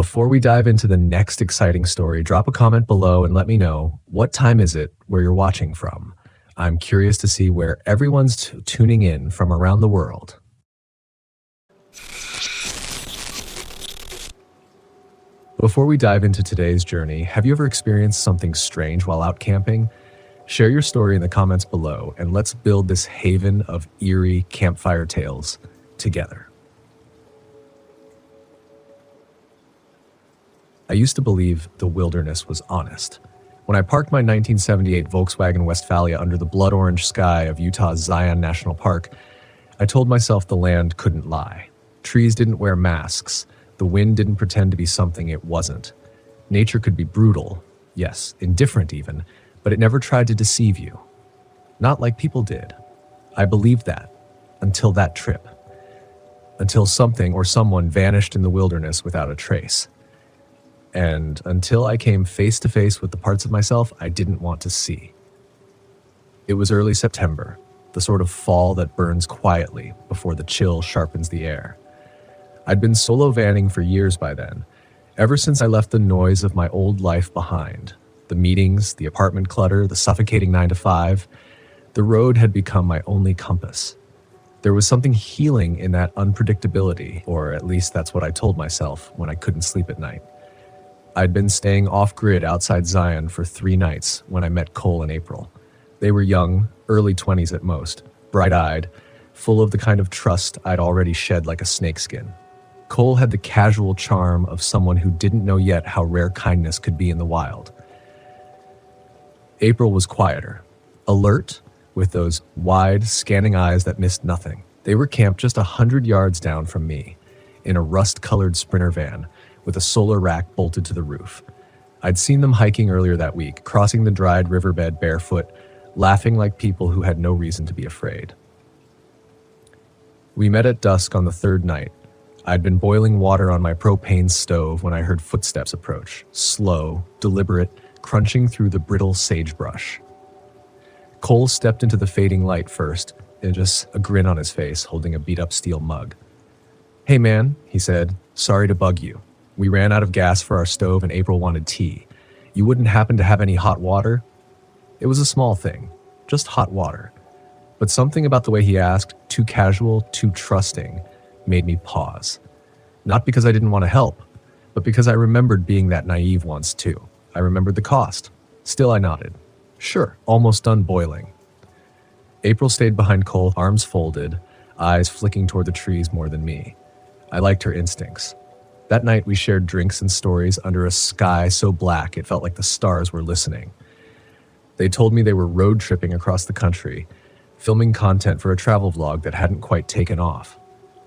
Before we dive into the next exciting story, drop a comment below and let me know, what time is it where you're watching from? I'm curious to see where everyone's tuning in from around the world. Before we dive into today's journey, have you ever experienced something strange while out camping? Share your story in the comments below, and let's build this haven of eerie campfire tales together. I used to believe the wilderness was honest. When I parked my 1978 Volkswagen Westphalia under the blood orange sky of Utah's Zion National Park, I told myself the land couldn't lie. Trees didn't wear masks. The wind didn't pretend to be something it wasn't. Nature could be brutal, yes, indifferent even, but it never tried to deceive you. Not like people did. I believed that, until that trip. Until something or someone vanished in the wilderness without a trace. And until I came face to face with the parts of myself I didn't want to see. It was early September, the sort of fall that burns quietly before the chill sharpens the air. I'd been solo vanning for years by then, ever since I left the noise of my old life behind. The meetings, the apartment clutter, the suffocating 9-to-5. The road had become my only compass. There was something healing in that unpredictability, or at least that's what I told myself when I couldn't sleep at night. I'd been staying off-grid outside Zion for 3 nights when I met Cole and April. They were young, early 20s at most, bright-eyed, full of the kind of trust I'd already shed like a snakeskin. Cole had the casual charm of someone who didn't know yet how rare kindness could be in the wild. April was quieter, alert, with those wide, scanning eyes that missed nothing. They were camped just 100 yards down from me, in a rust-colored Sprinter van, with a solar rack bolted to the roof. I'd seen them hiking earlier that week, crossing the dried riverbed barefoot, laughing like people who had no reason to be afraid. We met at dusk on the 3rd night. I'd been boiling water on my propane stove when I heard footsteps approach, slow, deliberate, crunching through the brittle sagebrush. Cole stepped into the fading light first, and just a grin on his face, holding a beat-up steel mug. "Hey man," he said, "sorry to bug you. We ran out of gas for our stove and April wanted tea. You wouldn't happen to have any hot water?" It was a small thing, just hot water. But something about the way he asked, too casual, too trusting, made me pause. Not because I didn't want to help, but because I remembered being that naive once too. I remembered the cost. Still I nodded. Sure, almost done boiling. April stayed behind Cole, arms folded, eyes flicking toward the trees more than me. I liked her instincts. That night we shared drinks and stories under a sky so black it felt like the stars were listening. They told me they were road tripping across the country, filming content for a travel vlog that hadn't quite taken off.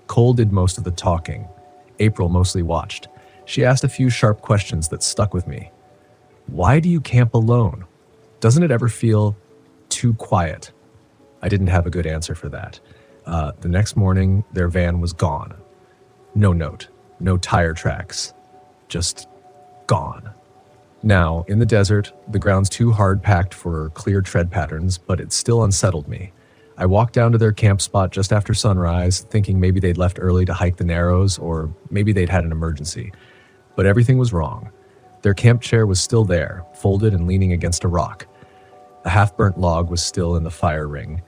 Cole did most of the talking. April mostly watched. She asked a few sharp questions that stuck with me. Why do you camp alone? Doesn't it ever feel too quiet? I didn't have a good answer for that. The next morning, their van was gone. No note. No tire tracks, just gone. Now, in the desert, the ground's too hard-packed for clear tread patterns, but it still unsettled me. I walked down to their camp spot just after sunrise, thinking maybe they'd left early to hike the Narrows, or maybe they'd had an emergency. But everything was wrong. Their camp chair was still there, folded and leaning against a rock. A half-burnt log was still in the fire ring.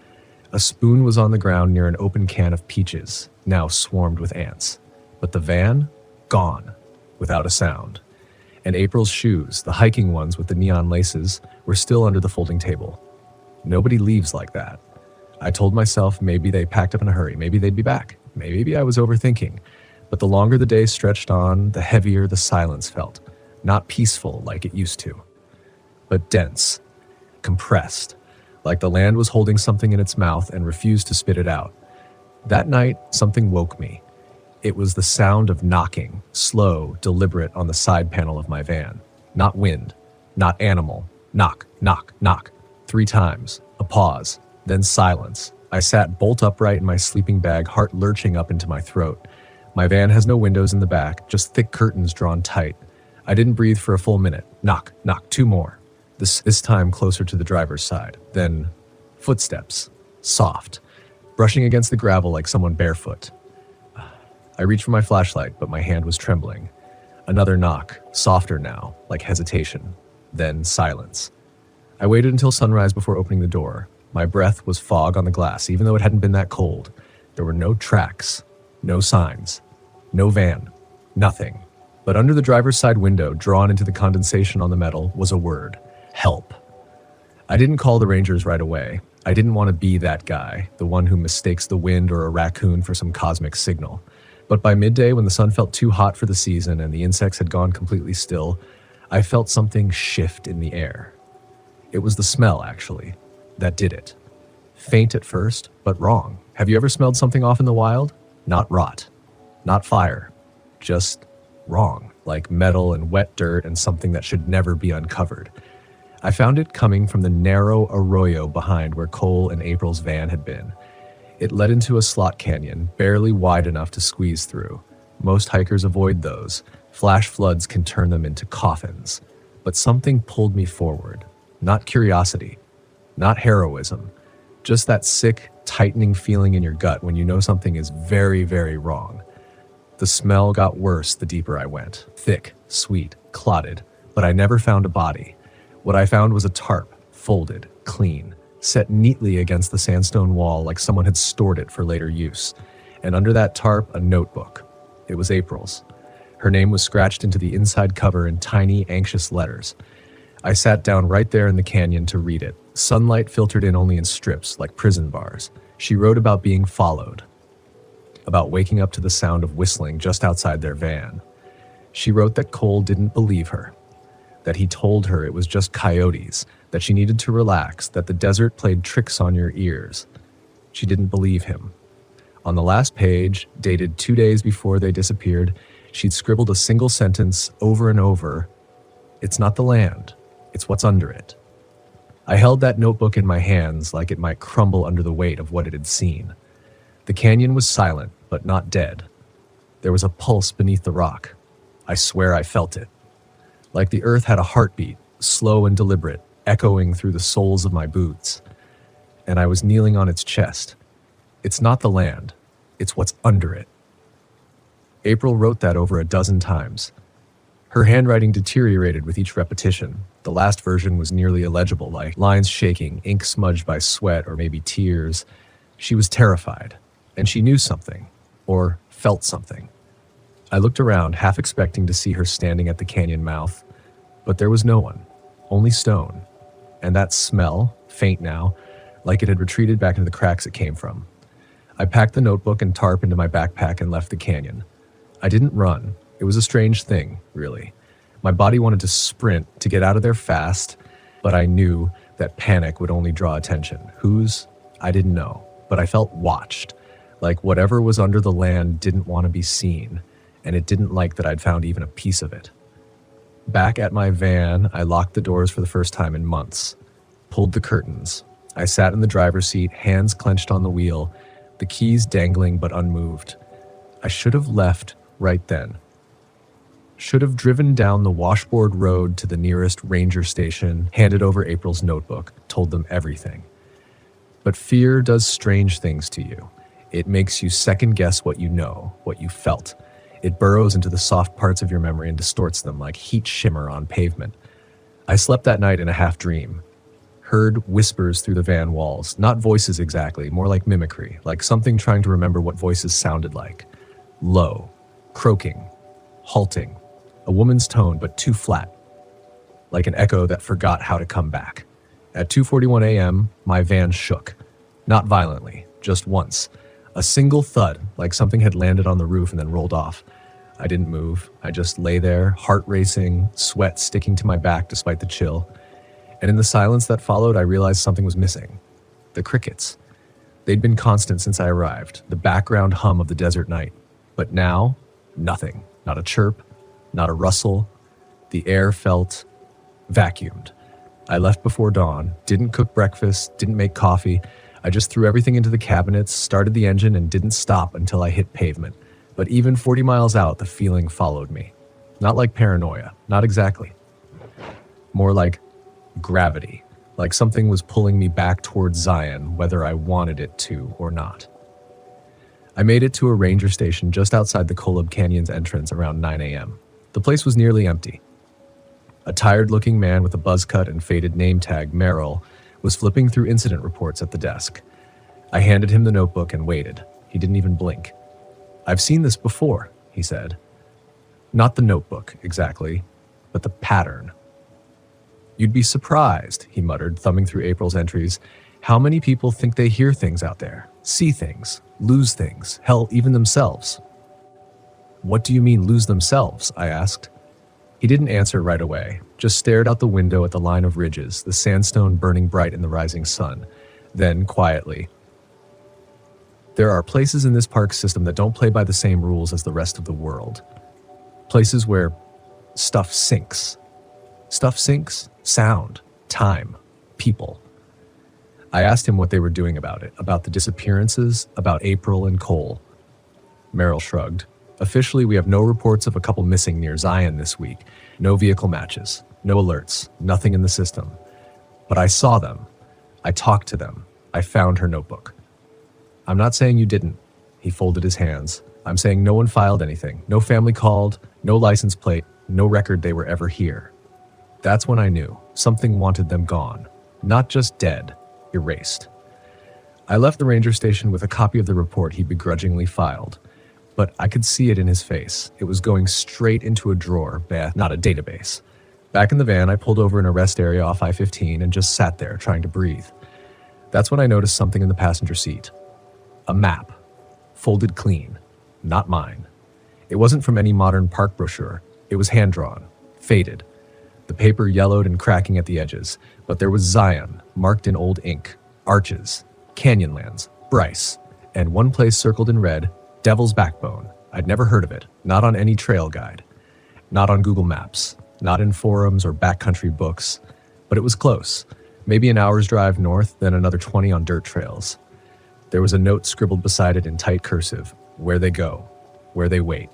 A spoon was on the ground near an open can of peaches, now swarmed with ants. But the van, gone, without a sound. And April's shoes, the hiking ones with the neon laces, were still under the folding table. Nobody leaves like that. I told myself maybe they packed up in a hurry, maybe they'd be back. Maybe I was overthinking. But the longer the day stretched on, the heavier the silence felt. Not peaceful like it used to, but dense, compressed, like the land was holding something in its mouth and refused to spit it out. That night, something woke me. It was the sound of knocking, slow, deliberate on the side panel of my van. Not wind, not animal. Knock, knock, knock. 3 times. A pause. Then silence. I sat bolt upright in my sleeping bag, heart lurching up into my throat. My van has no windows in the back, just thick curtains drawn tight. I didn't breathe for a full minute. Knock, knock, 2 more. This time closer to the driver's side. Then footsteps. Soft. Brushing against the gravel like someone barefoot. I reached for my flashlight, but my hand was trembling. Another knock, softer now, like hesitation. Then silence. I waited until sunrise before opening the door. My breath was fog on the glass, even though it hadn't been that cold. There were no tracks, no signs, no van, nothing. But under the driver's side window, drawn into the condensation on the metal, was a word: help. I didn't call the Rangers right away. I didn't want to be that guy, the one who mistakes the wind or a raccoon for some cosmic signal. But by midday, when the sun felt too hot for the season and the insects had gone completely still, I felt something shift in the air. It was the smell, actually, that did it. Faint at first, but wrong. Have you ever smelled something off in the wild? Not rot, not fire, just wrong, like metal and wet dirt and something that should never be uncovered. I found it coming from the narrow arroyo behind where Cole and April's van had been. It led into a slot canyon, barely wide enough to squeeze through. Most hikers avoid those. Flash floods can turn them into coffins. But something pulled me forward. Not curiosity, not heroism, just that sick, tightening feeling in your gut when you know something is very, very wrong. The smell got worse the deeper I went. Thick, sweet, clotted, but I never found a body. What I found was a tarp, folded, clean, set neatly against the sandstone wall like someone had stored it for later use. And under that tarp, a notebook. It was April's. Her name was scratched into the inside cover in tiny, anxious letters. I sat down right there in the canyon to read it. Sunlight filtered in only in strips, like prison bars. She wrote about being followed, about waking up to the sound of whistling just outside their van. She wrote that Cole didn't believe her, that he told her it was just coyotes, that she needed to relax, that the desert played tricks on your ears. She didn't believe him. On the last page, dated 2 days before they disappeared, she'd scribbled a single sentence over and over: "It's not the land, it's what's under it." I held that notebook in my hands like it might crumble under the weight of what it had seen. The canyon was silent, but not dead. There was a pulse beneath the rock. I swear I felt it. Like the earth had a heartbeat, slow and deliberate, echoing through the soles of my boots. And I was kneeling on its chest. It's not the land, it's what's under it. April wrote that over a dozen times. Her handwriting deteriorated with each repetition. The last version was nearly illegible, like lines shaking, ink smudged by sweat or maybe tears. She was terrified, and she knew something, or felt something. I looked around, half expecting to see her standing at the canyon mouth, but there was no one, only stone. And that smell, faint now, like it had retreated back into the cracks it came from. I packed the notebook and tarp into my backpack and left the canyon. I didn't run. It was a strange thing, really. My body wanted to sprint, to get out of there fast, but I knew that panic would only draw attention. Whose? I didn't know, but I felt watched, like whatever was under the land didn't want to be seen, and it didn't like that I'd found even a piece of it. Back at my van, I locked the doors for the first time in months, pulled the curtains. I sat in the driver's seat, hands clenched on the wheel, the keys dangling but unmoved. I should have left right then. Should have driven down the washboard road to the nearest ranger station, handed over April's notebook, told them everything. But fear does strange things to you. It makes you second-guess what you know, what you felt. It burrows into the soft parts of your memory and distorts them like heat shimmer on pavement. I slept that night in a half-dream. Heard whispers through the van walls, not voices exactly, more like mimicry, like something trying to remember what voices sounded like. Low, croaking, halting, a woman's tone but too flat, like an echo that forgot how to come back. At 2:41 a.m., my van shook. Not violently, just once. A single thud, like something had landed on the roof and then rolled off. I didn't move. I just lay there, heart racing, sweat sticking to my back despite the chill. And in the silence that followed, I realized something was missing. The crickets. They'd been constant since I arrived, the background hum of the desert night. But now, nothing. Not a chirp, not a rustle. The air felt vacuumed. I left before dawn, didn't cook breakfast, didn't make coffee. I just threw everything into the cabinets, started the engine, and didn't stop until I hit pavement. But even 40 miles out, the feeling followed me. Not like paranoia, not exactly. More like gravity, like something was pulling me back towards Zion, whether I wanted it to or not. I made it to a ranger station just outside the Kolob Canyon's entrance around 9 a.m. The place was nearly empty. A tired-looking man with a buzz cut and faded name tag, Merrill, was flipping through incident reports at the desk. I handed him the notebook and waited. He didn't even blink. "I've seen this before," he said. "Not the notebook, exactly, but the pattern." "You'd be surprised," he muttered, thumbing through April's entries, "how many people think they hear things out there, see things, lose things, hell, even themselves." "What do you mean, lose themselves?" I asked. He didn't answer right away, just stared out the window at the line of ridges, the sandstone burning bright in the rising sun. Then, quietly, "There are places in this park system that don't play by the same rules as the rest of the world. Places where stuff sinks. Stuff sinks, sound, time, people." I asked him what they were doing about it, about the disappearances, about April and Cole. Merrill shrugged. "Officially, we have no reports of a couple missing near Zion this week. No vehicle matches, no alerts, nothing in the system. But I saw them. I talked to them. I found her notebook." "I'm not saying you didn't." He folded his hands. "I'm saying no one filed anything. No family called, no license plate, no record they were ever here." That's when I knew something wanted them gone. Not just dead, erased. I left the ranger station with a copy of the report he begrudgingly filed. But I could see it in his face. It was going straight into a drawer, not a database. Back in the van, I pulled over in a rest area off I-15 and just sat there, trying to breathe. That's when I noticed something in the passenger seat. A map. Folded clean. Not mine. It wasn't from any modern park brochure. It was hand-drawn. Faded. The paper yellowed and cracking at the edges. But there was Zion, marked in old ink. Arches. Canyonlands. Bryce. And one place circled in red, Devil's Backbone. I'd never heard of it, not on any trail guide, not on Google Maps, not in forums or backcountry books, but it was close. Maybe an hour's drive north, then another 20 on dirt trails. There was a note scribbled beside it in tight cursive, where they go, where they wait.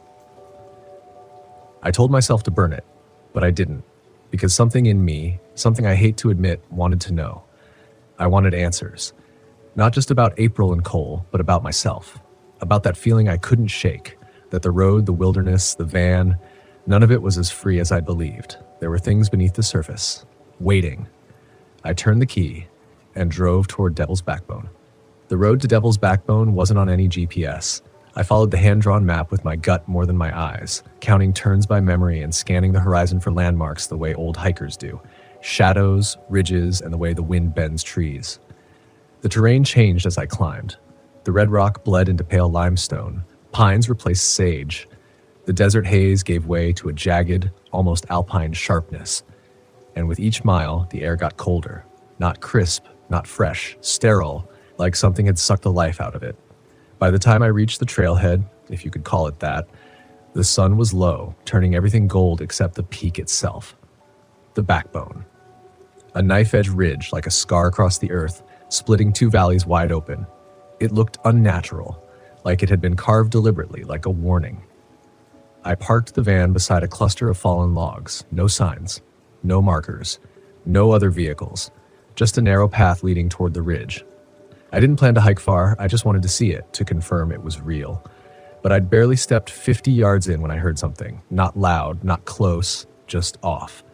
I told myself to burn it, but I didn't, because something in me, something I hate to admit, wanted to know. I wanted answers, not just about April and Cole, but about myself. About that feeling I couldn't shake, that the road, the wilderness, the van, none of it was as free as I believed. There were things beneath the surface, waiting. I turned the key and drove toward Devil's Backbone. The road to Devil's Backbone wasn't on any GPS. I followed the hand-drawn map with my gut more than my eyes, counting turns by memory and scanning the horizon for landmarks the way old hikers do. Shadows, ridges, and the way the wind bends trees. The terrain changed as I climbed. The red rock bled into pale limestone. Pines replaced sage. The desert haze gave way to a jagged, almost alpine sharpness. And with each mile, the air got colder. Not crisp, not fresh, sterile, like something had sucked the life out of it. By the time I reached the trailhead, if you could call it that, the sun was low, turning everything gold except the peak itself. The backbone. A knife-edge ridge like a scar across the earth, splitting two valleys wide open. It looked unnatural, like it had been carved deliberately, like a warning. I parked the van beside a cluster of fallen logs. No signs, no markers, no other vehicles, just a narrow path leading toward the ridge. I didn't plan to hike far, I just wanted to see it, to confirm it was real. But I'd barely stepped 50 yards in when I heard something. Not loud, not close, just off.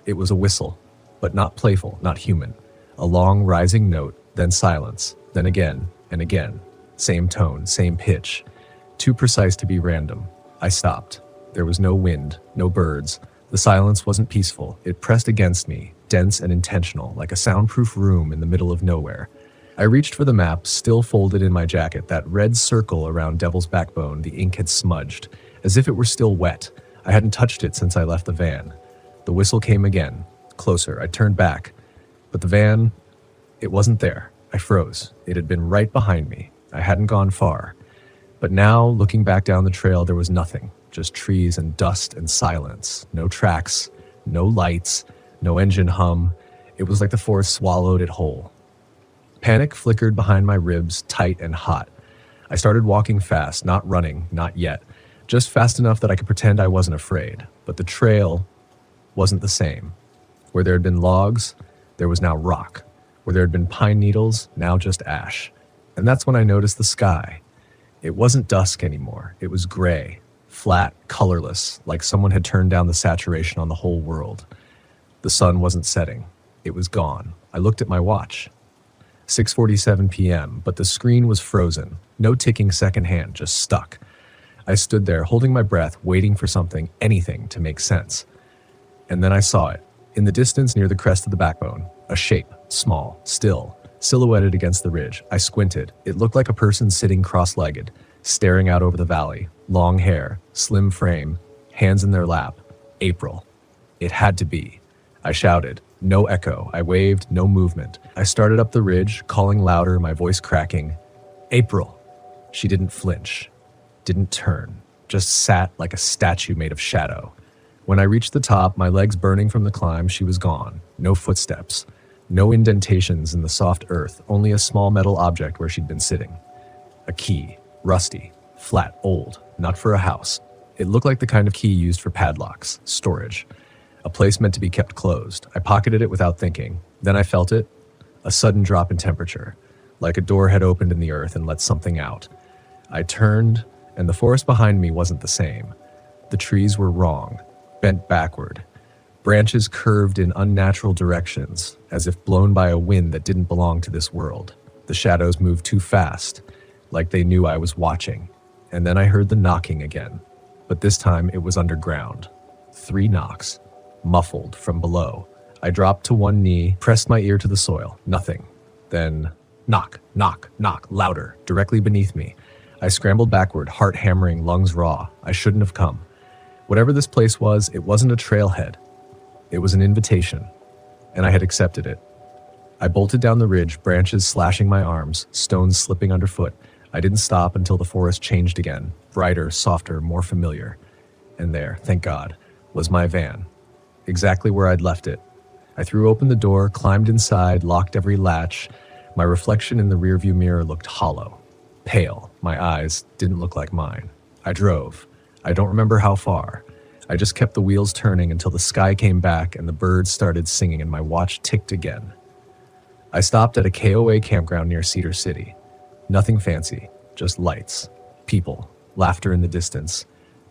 It was a whistle, but not playful, not human. A long, rising note, then silence, then again, and again. Same tone, same pitch. Too precise to be random. I stopped. There was no wind, no birds. The silence wasn't peaceful. It pressed against me, dense and intentional, like a soundproof room in the middle of nowhere. I reached for the map, still folded in my jacket. That red circle around Devil's Backbone, the ink had smudged, as if it were still wet. I hadn't touched it since I left the van. The whistle came again, closer. I turned back. But the van, it wasn't there. I froze. It had been right behind me. I hadn't gone far. But now, looking back down the trail, there was nothing. Just trees and dust and silence. No tracks, no lights, no engine hum. It was like the forest swallowed it whole. Panic flickered behind my ribs, tight and hot. I started walking fast, not running, not yet. Just fast enough that I could pretend I wasn't afraid. But the trail wasn't the same. Where there had been logs, there was now rock. Where there had been pine needles, now just ash. And that's when I noticed the sky. It wasn't dusk anymore. It was gray, flat, colorless, like someone had turned down the saturation on the whole world. The sun wasn't setting. It was gone. I looked at my watch. 6:47 p.m., but the screen was frozen. No ticking second hand, just stuck. I stood there, holding my breath, waiting for something, anything, to make sense. And then I saw it. In the distance near the crest of the backbone, a shape, small, still, silhouetted against the ridge. I squinted. It looked like a person sitting cross-legged, staring out over the valley. Long hair, slim frame, hands in their lap. April. It had to be. I shouted. No echo. I waved, no movement. I started up the ridge, calling louder, my voice cracking. April. She didn't flinch. Didn't turn. Just sat like a statue made of shadow. When I reached the top, my legs burning from the climb, she was gone. No footsteps. No indentations in the soft earth, only a small metal object where she'd been sitting. A key. Rusty. Flat. Old. Not for a house. It looked like the kind of key used for padlocks. Storage. A place meant to be kept closed. I pocketed it without thinking. Then I felt it. A sudden drop in temperature. Like a door had opened in the earth and let something out. I turned, and the forest behind me wasn't the same. The trees were wrong. Bent backward. Branches curved in unnatural directions, as if blown by a wind that didn't belong to this world. The shadows moved too fast, like they knew I was watching. And then I heard the knocking again. But this time it was underground. 3 knocks. Muffled from below. I dropped to one knee, pressed my ear to the soil. Nothing. Then knock, knock, knock, louder, directly beneath me. I scrambled backward, heart hammering, lungs raw. I shouldn't have come. Whatever this place was, it wasn't a trailhead. It was an invitation, and I had accepted it. I bolted down the ridge, branches slashing my arms, stones slipping underfoot. I didn't stop until the forest changed again, brighter, softer, more familiar. And there, thank God, was my van. Exactly where I'd left it. I threw open the door, climbed inside, locked every latch. My reflection in the rearview mirror looked hollow, pale. My eyes didn't look like mine. I drove. I don't remember how far. I just kept the wheels turning until the sky came back and the birds started singing and my watch ticked again. I stopped at a KOA campground near Cedar City. Nothing fancy, just lights, people, laughter in the distance.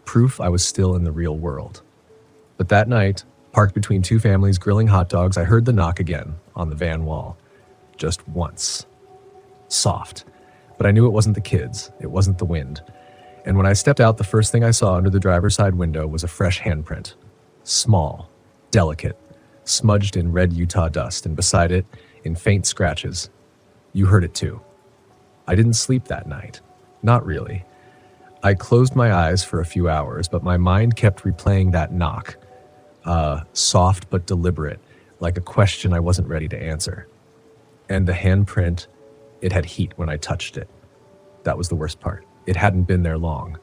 Proof I was still in the real world. But that night, parked between 2 families grilling hot dogs, I heard the knock again on the van wall. Just once. Soft. But I knew it wasn't the kids. It wasn't the wind. And when I stepped out, the first thing I saw under the driver's side window was a fresh handprint. Small, delicate, smudged in red Utah dust, and beside it, in faint scratches. You heard it too. I didn't sleep that night. Not really. I closed my eyes for a few hours, but my mind kept replaying that knock. Soft but deliberate, like a question I wasn't ready to answer. And the handprint, it had heat when I touched it. That was the worst part. It hadn't been there long.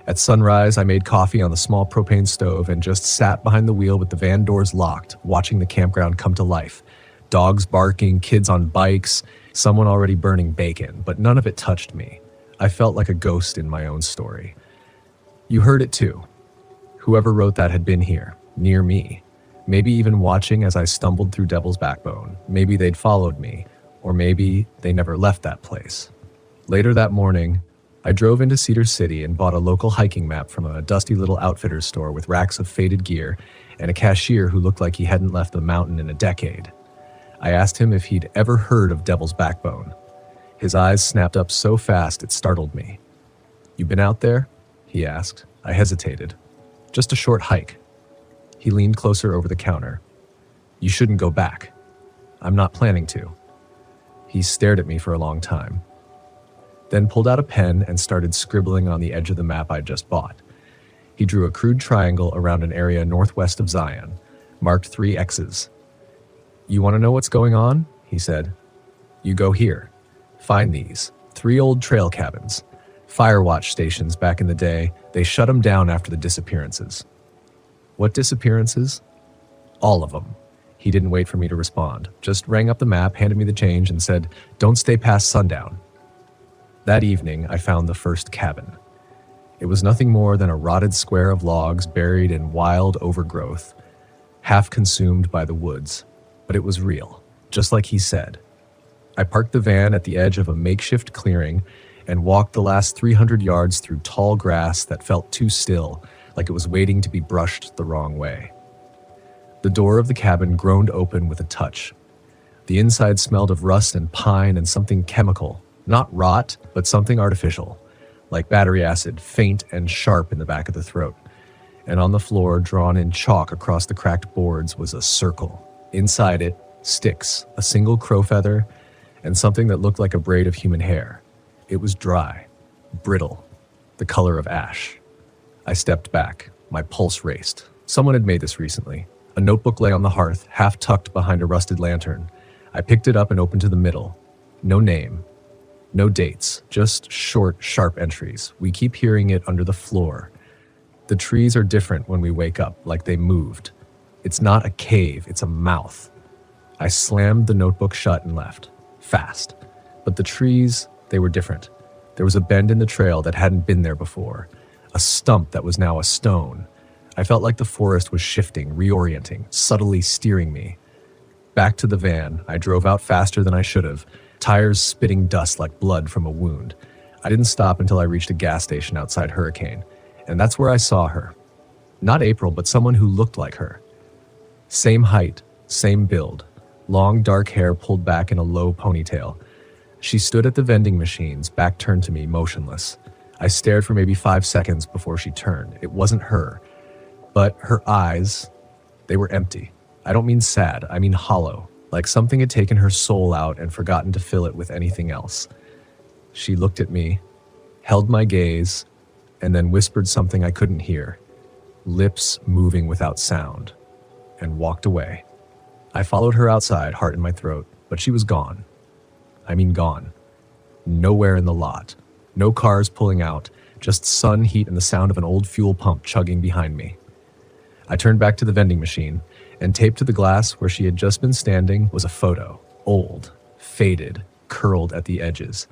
At sunrise, I made coffee on the small propane stove and just sat behind the wheel with the van doors locked, watching the campground come to life. Dogs barking, kids on bikes, someone already burning bacon, but none of it touched me. I felt like a ghost in my own story. You heard it too. Whoever wrote that had been here, near me. Maybe even watching as I stumbled through Devil's Backbone. Maybe they'd followed me, or maybe they never left that place. Later that morning, I drove into Cedar City and bought a local hiking map from a dusty little outfitter's store with racks of faded gear and a cashier who looked like he hadn't left the mountain in a decade. I asked him if he'd ever heard of Devil's Backbone. His eyes snapped up so fast it startled me. "You been out there?" he asked. I hesitated. "Just a short hike." He leaned closer over the counter. "You shouldn't go back." "I'm not planning to." He stared at me for a long time, then pulled out a pen and started scribbling on the edge of the map I'd just bought. He drew a crude triangle around an area northwest of Zion, marked 3 X's. "You want to know what's going on?" he said. "You go here. Find these. 3 old trail cabins. Fire watch stations back in the day. They shut them down after the disappearances." "What disappearances?" "All of them." He didn't wait for me to respond, just rang up the map, handed me the change, and said, "Don't stay past sundown." That evening, I found the first cabin. It was nothing more than a rotted square of logs buried in wild overgrowth, half consumed by the woods. But it was real, just like he said. I parked the van at the edge of a makeshift clearing and walked the last 300 yards through tall grass that felt too still, like it was waiting to be brushed the wrong way. The door of the cabin groaned open with a touch. The inside smelled of rust and pine and something chemical, not rot, but something artificial, like battery acid, faint and sharp in the back of the throat. And on the floor, drawn in chalk across the cracked boards, was a circle. Inside it, sticks, a single crow feather, and something that looked like a braid of human hair. It was dry, brittle, the color of ash. I stepped back. My pulse raced. Someone had made this recently. A notebook lay on the hearth, half tucked behind a rusted lantern. I picked it up and opened to the middle. No name. No dates. Just short, sharp entries. We keep hearing it under the floor. The trees are different when we wake up, like they moved. It's not a cave, it's a mouth. I slammed the notebook shut and left. Fast. But the trees, they were different. There was a bend in the trail that hadn't been there before. A stump that was now a stone. I felt like the forest was shifting, reorienting, subtly steering me. Back to the van, I drove out faster than I should have, tires spitting dust like blood from a wound. I didn't stop until I reached a gas station outside Hurricane, and that's where I saw her. Not April, but someone who looked like her. Same height, same build, long dark hair pulled back in a low ponytail. She stood at the vending machines, back turned to me, motionless. I stared for maybe 5 seconds before she turned. It wasn't her. But her eyes, they were empty. I don't mean sad, I mean hollow, like something had taken her soul out and forgotten to fill it with anything else. She looked at me, held my gaze, and then whispered something I couldn't hear, lips moving without sound, and walked away. I followed her outside, heart in my throat, but she was gone. I mean gone. Nowhere in the lot. No cars pulling out, just sun, heat, and the sound of an old fuel pump chugging behind me. I turned back to the vending machine, and taped to the glass where she had just been standing was a photo, old, faded, curled at the edges.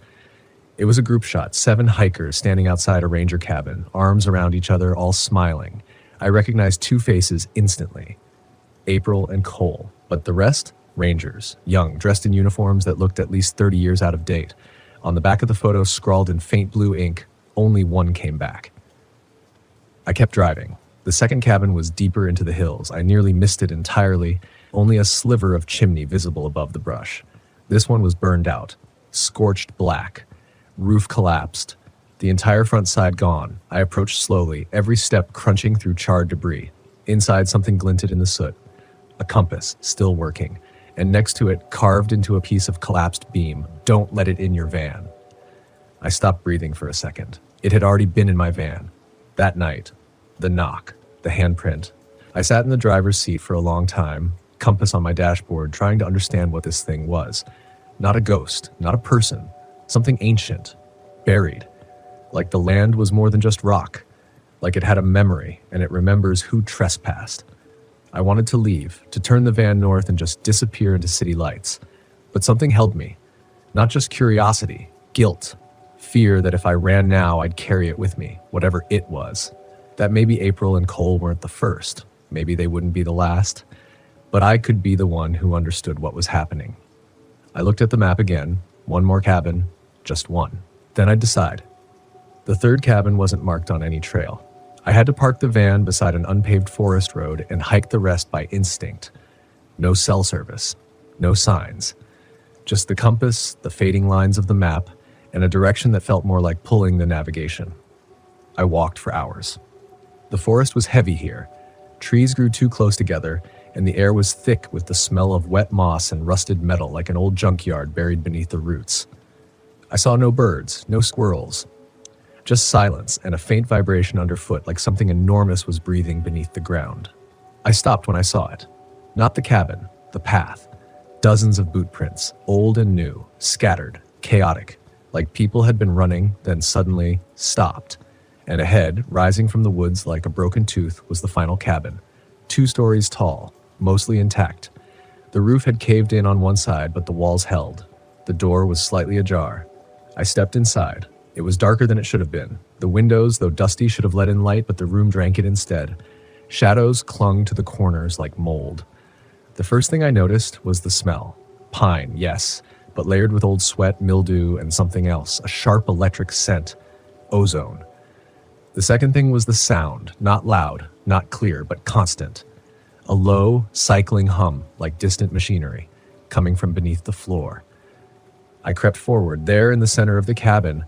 It was a group shot, 7 hikers standing outside a ranger cabin, arms around each other, all smiling. I recognized 2 faces instantly, April and Cole, but the rest, rangers, young, dressed in uniforms that looked at least 30 years out of date. On the back of the photo, scrawled in faint blue ink, only one came back. I kept driving. The second cabin was deeper into the hills. I nearly missed it entirely, only a sliver of chimney visible above the brush. This one was burned out, scorched black. Roof collapsed. The entire front side gone. I approached slowly, every step crunching through charred debris. Inside, something glinted in the soot. A compass, still working. And next to it, carved into a piece of collapsed beam, "Don't let it in your van." I stopped breathing for a second. It had already been in my van. That night. The knock. The handprint. I sat in the driver's seat for a long time, compass on my dashboard, trying to understand what this thing was. Not a ghost, not a person, something ancient, buried. Like the land was more than just rock, like it had a memory and it remembers who trespassed. I wanted to leave, to turn the van north and just disappear into city lights. But something held me. Not just curiosity, guilt, fear that if I ran now, I'd carry it with me, whatever it was. That maybe April and Cole weren't the first. Maybe they wouldn't be the last. But I could be the one who understood what was happening. I looked at the map again. One more cabin. Just one. Then I'd decide. The third cabin wasn't marked on any trail. I had to park the van beside an unpaved forest road and hike the rest by instinct. No cell service. No signs. Just the compass, the fading lines of the map, and a direction that felt more like pulling than navigation. I walked for hours. The forest was heavy here. Trees grew too close together, and the air was thick with the smell of wet moss and rusted metal like an old junkyard buried beneath the roots. I saw no birds, no squirrels. Just silence and a faint vibration underfoot like something enormous was breathing beneath the ground. I stopped when I saw it. Not the cabin, the path. Dozens of boot prints, old and new, scattered, chaotic, like people had been running, then suddenly stopped. And ahead, rising from the woods like a broken tooth, was the final cabin. 2 stories tall, mostly intact. The roof had caved in on one side, but the walls held. The door was slightly ajar. I stepped inside. It was darker than it should have been. The windows, though dusty, should have let in light, but the room drank it instead. Shadows clung to the corners like mold. The first thing I noticed was the smell. Pine, yes, but layered with old sweat, mildew, and something else, a sharp electric scent. Ozone. The second thing was the sound, not loud, not clear, but constant. A low, cycling hum, like distant machinery, coming from beneath the floor. I crept forward. There in the center of the cabin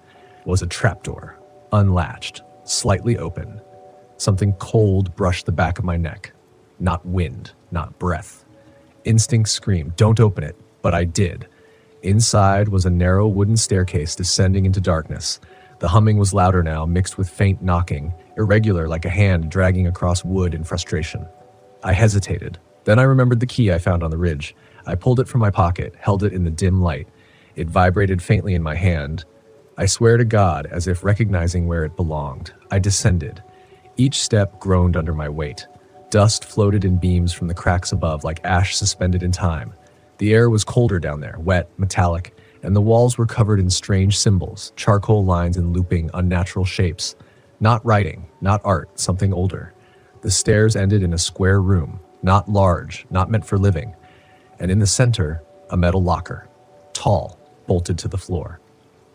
was a trapdoor, unlatched, slightly open. Something cold brushed the back of my neck. Not wind, not breath. Instinct screamed, "Don't open it," but I did. Inside was a narrow wooden staircase descending into darkness. The humming was louder now, mixed with faint knocking, irregular like a hand dragging across wood in frustration. I hesitated. Then I remembered the key I found on the ridge. I pulled it from my pocket, held it in the dim light. It vibrated faintly in my hand. I swear to God, as if recognizing where it belonged. I descended. Each step groaned under my weight. Dust floated in beams from the cracks above like ash suspended in time. The air was colder down there, wet, metallic, and the walls were covered in strange symbols, charcoal lines and looping, unnatural shapes. Not writing, not art, something older. The stairs ended in a square room, not large, not meant for living. And in the center, a metal locker. Tall, bolted to the floor.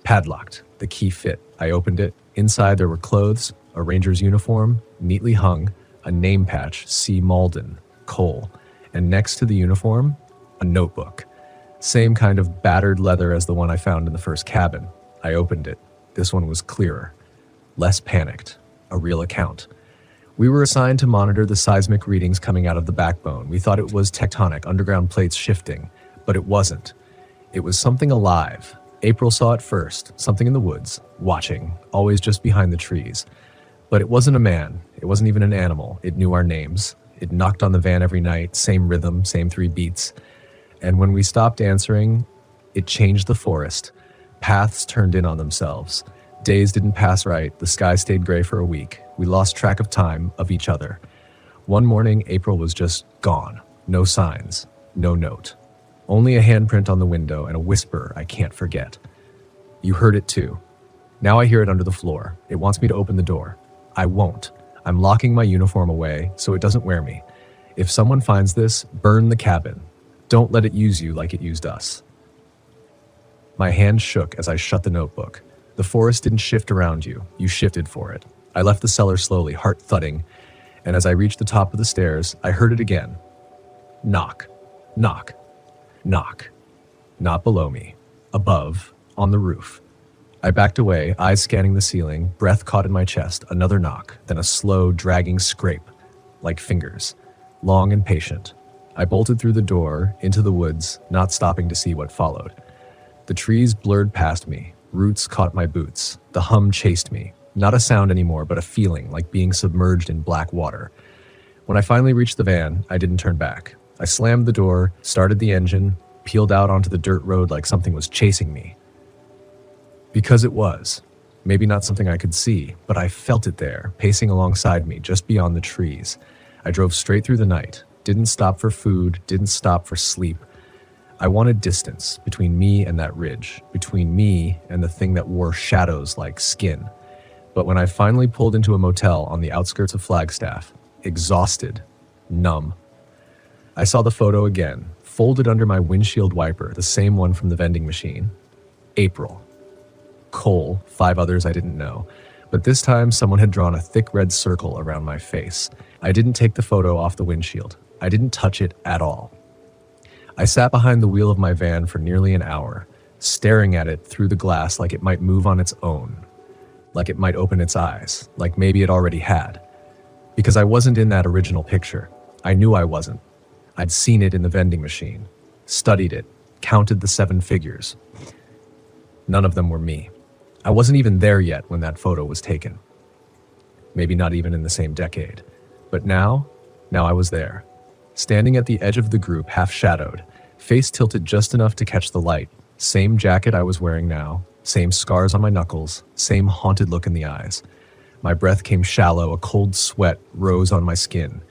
Padlocked, the key fit. I opened it. Inside there were clothes, a ranger's uniform, neatly hung, a name patch, C. Malden, Cole, and next to the uniform, a notebook. Same kind of battered leather as the one I found in the first cabin. I opened it. This one was clearer, less panicked, a real account. We were assigned to monitor the seismic readings coming out of the backbone. We thought it was tectonic, underground plates shifting, but it wasn't. It was something alive. April saw it first, something in the woods, watching, always just behind the trees. But it wasn't a man. It wasn't even an animal. It knew our names. It knocked on the van every night, same rhythm, same 3 beats. And when we stopped answering, it changed the forest. Paths turned in on themselves. Days didn't pass right. The sky stayed gray for a week. We lost track of time, of each other. One morning, April was just gone. No signs, no note. Only a handprint on the window and a whisper I can't forget. You heard it too. Now I hear it under the floor. It wants me to open the door. I won't. I'm locking my uniform away so it doesn't wear me. If someone finds this, burn the cabin. Don't let it use you like it used us. My hand shook as I shut the notebook. The forest didn't shift around you. You shifted for it. I left the cellar slowly, heart thudding, and as I reached the top of the stairs, I heard it again. Knock, knock, knock. Not below me. Above, on the roof. I backed away, eyes scanning the ceiling, breath caught in my chest, another knock, then a slow, dragging scrape, like fingers, long and patient. I bolted through the door, into the woods, not stopping to see what followed. The trees blurred past me, roots caught my boots, the hum chased me. Not a sound anymore, but a feeling, like being submerged in black water. When I finally reached the van, I didn't turn back. I slammed the door, started the engine, peeled out onto the dirt road like something was chasing me. Because it was. Maybe not something I could see, but I felt it there, pacing alongside me, just beyond the trees. I drove straight through the night, didn't stop for food, didn't stop for sleep. I wanted distance between me and that ridge, between me and the thing that wore shadows like skin. But when I finally pulled into a motel on the outskirts of Flagstaff, exhausted, numb, I saw the photo again, folded under my windshield wiper, the same one from the vending machine. April. Cole, 5 others I didn't know, but this time someone had drawn a thick red circle around my face. I didn't take the photo off the windshield. I didn't touch it at all. I sat behind the wheel of my van for nearly an hour, staring at it through the glass like it might move on its own, like it might open its eyes, like maybe it already had. Because I wasn't in that original picture. I knew I wasn't. I'd seen it in the vending machine, studied it, counted the 7 figures. None of them were me. I wasn't even there yet when that photo was taken. Maybe not even in the same decade. But now I was there. Standing at the edge of the group, half shadowed, face tilted just enough to catch the light. Same jacket I was wearing now, same scars on my knuckles, same haunted look in the eyes. My breath came shallow, a cold sweat rose on my skin.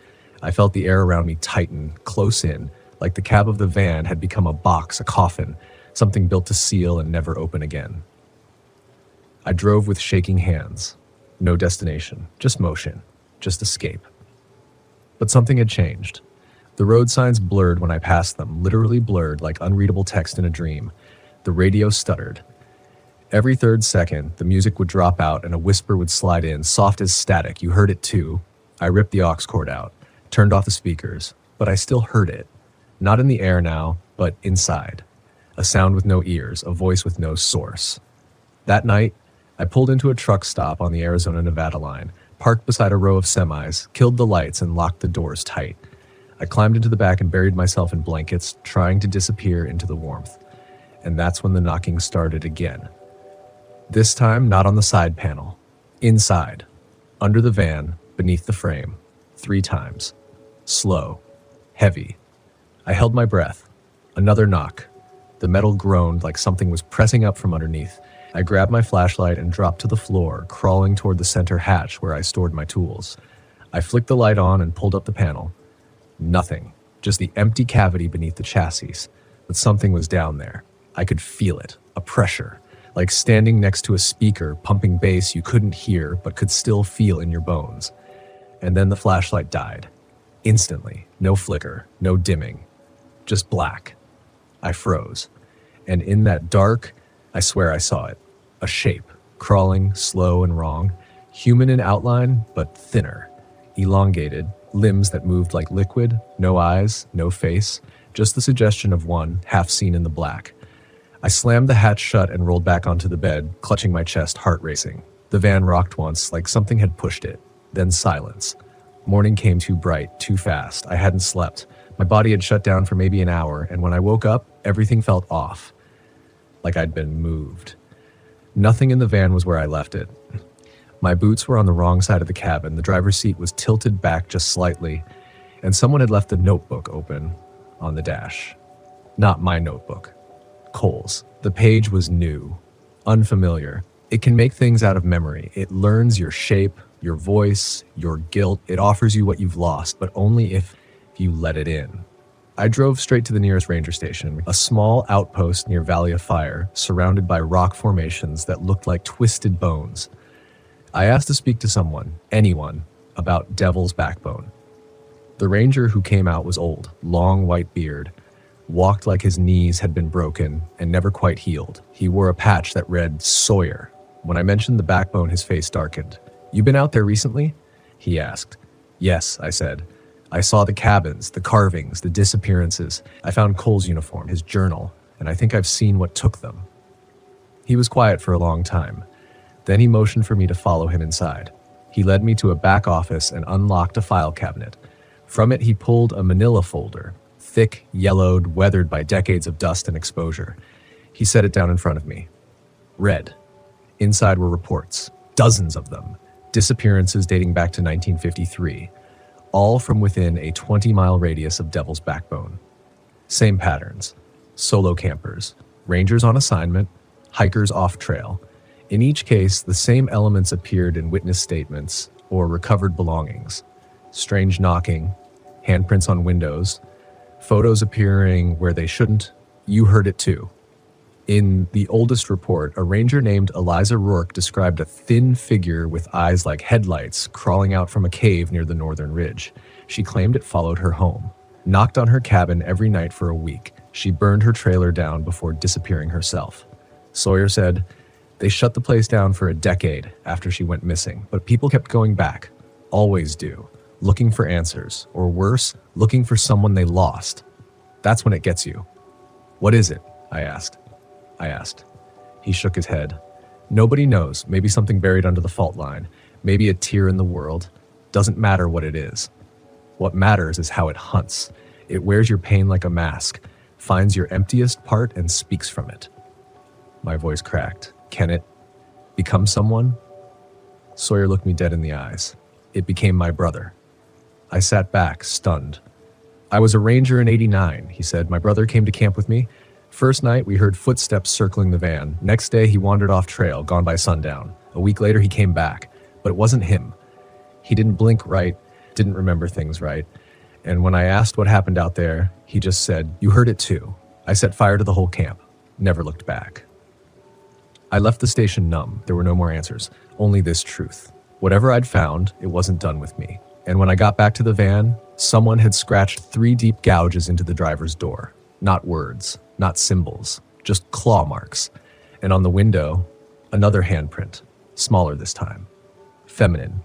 I felt the air around me tighten, close in, like the cab of the van had become a box, a coffin, something built to seal and never open again. I drove with shaking hands. No destination, just motion, just escape. But something had changed. The road signs blurred when I passed them, literally blurred like unreadable text in a dream. The radio stuttered. Every third second, the music would drop out and a whisper would slide in, soft as static. You heard it too. I ripped the aux cord out, turned off the speakers, but I still heard it. Not in the air now, but inside. A sound with no ears, a voice with no source. That night, I pulled into a truck stop on the Arizona-Nevada line, parked beside a row of semis, killed the lights, and locked the doors tight. I climbed into the back and buried myself in blankets, trying to disappear into the warmth. And that's when the knocking started again. This time, not on the side panel. Inside. Under the van, beneath the frame. 3 times. Slow. Heavy. I held my breath. Another knock. The metal groaned like something was pressing up from underneath. I grabbed my flashlight and dropped to the floor, crawling toward the center hatch where I stored my tools. I flicked the light on and pulled up the panel. Nothing. Just the empty cavity beneath the chassis. But something was down there. I could feel it. A pressure. Like standing next to a speaker, pumping bass you couldn't hear but could still feel in your bones. And then the flashlight died. Instantly. No flicker. No dimming. Just black. I froze. And in that dark, I swear I saw it. A shape. Crawling, slow and wrong. Human in outline, but thinner. Elongated. Limbs that moved like liquid. No eyes. No face. Just the suggestion of one, half seen in the black. I slammed the hatch shut and rolled back onto the bed, clutching my chest, heart racing. The van rocked once, like something had pushed it. Then silence. Morning came too bright, too fast. I hadn't slept. My body had shut down for maybe an hour, and when I woke up, everything felt off. Like I'd been moved. Nothing in the van was where I left it. My boots were on the wrong side of the cabin. The driver's seat was tilted back just slightly, and someone had left the notebook open on the dash. Not my notebook. Cole's. The page was new, unfamiliar. It can make things out of memory. It learns your shape, your voice, your guilt. It offers you what you've lost, but only if you let it in. I drove straight to the nearest ranger station, a small outpost near Valley of Fire, surrounded by rock formations that looked like twisted bones. I asked to speak to someone, anyone, about Devil's Backbone. The ranger who came out was old, long white beard, walked like his knees had been broken and never quite healed. He wore a patch that read Sawyer. When I mentioned the backbone, his face darkened. "You been out there recently?" he asked. "Yes," I said. "I saw the cabins, the carvings, the disappearances. I found Cole's uniform, his journal, and I think I've seen what took them." He was quiet for a long time. Then he motioned for me to follow him inside. He led me to a back office and unlocked a file cabinet. From it, he pulled a manila folder, thick, yellowed, weathered by decades of dust and exposure. He set it down in front of me. Read. Inside were reports, dozens of them, disappearances dating back to 1953, all from within a 20-mile radius of Devil's Backbone. Same patterns. Solo campers, rangers on assignment, hikers off trail. In each case, the same elements appeared in witness statements or recovered belongings. Strange knocking, handprints on windows, photos appearing where they shouldn't. You heard it too. In the oldest report, a ranger named Eliza Rourke described a thin figure with eyes like headlights crawling out from a cave near the northern ridge. She claimed it followed her home, knocked on her cabin every night for a week. She burned her trailer down before disappearing herself. Sawyer said, "They shut the place down for a decade after she went missing, but people kept going back. Always do. Looking for answers, or worse, looking for someone they lost. That's when it gets you." "What is it?" I asked. He shook his head. "Nobody knows. Maybe something buried under the fault line. Maybe a tear in the world. Doesn't matter what it is. What matters is how it hunts. It wears your pain like a mask, finds your emptiest part and speaks from it." My voice cracked. "Can it become someone?" Sawyer looked me dead in the eyes. "It became my brother." I sat back, stunned. "I was a ranger in '89, he said. "My brother came to camp with me. First night, we heard footsteps circling the van. Next day, he wandered off trail, gone by sundown. A week later, he came back. But it wasn't him. He didn't blink right, didn't remember things right. And when I asked what happened out there, he just said, 'You heard it too.' I set fire to the whole camp. Never looked back." I left the station numb. There were no more answers. Only this truth. Whatever I'd found, it wasn't done with me. And when I got back to the van, someone had scratched 3 deep gouges into the driver's door. Not words, not symbols, just claw marks. And on the window, another handprint, smaller this time. Feminine.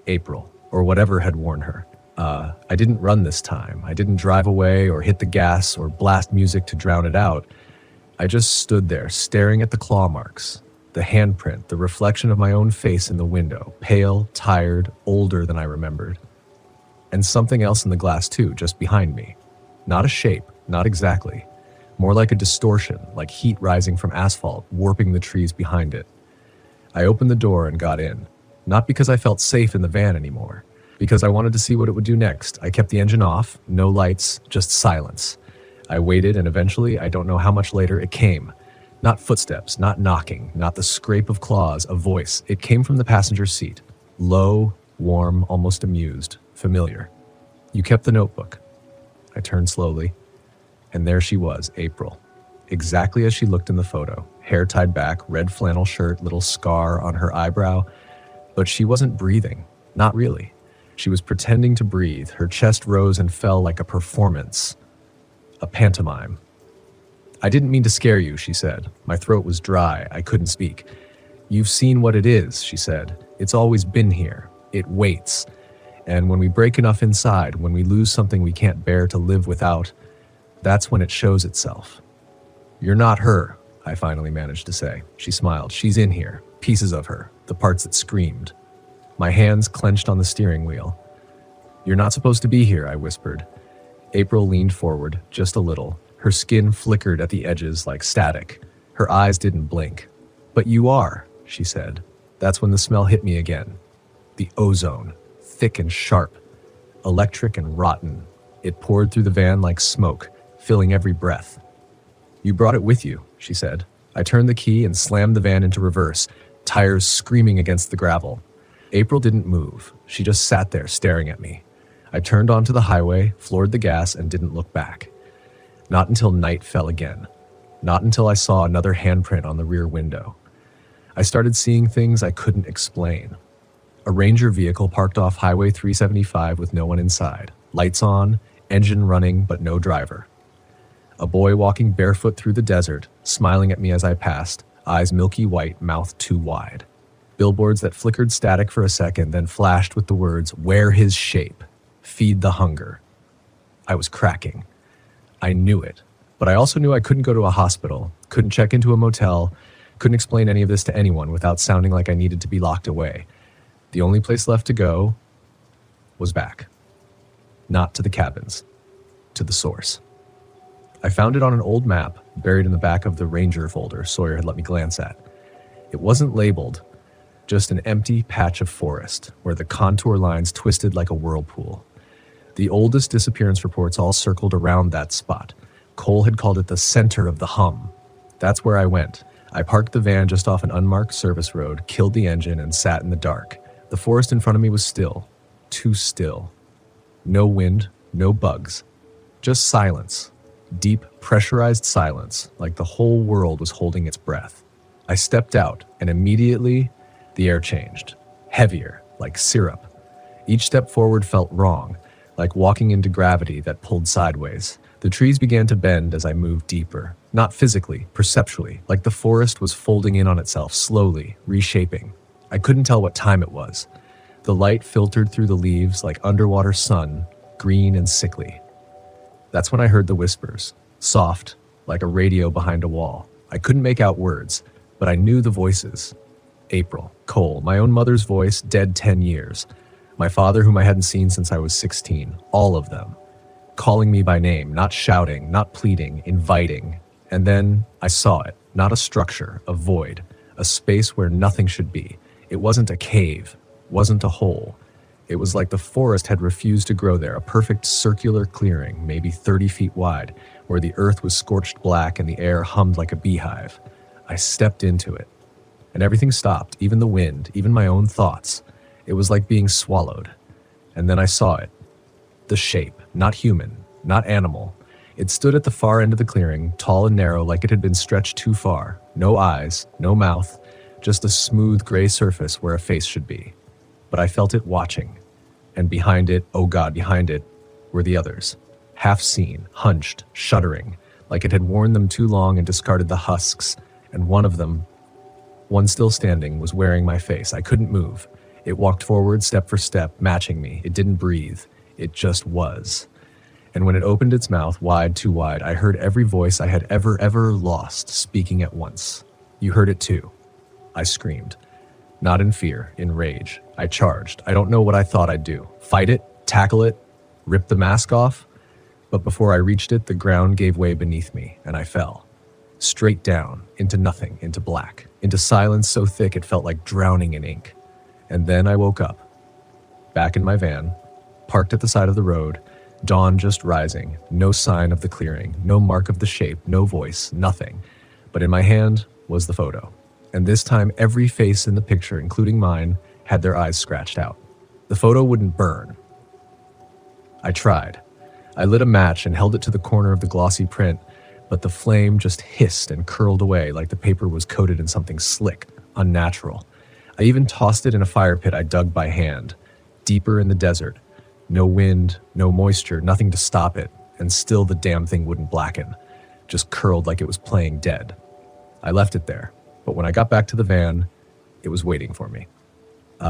April, or whatever had worn her. I didn't run this time. I didn't drive away or hit the gas or blast music to drown it out. I just stood there, staring at the claw marks, the handprint, the reflection of my own face in the window, pale, tired, older than I remembered. And something else in the glass too, just behind me. Not a shape, not exactly. More like a distortion, like heat rising from asphalt, warping the trees behind it. I opened the door and got in. Not because I felt safe in the van anymore. Because I wanted to see what it would do next. I kept the engine off, no lights, just silence. I waited, and eventually, I don't know how much later, it came. Not footsteps, not knocking, not the scrape of claws, a voice. It came from the passenger seat. Low, warm, almost amused, familiar. "You kept the notebook." I turned slowly, and there she was, April. Exactly as she looked in the photo. Hair tied back, red flannel shirt, little scar on her eyebrow. But she wasn't breathing. Not really. She was pretending to breathe. Her chest rose and fell like a performance. A pantomime. "I didn't mean to scare you," she said. My throat was dry. I couldn't speak. "You've seen what it is," she said. "It's always been here. It waits. And when we break enough inside, when we lose something we can't bear to live without, that's when it shows itself." "You're not her," I finally managed to say. She smiled. "She's in here. Pieces of her. The parts that screamed." My hands clenched on the steering wheel. "You're not supposed to be here," I whispered. April leaned forward, just a little. Her skin flickered at the edges like static. Her eyes didn't blink. "But you are," she said. That's when the smell hit me again. The ozone, thick and sharp, electric and rotten. It poured through the van like smoke, filling every breath. "You brought it with you," she said. I turned the key and slammed the van into reverse, tires screaming against the gravel. April didn't move. She just sat there staring at me. I turned onto the highway, floored the gas, and didn't look back. Not until night fell again. Not until I saw another handprint on the rear window. I started seeing things I couldn't explain. A Ranger vehicle parked off Highway 375 with no one inside. Lights on, engine running, but no driver. A boy walking barefoot through the desert, smiling at me as I passed, eyes milky white, mouth too wide. Billboards that flickered static for a second, then flashed with the words, "Wear his shape. Feed the hunger." I was cracking. I knew it, but I also knew I couldn't go to a hospital, couldn't check into a motel, couldn't explain any of this to anyone without sounding like I needed to be locked away. The only place left to go was back. Not to the cabins, to the source. I found it on an old map, buried in the back of the Ranger folder Sawyer had let me glance at. It wasn't labeled, just an empty patch of forest where the contour lines twisted like a whirlpool. The oldest disappearance reports all circled around that spot. Cole had called it the center of the hum. That's where I went. I parked the van just off an unmarked service road, killed the engine, and sat in the dark. The forest in front of me was still. Too still. No wind, no bugs. Just silence. Deep, pressurized silence, like the whole world was holding its breath. I stepped out, and immediately, the air changed. Heavier, like syrup. Each step forward felt wrong, like walking into gravity that pulled sideways. The trees began to bend as I moved deeper. Not physically, perceptually, like the forest was folding in on itself, slowly, reshaping. I couldn't tell what time it was. The light filtered through the leaves like underwater sun, green and sickly. That's when I heard the whispers, soft, like a radio behind a wall. I couldn't make out words, but I knew the voices. April, Cole, my own mother's voice, dead 10 years. My father, whom I hadn't seen since I was 16, all of them. Calling me by name, not shouting, not pleading, inviting. And then I saw it, not a structure, a void, a space where nothing should be. It wasn't a cave, wasn't a hole. It was like the forest had refused to grow there, a perfect circular clearing, maybe 30 feet wide, where the earth was scorched black and the air hummed like a beehive. I stepped into it, and everything stopped, even the wind, even my own thoughts. It was like being swallowed. And then I saw it. The shape, not human, not animal. It stood at the far end of the clearing, tall and narrow like it had been stretched too far. No eyes, no mouth, just a smooth gray surface where a face should be. But I felt it watching. And behind it, oh God, behind it, were the others. Half seen, hunched, shuddering, like it had worn them too long and discarded the husks, and one of them, one still standing, was wearing my face. I couldn't move. It walked forward step for step, matching me. It didn't breathe. It just was. And when it opened its mouth wide, too wide, I heard every voice I had ever lost speaking at once. You heard it too. I screamed. Not in fear, in rage. I charged. I don't know what I thought I'd do. Fight it? Tackle it? Rip the mask off? But before I reached it, the ground gave way beneath me, and I fell. Straight down, into nothing, into black, into silence so thick it felt like drowning in ink. And then I woke up. Back in my van, parked at the side of the road, dawn just rising, no sign of the clearing, no mark of the shape, no voice, nothing. But in my hand was the photo. And this time, every face in the picture, including mine, had their eyes scratched out. The photo wouldn't burn. I tried. I lit a match and held it to the corner of the glossy print, but the flame just hissed and curled away like the paper was coated in something slick, unnatural. I even tossed it in a fire pit I dug by hand, deeper in the desert. No wind, no moisture, nothing to stop it, and still the damn thing wouldn't blacken, just curled like it was playing dead. I left it there, but when I got back to the van, it was waiting for me,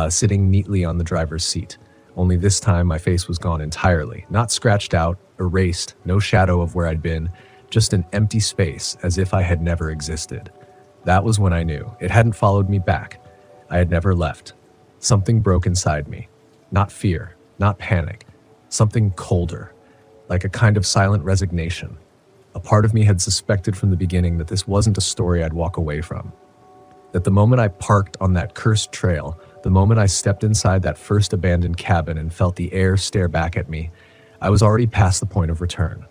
sitting neatly on the driver's seat. Only this time my face was gone entirely, not scratched out, erased, no shadow of where I'd been, just an empty space as if I had never existed. That was when I knew. It hadn't followed me back. I had never left. Something broke inside me. Not fear, not panic. Something colder, like a kind of silent resignation. A part of me had suspected from the beginning that this wasn't a story I'd walk away from. That the moment I parked on that cursed trail, the moment I stepped inside that first abandoned cabin and felt the air stare back at me, I was already past the point of return.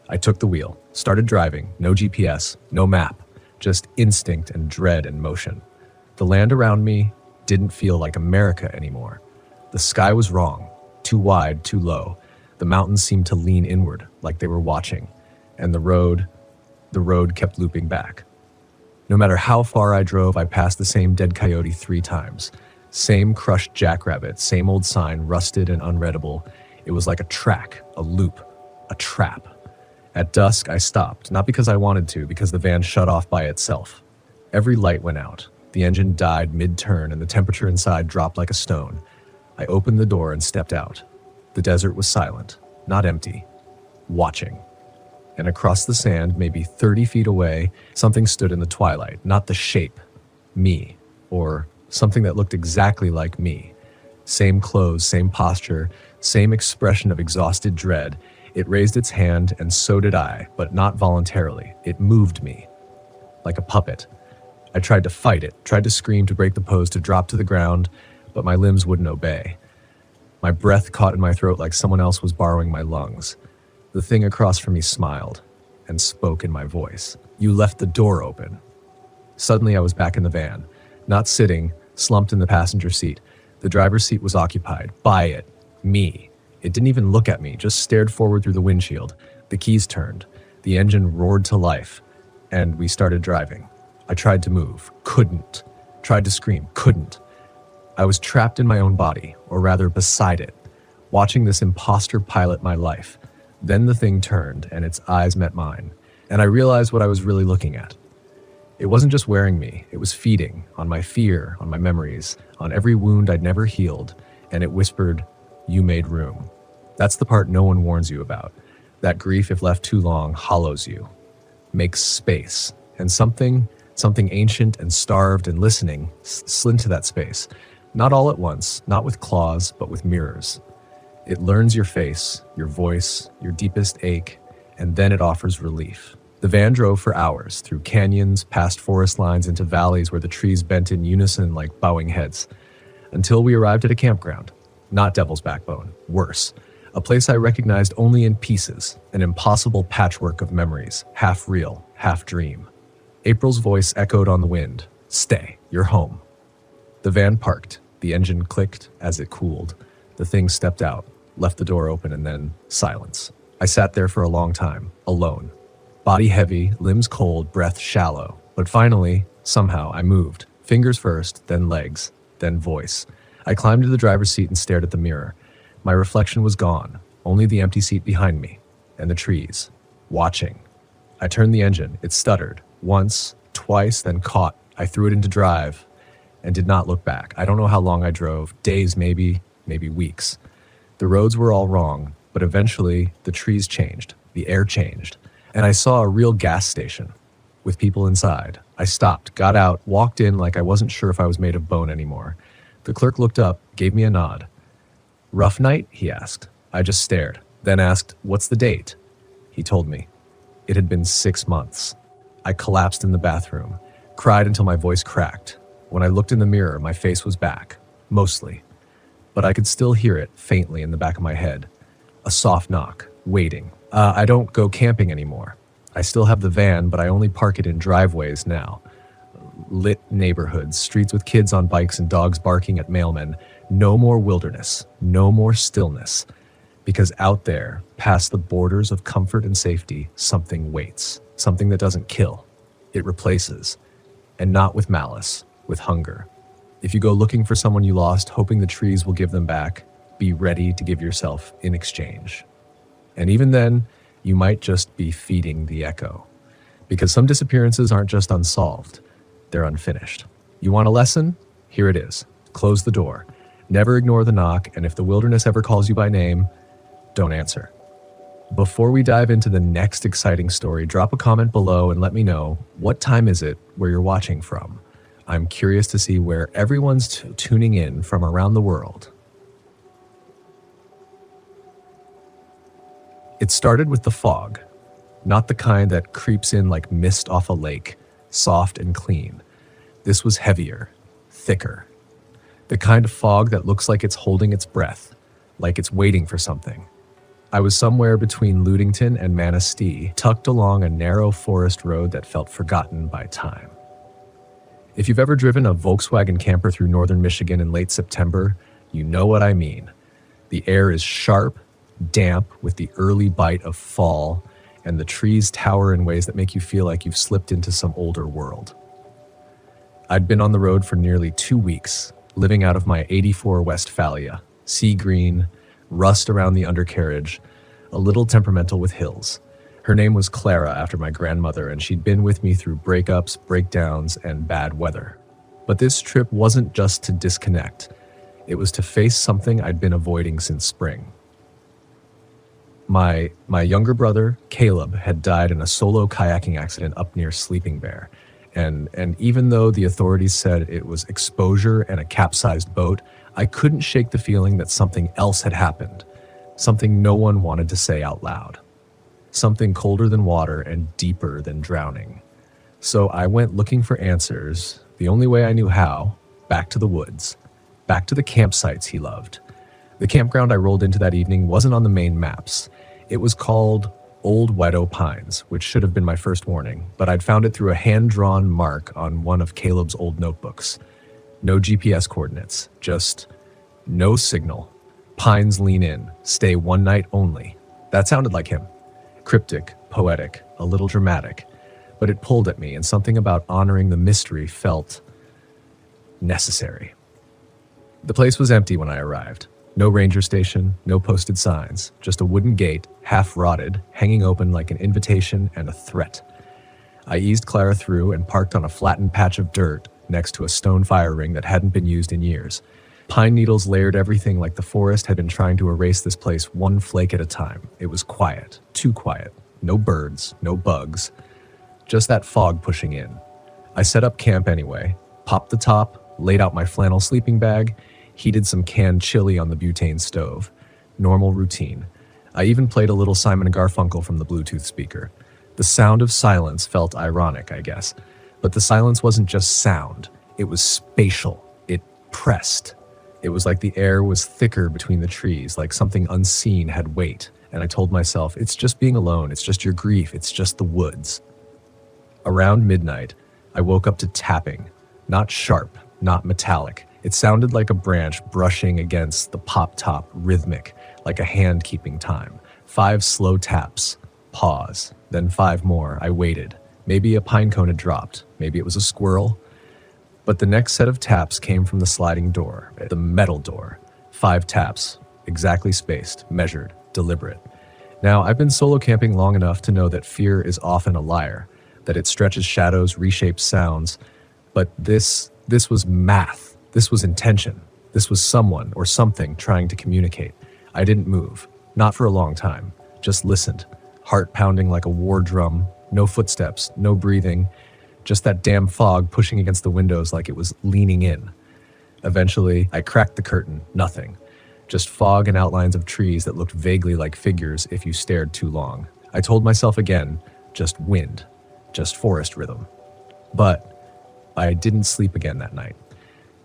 I took the wheel, started driving, no GPS, no map, just instinct and dread and motion. The land around me didn't feel like America anymore. The sky was wrong, too wide, too low. The mountains seemed to lean inward, like they were watching, and the road kept looping back. No matter how far I drove, I passed the same dead coyote 3 times. Same crushed jackrabbit, same old sign, rusted and unreadable. It was like a track, a loop, a trap. At dusk, I stopped, not because I wanted to, because the van shut off by itself. Every light went out. The engine died mid-turn, and the temperature inside dropped like a stone. I opened the door and stepped out. The desert was silent, not empty, watching. And across the sand, maybe 30 feet away, something stood in the twilight, not the shape, me, or something that looked exactly like me. Same clothes, same posture, same expression of exhausted dread. It raised its hand, and so did I, but not voluntarily. It moved me, like a puppet. I tried to fight it, tried to scream to break the pose, to drop to the ground, but my limbs wouldn't obey. My breath caught in my throat like someone else was borrowing my lungs. The thing across from me smiled and spoke in my voice. You left the door open. Suddenly I was back in the van, not sitting, slumped in the passenger seat. The driver's seat was occupied by it, me. It didn't even look at me, just stared forward through the windshield. The keys turned. The engine roared to life, and we started driving. I tried to move, couldn't. Tried to scream, couldn't. I was trapped in my own body, or rather beside it, watching this imposter pilot my life. Then the thing turned, and its eyes met mine, and I realized what I was really looking at. It wasn't just wearing me, it was feeding on my fear, on my memories, on every wound I'd never healed, and it whispered, "You made room." That's the part no one warns you about. That grief, if left too long, hollows you, makes space, and something ancient and starved and listening slid into that space. Not all at once, not with claws, but with mirrors. It learns your face, your voice, your deepest ache, and then it offers relief. The van drove for hours, through canyons, past forest lines, into valleys where the trees bent in unison like bowing heads, until we arrived at a campground. Not Devil's Backbone, worse. A place I recognized only in pieces, an impossible patchwork of memories, half real, half dream. April's voice echoed on the wind. "Stay, you're home." The van parked. The engine clicked as it cooled. The thing stepped out, left the door open, and then silence. I sat there for a long time, alone. Body heavy, limbs cold, breath shallow. But finally, somehow, I moved. Fingers first, then legs, then voice. I climbed to the driver's seat and stared at the mirror. My reflection was gone, only the empty seat behind me, and the trees, watching. I turned the engine. It stuttered. Once, twice, then caught. I threw it into drive and did not look back. I don't know how long I drove. Days, maybe weeks. The roads were all wrong, but eventually the trees changed. The air changed. And I saw a real gas station with people inside. I stopped, got out, walked in like I wasn't sure if I was made of bone anymore. The clerk looked up, gave me a nod. "Rough night?" he asked. I just stared, then asked, "What's the date?" He told me. It had been 6 months. I collapsed in the bathroom, cried until my voice cracked. When I looked in the mirror, my face was back, mostly. But I could still hear it faintly in the back of my head. A soft knock, waiting. I don't go camping anymore. I still have the van, but I only park it in driveways now. Lit neighborhoods, streets with kids on bikes and dogs barking at mailmen. No more wilderness, no more stillness. Because out there, past the borders of comfort and safety, something waits. Something that doesn't kill. It replaces. And not with malice, with hunger. If you go looking for someone you lost, hoping the trees will give them back, be ready to give yourself in exchange. And even then, you might just be feeding the echo. Because some disappearances aren't just unsolved, they're unfinished. You want a lesson? Here it is. Close the door. Never ignore the knock, and if the wilderness ever calls you by name, don't answer. Before we dive into the next exciting story, drop a comment below and let me know, what time is it where you're watching from? I'm curious to see where everyone's tuning in from around the world. It started with the fog, not the kind that creeps in like mist off a lake, soft and clean. This was heavier, thicker. The kind of fog that looks like it's holding its breath, like it's waiting for something. I was somewhere between Ludington and Manistee, tucked along a narrow forest road that felt forgotten by time. If you've ever driven a Volkswagen camper through northern Michigan in late September, you know what I mean. The air is sharp, damp with the early bite of fall, and the trees tower in ways that make you feel like you've slipped into some older world. I'd been on the road for nearly 2 weeks, living out of my '84 Westphalia, sea green, rust around the undercarriage, a little temperamental with hills. Her name was Clara after my grandmother, and she'd been with me through breakups, breakdowns, and bad weather. But this trip wasn't just to disconnect. It was to face something I'd been avoiding since spring. My younger brother, Caleb, had died in a solo kayaking accident up near Sleeping Bear. And even though the authorities said it was exposure and a capsized boat, I couldn't shake the feeling that something else had happened. Something no one wanted to say out loud. Something colder than water and deeper than drowning. So I went looking for answers, the only way I knew how, back to the woods, back to the campsites he loved. The campground I rolled into that evening wasn't on the main maps. It was called Old Wedo Pines, which should have been my first warning, but I'd found it through a hand-drawn mark on one of Caleb's old notebooks. No GPS coordinates, just no signal. Pines lean in, stay one night only. That sounded like him. Cryptic, poetic, a little dramatic, but it pulled at me, and something about honoring the mystery felt necessary. The place was empty when I arrived. No ranger station, no posted signs, just a wooden gate, half rotted, hanging open like an invitation and a threat. I eased Clara through and parked on a flattened patch of dirt next to a stone fire ring that hadn't been used in years. Pine needles layered everything like the forest had been trying to erase this place one flake at a time. It was quiet, too quiet. No birds, no bugs, just that fog pushing in. I set up camp anyway, popped the top, laid out my flannel sleeping bag, heated some canned chili on the butane stove. Normal routine. I even played a little Simon & Garfunkel from the Bluetooth speaker. The sound of silence felt ironic, I guess. But the silence wasn't just sound. It was spatial. It pressed. It was like the air was thicker between the trees, like something unseen had weight. And I told myself, it's just being alone. It's just your grief. It's just the woods. Around midnight, I woke up to tapping. Not sharp, not metallic. It sounded like a branch brushing against the pop-top, rhythmic, like a hand keeping time. 5 slow taps. Pause. Then 5 more. I waited. Maybe a pine cone had dropped. Maybe it was a squirrel. But the next set of taps came from the sliding door, the metal door. 5 taps, exactly spaced, measured, deliberate. Now, I've been solo camping long enough to know that fear is often a liar, that it stretches shadows, reshapes sounds, but this was math. This was intention. This was someone or something trying to communicate. I didn't move, not for a long time, just listened, heart pounding like a war drum, no footsteps, no breathing, just that damn fog pushing against the windows like it was leaning in. Eventually, I cracked the curtain, nothing. Just fog and outlines of trees that looked vaguely like figures if you stared too long. I told myself again, just wind, just forest rhythm. But I didn't sleep again that night.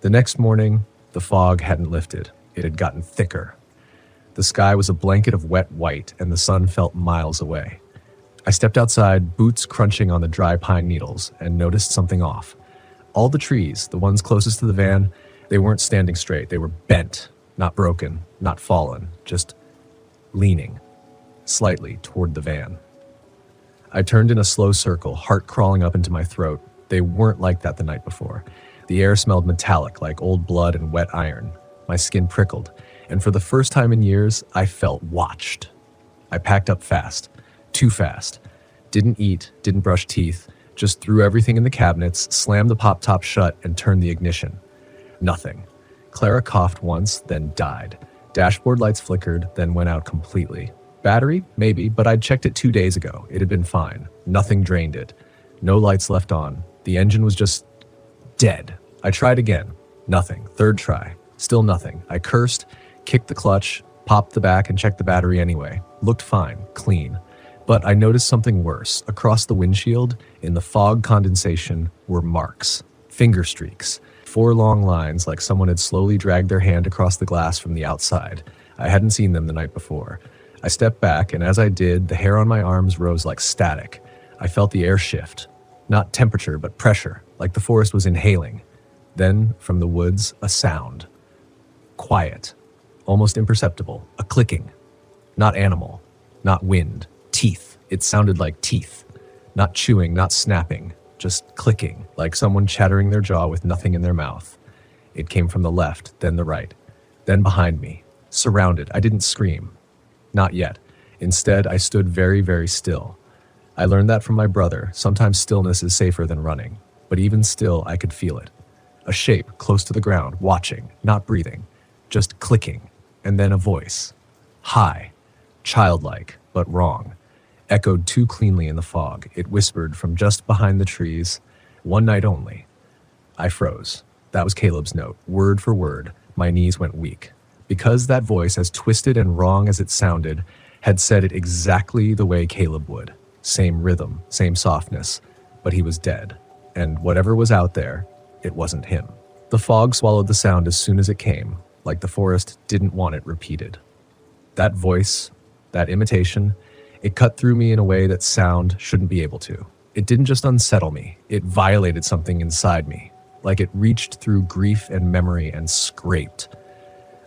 The next morning, the fog hadn't lifted. It had gotten thicker. The sky was a blanket of wet white, and the sun felt miles away. I stepped outside, boots crunching on the dry pine needles, and noticed something off. All the trees, the ones closest to the van, they weren't standing straight. They were bent, not broken, not fallen, just leaning slightly toward the van. I turned in a slow circle, heart crawling up into my throat. They weren't like that the night before. The air smelled metallic, like old blood and wet iron. My skin prickled, and for the first time in years, I felt watched. I packed up fast. Too fast. Didn't eat, didn't brush teeth, just threw everything in the cabinets, slammed the pop top shut, and turned the ignition. Nothing. Clara coughed once, then died. Dashboard lights flickered, then went out completely. Battery? Maybe, but I'd checked it 2 days ago. It had been fine. Nothing drained it. No lights left on. The engine was just dead. I tried again. Nothing. Third try. Still nothing. I cursed, kicked the clutch, popped the back, and checked the battery anyway. Looked fine. Clean. But I noticed something worse. Across the windshield, in the fog condensation, were marks. Finger streaks. 4 long lines like someone had slowly dragged their hand across the glass from the outside. I hadn't seen them the night before. I stepped back, and as I did, the hair on my arms rose like static. I felt the air shift. Not temperature, but pressure, like the forest was inhaling. Then, from the woods, a sound. Quiet. Almost imperceptible. A clicking. Not animal. Not wind. Teeth. It sounded like teeth. Not chewing, not snapping. Just clicking, like someone chattering their jaw with nothing in their mouth. It came from the left, then the right. Then behind me. Surrounded. I didn't scream. Not yet. Instead, I stood very, very still. I learned that from my brother. Sometimes stillness is safer than running. But even still, I could feel it. A shape close to the ground, watching, not breathing. Just clicking. And then a voice. High. Childlike, but wrong. Echoed too cleanly in the fog. It whispered from just behind the trees, "One night only." I froze. That was Caleb's note, word for word. My knees went weak. Because that voice, as twisted and wrong as it sounded, had said it exactly the way Caleb would. Same rhythm, same softness, but he was dead. And whatever was out there, it wasn't him. The fog swallowed the sound as soon as it came, like the forest didn't want it repeated. That voice, that imitation, it cut through me in a way that sound shouldn't be able to. It didn't just unsettle me, it violated something inside me, like it reached through grief and memory and scraped.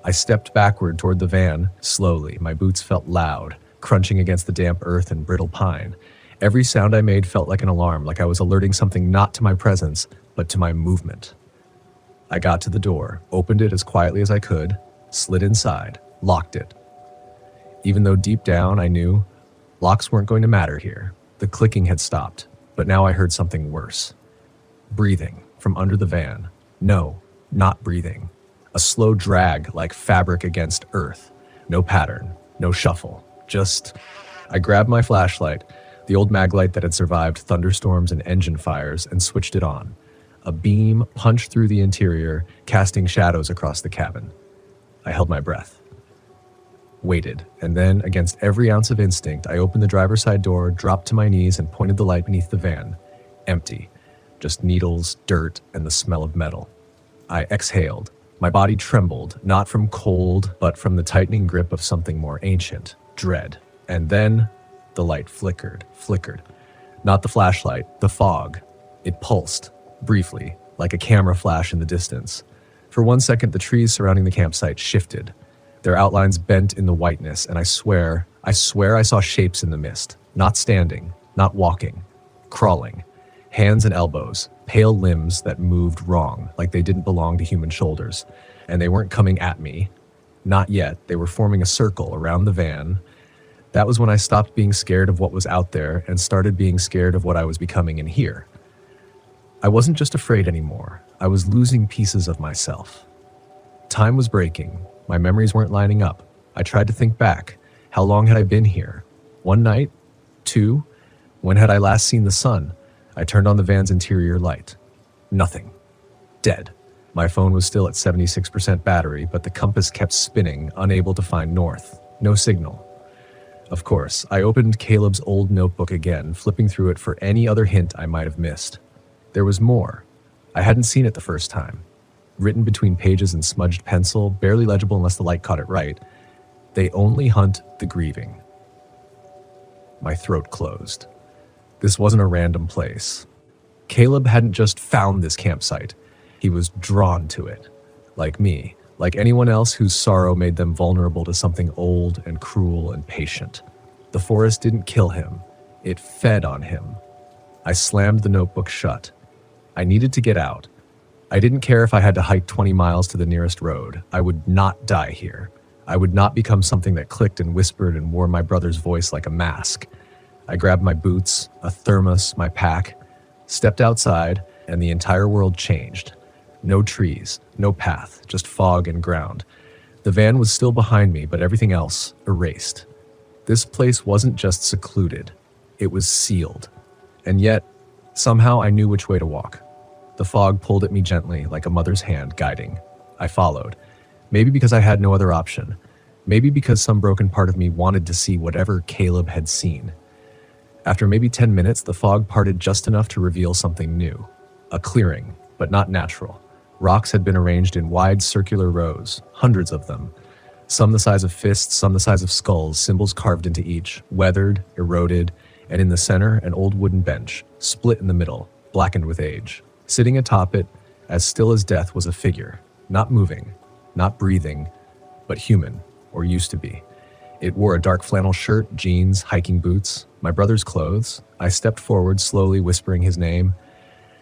I stepped backward toward the van, slowly. My boots felt loud, crunching against the damp earth and brittle pine. Every sound I made felt like an alarm, like I was alerting something not to my presence, but to my movement. I got to the door, opened it as quietly as I could, slid inside, locked it. Even though deep down I knew locks weren't going to matter here. The clicking had stopped, but now I heard something worse. Breathing from under the van. No, not breathing. A slow drag like fabric against earth. No pattern, no shuffle. I grabbed my flashlight, the old mag light that had survived thunderstorms and engine fires, and switched it on. A beam punched through the interior, casting shadows across the cabin. I held my breath. Waited, and then, against every ounce of instinct, I opened the driver's side door, dropped to my knees, and pointed the light beneath the van. Empty. Just needles, dirt, and the smell of metal. I exhaled. My body trembled, not from cold, but from the tightening grip of something more ancient. Dread. And then, the light flickered. Not the flashlight, the fog. It pulsed, briefly, like a camera flash in the distance. For 1 second, the trees surrounding the campsite shifted. Their outlines bent in the whiteness, and I swear I saw shapes in the mist. Not standing, not walking, crawling. Hands and elbows, pale limbs that moved wrong, like they didn't belong to human shoulders. And they weren't coming at me. Not yet. They were forming a circle around the van. That was when I stopped being scared of what was out there and started being scared of what I was becoming in here. I wasn't just afraid anymore. I was losing pieces of myself. Time was breaking. My memories weren't lining up. I tried to think back. How long had I been here? 1 night? 2? When had I last seen the sun? I turned on the van's interior light. Nothing. Dead. My phone was still at 76% battery, but the compass kept spinning, unable to find north. No signal. Of course, I opened Caleb's old notebook again, flipping through it for any other hint I might have missed. There was more. I hadn't seen it the first time. Written between pages in smudged pencil, barely legible unless the light caught it right. They only hunt the grieving. My throat closed. This wasn't a random place. Caleb hadn't just found this campsite. He was drawn to it. Like me, like anyone else whose sorrow made them vulnerable to something old and cruel and patient. The forest didn't kill him. It fed on him. I slammed the notebook shut. I needed to get out. I didn't care if I had to hike 20 miles to the nearest road. I would not die here. I would not become something that clicked and whispered and wore my brother's voice like a mask. I grabbed my boots, a thermos, my pack, stepped outside, and the entire world changed. No trees, no path, just fog and ground. The van was still behind me, but everything else erased. This place wasn't just secluded. It was sealed. And yet, somehow I knew which way to walk. The fog pulled at me gently, like a mother's hand guiding. I followed. Maybe because I had no other option. Maybe because some broken part of me wanted to see whatever Caleb had seen. After maybe 10 minutes, the fog parted just enough to reveal something new. A clearing, but not natural. Rocks had been arranged in wide circular rows, hundreds of them. Some the size of fists, some the size of skulls, symbols carved into each, weathered, eroded, and in the center, an old wooden bench, split in the middle, blackened with age. Sitting atop it, as still as death, was a figure, not moving, not breathing, but human, or used to be. It wore a dark flannel shirt, jeans, hiking boots, my brother's clothes. I stepped forward, slowly whispering his name.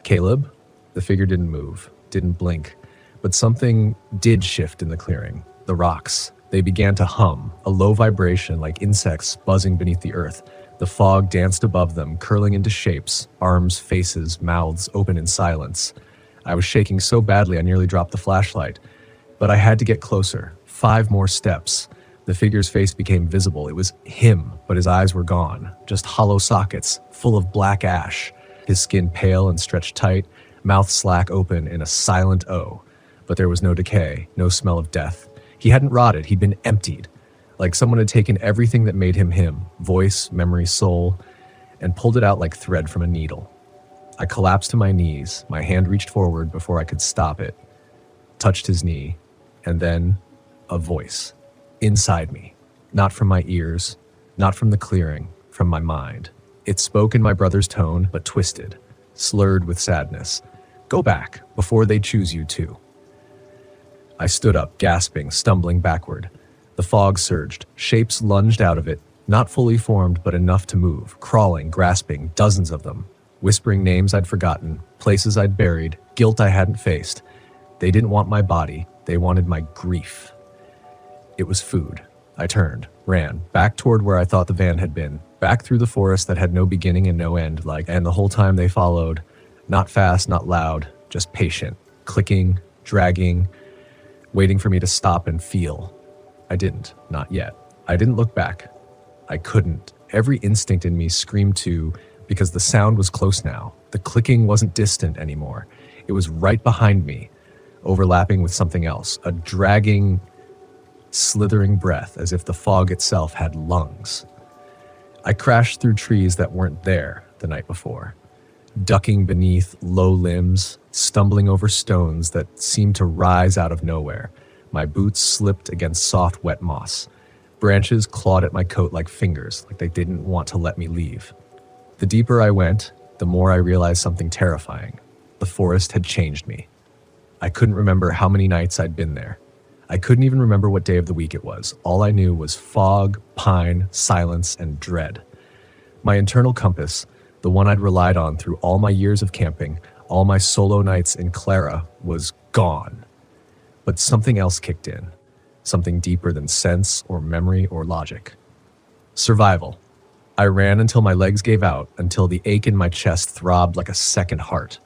Caleb? The figure didn't move, didn't blink, but something did shift in the clearing. The rocks. They began to hum, a low vibration like insects buzzing beneath the earth. The fog danced above them, curling into shapes, arms, faces, mouths open in silence. I was shaking so badly I nearly dropped the flashlight. But I had to get closer. 5 more steps. The figure's face became visible. It was him, but his eyes were gone. Just hollow sockets, full of black ash. His skin pale and stretched tight, mouth slack open in a silent O. But there was no decay, no smell of death. He hadn't rotted, he'd been emptied. Like someone had taken everything that made him him, voice, memory, soul, and pulled it out like thread from a needle. I collapsed to my knees, my hand reached forward before I could stop it, touched his knee, and then a voice. Inside me. Not from my ears, not from the clearing, from my mind. It spoke in my brother's tone, but twisted, slurred with sadness. Go back, before they choose you too. I stood up, gasping, stumbling backward. The fog surged, shapes lunged out of it, not fully formed, but enough to move, crawling, grasping, dozens of them, whispering names I'd forgotten, places I'd buried, guilt I hadn't faced. They didn't want my body, they wanted my grief. It was food. I turned, ran, back toward where I thought the van had been, back through the forest that had no beginning and no end, and the whole time they followed, not fast, not loud, just patient, clicking, dragging, waiting for me to stop and feel. I didn't, not yet. I didn't look back. I couldn't. Every instinct in me screamed to, because the sound was close now. The clicking wasn't distant anymore. It was right behind me, overlapping with something else, a dragging, slithering breath as if the fog itself had lungs. I crashed through trees that weren't there the night before, ducking beneath low limbs, stumbling over stones that seemed to rise out of nowhere. My boots slipped against soft, wet moss. Branches clawed at my coat like fingers, like they didn't want to let me leave. The deeper I went, the more I realized something terrifying. The forest had changed me. I couldn't remember how many nights I'd been there. I couldn't even remember what day of the week it was. All I knew was fog, pine, silence, and dread. My internal compass, the one I'd relied on through all my years of camping, all my solo nights in Clara, was gone. But something else kicked in, something deeper than sense or memory or logic. Survival. I ran until my legs gave out, until the ache in my chest throbbed like a second heart.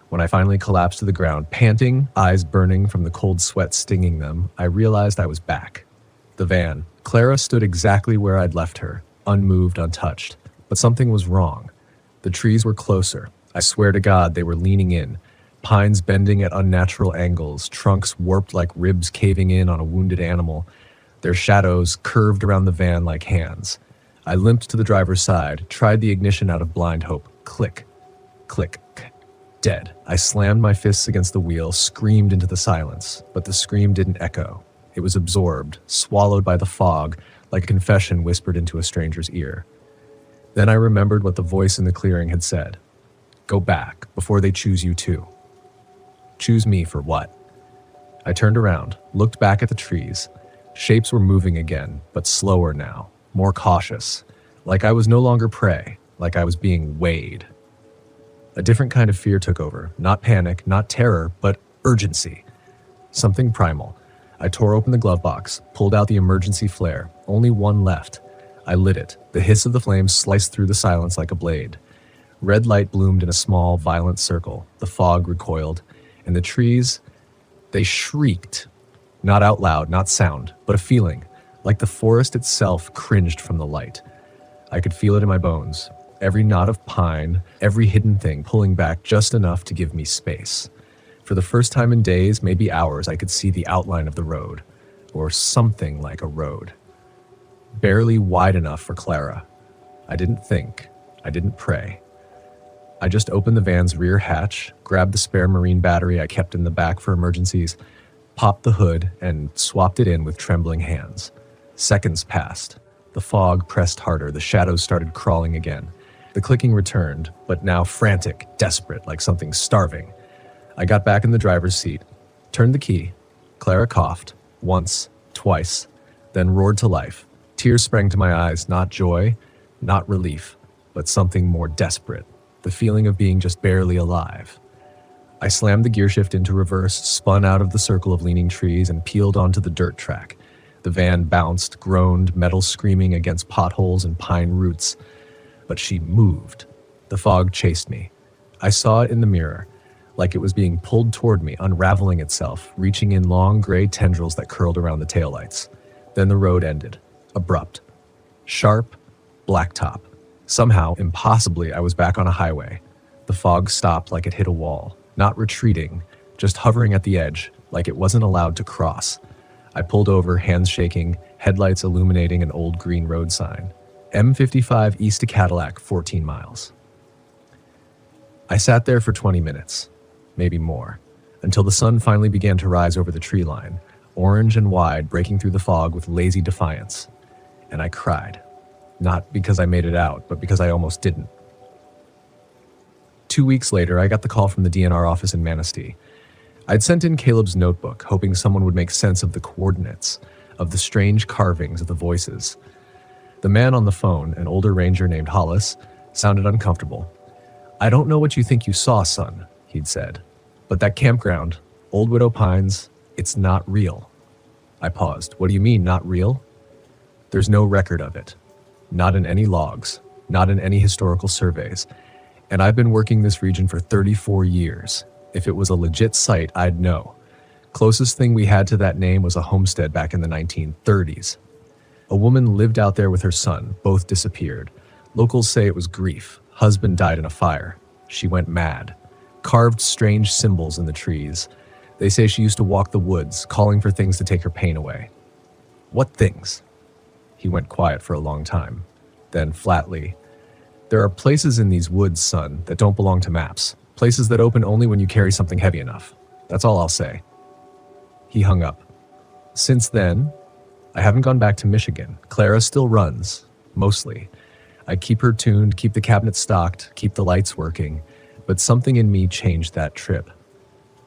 When I finally collapsed to the ground, panting, eyes burning from the cold sweat stinging them, I realized I was back. The van. Clara stood exactly where I'd left her, unmoved, untouched. But something was wrong. The trees were closer. I swear to God, they were leaning in. Pines bending at unnatural angles, trunks warped like ribs caving in on a wounded animal. Their shadows curved around the van like hands. I limped to the driver's side, tried the ignition out of blind hope. Click, click, dead. I slammed my fists against the wheel, screamed into the silence, but the scream didn't echo. It was absorbed, swallowed by the fog, like a confession whispered into a stranger's ear. Then I remembered what the voice in the clearing had said. Go back, before they choose you too. Choose me for what? I turned around, looked back at the trees. Shapes were moving again, but slower now, more cautious, like I was no longer prey, like I was being weighed. A different kind of fear took over, not panic, not terror, but urgency. Something primal. I tore open the glove box, pulled out the emergency flare, only one left. I lit it. The hiss of the flames sliced through the silence like a blade. Red light bloomed in a small, violent circle. The fog recoiled, and the trees, they shrieked. Not out loud, not sound, but a feeling, like the forest itself cringed from the light. I could feel it in my bones, every knot of pine, every hidden thing pulling back just enough to give me space. For the first time in days, maybe hours, I could see the outline of the road, or something like a road. Barely wide enough for Clara. I didn't think, I didn't pray. I just opened the van's rear hatch, grabbed the spare marine battery I kept in the back for emergencies, popped the hood, and swapped it in with trembling hands. Seconds passed. The fog pressed harder, the shadows started crawling again. The clicking returned, but now frantic, desperate, like something starving. I got back in the driver's seat, turned the key. Clara coughed, once, twice, then roared to life. Tears sprang to my eyes, not joy, not relief, but something more desperate, the feeling of being just barely alive. I slammed the gearshift into reverse, spun out of the circle of leaning trees, and peeled onto the dirt track. The van bounced, groaned, metal screaming against potholes and pine roots. But she moved. The fog chased me. I saw it in the mirror, like it was being pulled toward me, unraveling itself, reaching in long gray tendrils that curled around the taillights. Then the road ended. Abrupt. Sharp. Blacktop. Somehow, impossibly, I was back on a highway. The fog stopped like it hit a wall, not retreating, just hovering at the edge, like it wasn't allowed to cross. I pulled over, hands shaking, headlights illuminating an old green road sign. M55 east to Cadillac, 14 miles. I sat there for 20 minutes, maybe more, until the sun finally began to rise over the tree line, orange and wide, breaking through the fog with lazy defiance. And I cried. Not because I made it out, but because I almost didn't. 2 weeks later, I got the call from the DNR office in Manistee. I'd sent in Caleb's notebook, hoping someone would make sense of the coordinates, of the strange carvings of the voices. The man on the phone, an older ranger named Hollis, sounded uncomfortable. I don't know what you think you saw, son, he'd said. But that campground, Old Widow Pines, it's not real. I paused. What do you mean, not real? There's no record of it. Not in any logs, not in any historical surveys. And I've been working this region for 34 years. If it was a legit site, I'd know. Closest thing we had to that name was a homestead back in the 1930s. A woman lived out there with her son. Both disappeared. Locals say it was grief. Husband died in a fire. She went mad. Carved strange symbols in the trees. They say she used to walk the woods, calling for things to take her pain away. What things? He went quiet for a long time. Then, flatly, there are places in these woods, son, that don't belong to maps. Places that open only when you carry something heavy enough. That's all I'll say. He hung up. Since then, I haven't gone back to Michigan. Clara still runs, mostly. I keep her tuned, keep the cabinet stocked, keep the lights working, but something in me changed that trip.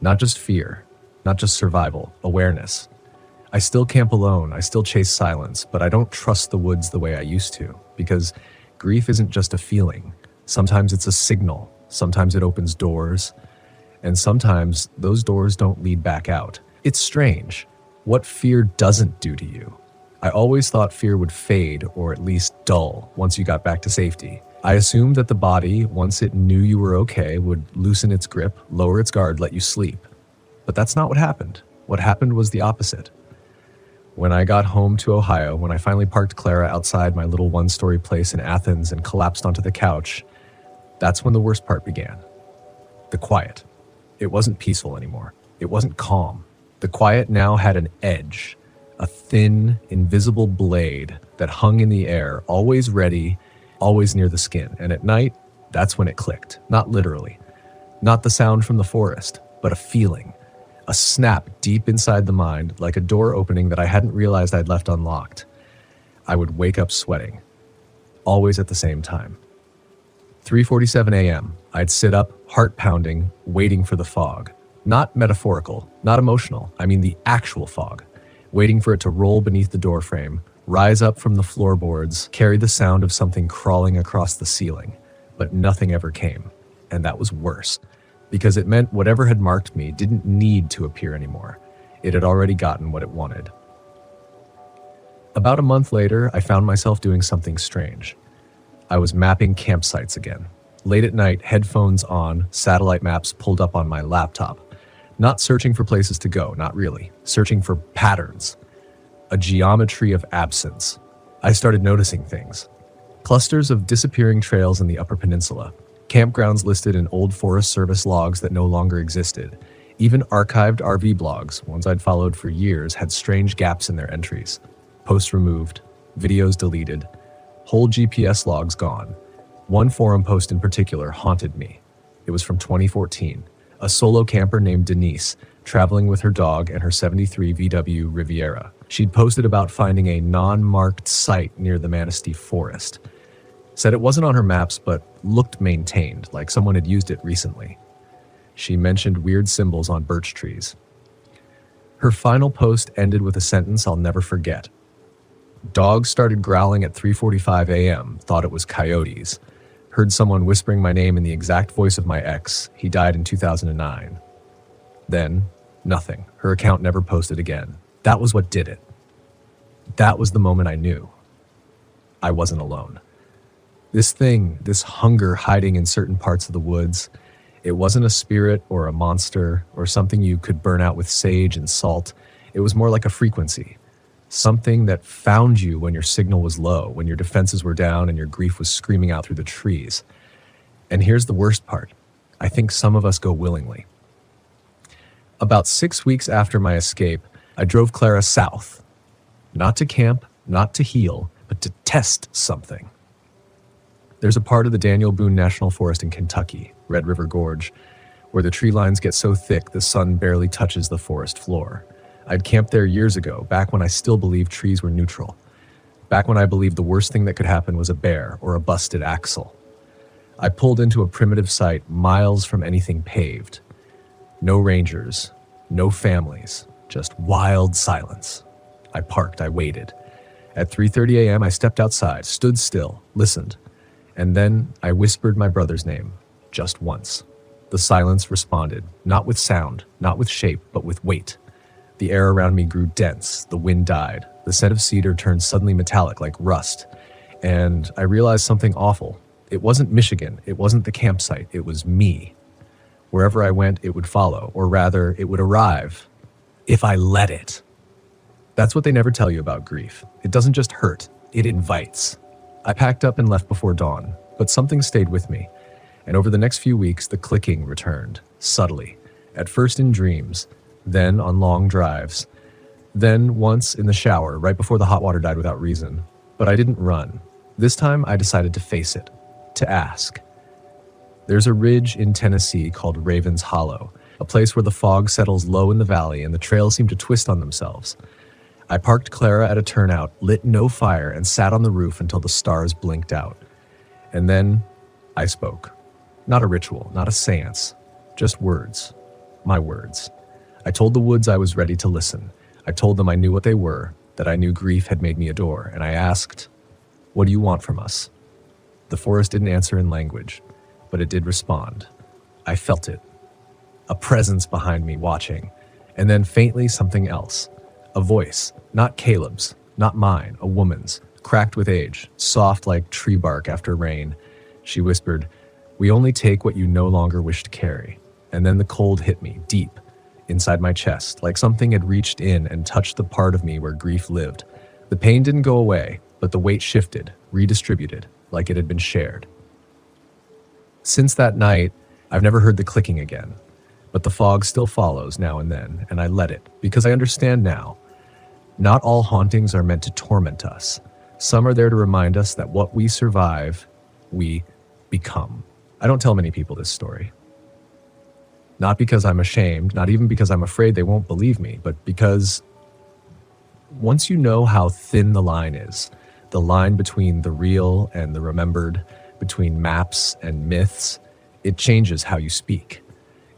Not just fear, not just survival, awareness. I still camp alone, I still chase silence, but I don't trust the woods the way I used to, because grief isn't just a feeling. Sometimes it's a signal, sometimes it opens doors, and sometimes those doors don't lead back out. It's strange what fear doesn't do to you. I always thought fear would fade, or at least dull, once you got back to safety. I assumed that the body, once it knew you were okay, would loosen its grip, lower its guard, let you sleep. But that's not what happened. What happened was the opposite. When I got home to Ohio, when I finally parked Clara outside my little one-story place in Athens and collapsed onto the couch, that's when the worst part began. The quiet. It wasn't peaceful anymore. It wasn't calm. The quiet now had an edge, a thin, invisible blade that hung in the air, always ready, always near the skin. And at night, that's when it clicked. Not literally. Not the sound from the forest, but a feeling. A snap deep inside the mind, like a door opening that I hadn't realized I'd left unlocked. I would wake up sweating. Always at the same time. 3:47 a.m. I'd sit up, heart pounding, waiting for the fog. Not metaphorical, not emotional. I mean the actual fog. Waiting for it to roll beneath the doorframe, rise up from the floorboards, carry the sound of something crawling across the ceiling. But nothing ever came. And that was worse, because it meant whatever had marked me didn't need to appear anymore. It had already gotten what it wanted. About a month later, I found myself doing something strange. I was mapping campsites again. Late at night, headphones on, satellite maps pulled up on my laptop. Not searching for places to go, not really. Searching for patterns. A geometry of absence. I started noticing things. Clusters of disappearing trails in the Upper Peninsula. Campgrounds listed in old Forest Service logs that no longer existed. Even archived RV blogs, ones I'd followed for years, had strange gaps in their entries. Posts removed, videos deleted, whole GPS logs gone. One forum post in particular haunted me. It was from 2014. A solo camper named Denise, traveling with her dog and her 73 VW Riviera. She'd posted about finding a non-marked site near the Manistee Forest. Said it wasn't on her maps, but looked maintained, like someone had used it recently. She mentioned weird symbols on birch trees. Her final post ended with a sentence I'll never forget. Dogs started growling at 3:45 a.m., thought it was coyotes. Heard someone whispering my name in the exact voice of my ex. He died in 2009. Then, nothing. Her account never posted again. That was what did it. That was the moment I knew. I wasn't alone. This thing, this hunger hiding in certain parts of the woods, it wasn't a spirit or a monster or something you could burn out with sage and salt. It was more like a frequency. Something that found you when your signal was low, when your defenses were down and your grief was screaming out through the trees. And here's the worst part. I think some of us go willingly. About 6 weeks after my escape, I drove Clara south. Not to camp, not to heal, but to test something. There's a part of the Daniel Boone National Forest in Kentucky, Red River Gorge, where the tree lines get so thick the sun barely touches the forest floor. I'd camped there years ago, back when I still believed trees were neutral. Back when I believed the worst thing that could happen was a bear or a busted axle. I pulled into a primitive site miles from anything paved. No rangers, no families, just wild silence. I parked, I waited. At 3:30 a.m., I stepped outside, stood still, listened. And then I whispered my brother's name, just once. The silence responded, not with sound, not with shape, but with weight. The air around me grew dense, the wind died, the scent of cedar turned suddenly metallic like rust, and I realized something awful. It wasn't Michigan, it wasn't the campsite, it was me. Wherever I went, it would follow, or rather, it would arrive, if I let it. That's what they never tell you about grief. It doesn't just hurt, it invites. I packed up and left before dawn, but something stayed with me, and over the next few weeks, the clicking returned, subtly, at first in dreams, then on long drives, then once in the shower, right before the hot water died without reason. But I didn't run. This time, I decided to face it, to ask. There's a ridge in Tennessee called Raven's Hollow, a place where the fog settles low in the valley and the trails seem to twist on themselves. I parked Clara at a turnout, lit no fire, and sat on the roof until the stars blinked out. And then I spoke. Not a ritual, not a seance, just words. My words. I told the woods I was ready to listen. I told them I knew what they were, that I knew grief had made me adore, and I asked, "What do you want from us?" The forest didn't answer in language, but it did respond. I felt it. A presence behind me watching, and then faintly something else. A voice, not Caleb's, not mine, a woman's, cracked with age, soft like tree bark after rain. She whispered, "We only take what you no longer wish to carry." And then the cold hit me, deep, inside my chest, like something had reached in and touched the part of me where grief lived. The pain didn't go away, but the weight shifted, redistributed, like it had been shared. Since that night, I've never heard the clicking again, but the fog still follows now and then, and I let it, because I understand now. Not all hauntings are meant to torment us. Some are there to remind us that what we survive, we become. I don't tell many people this story. Not because I'm ashamed, not even because I'm afraid they won't believe me, but because once you know how thin the line is, the line between the real and the remembered, between maps and myths, it changes how you speak.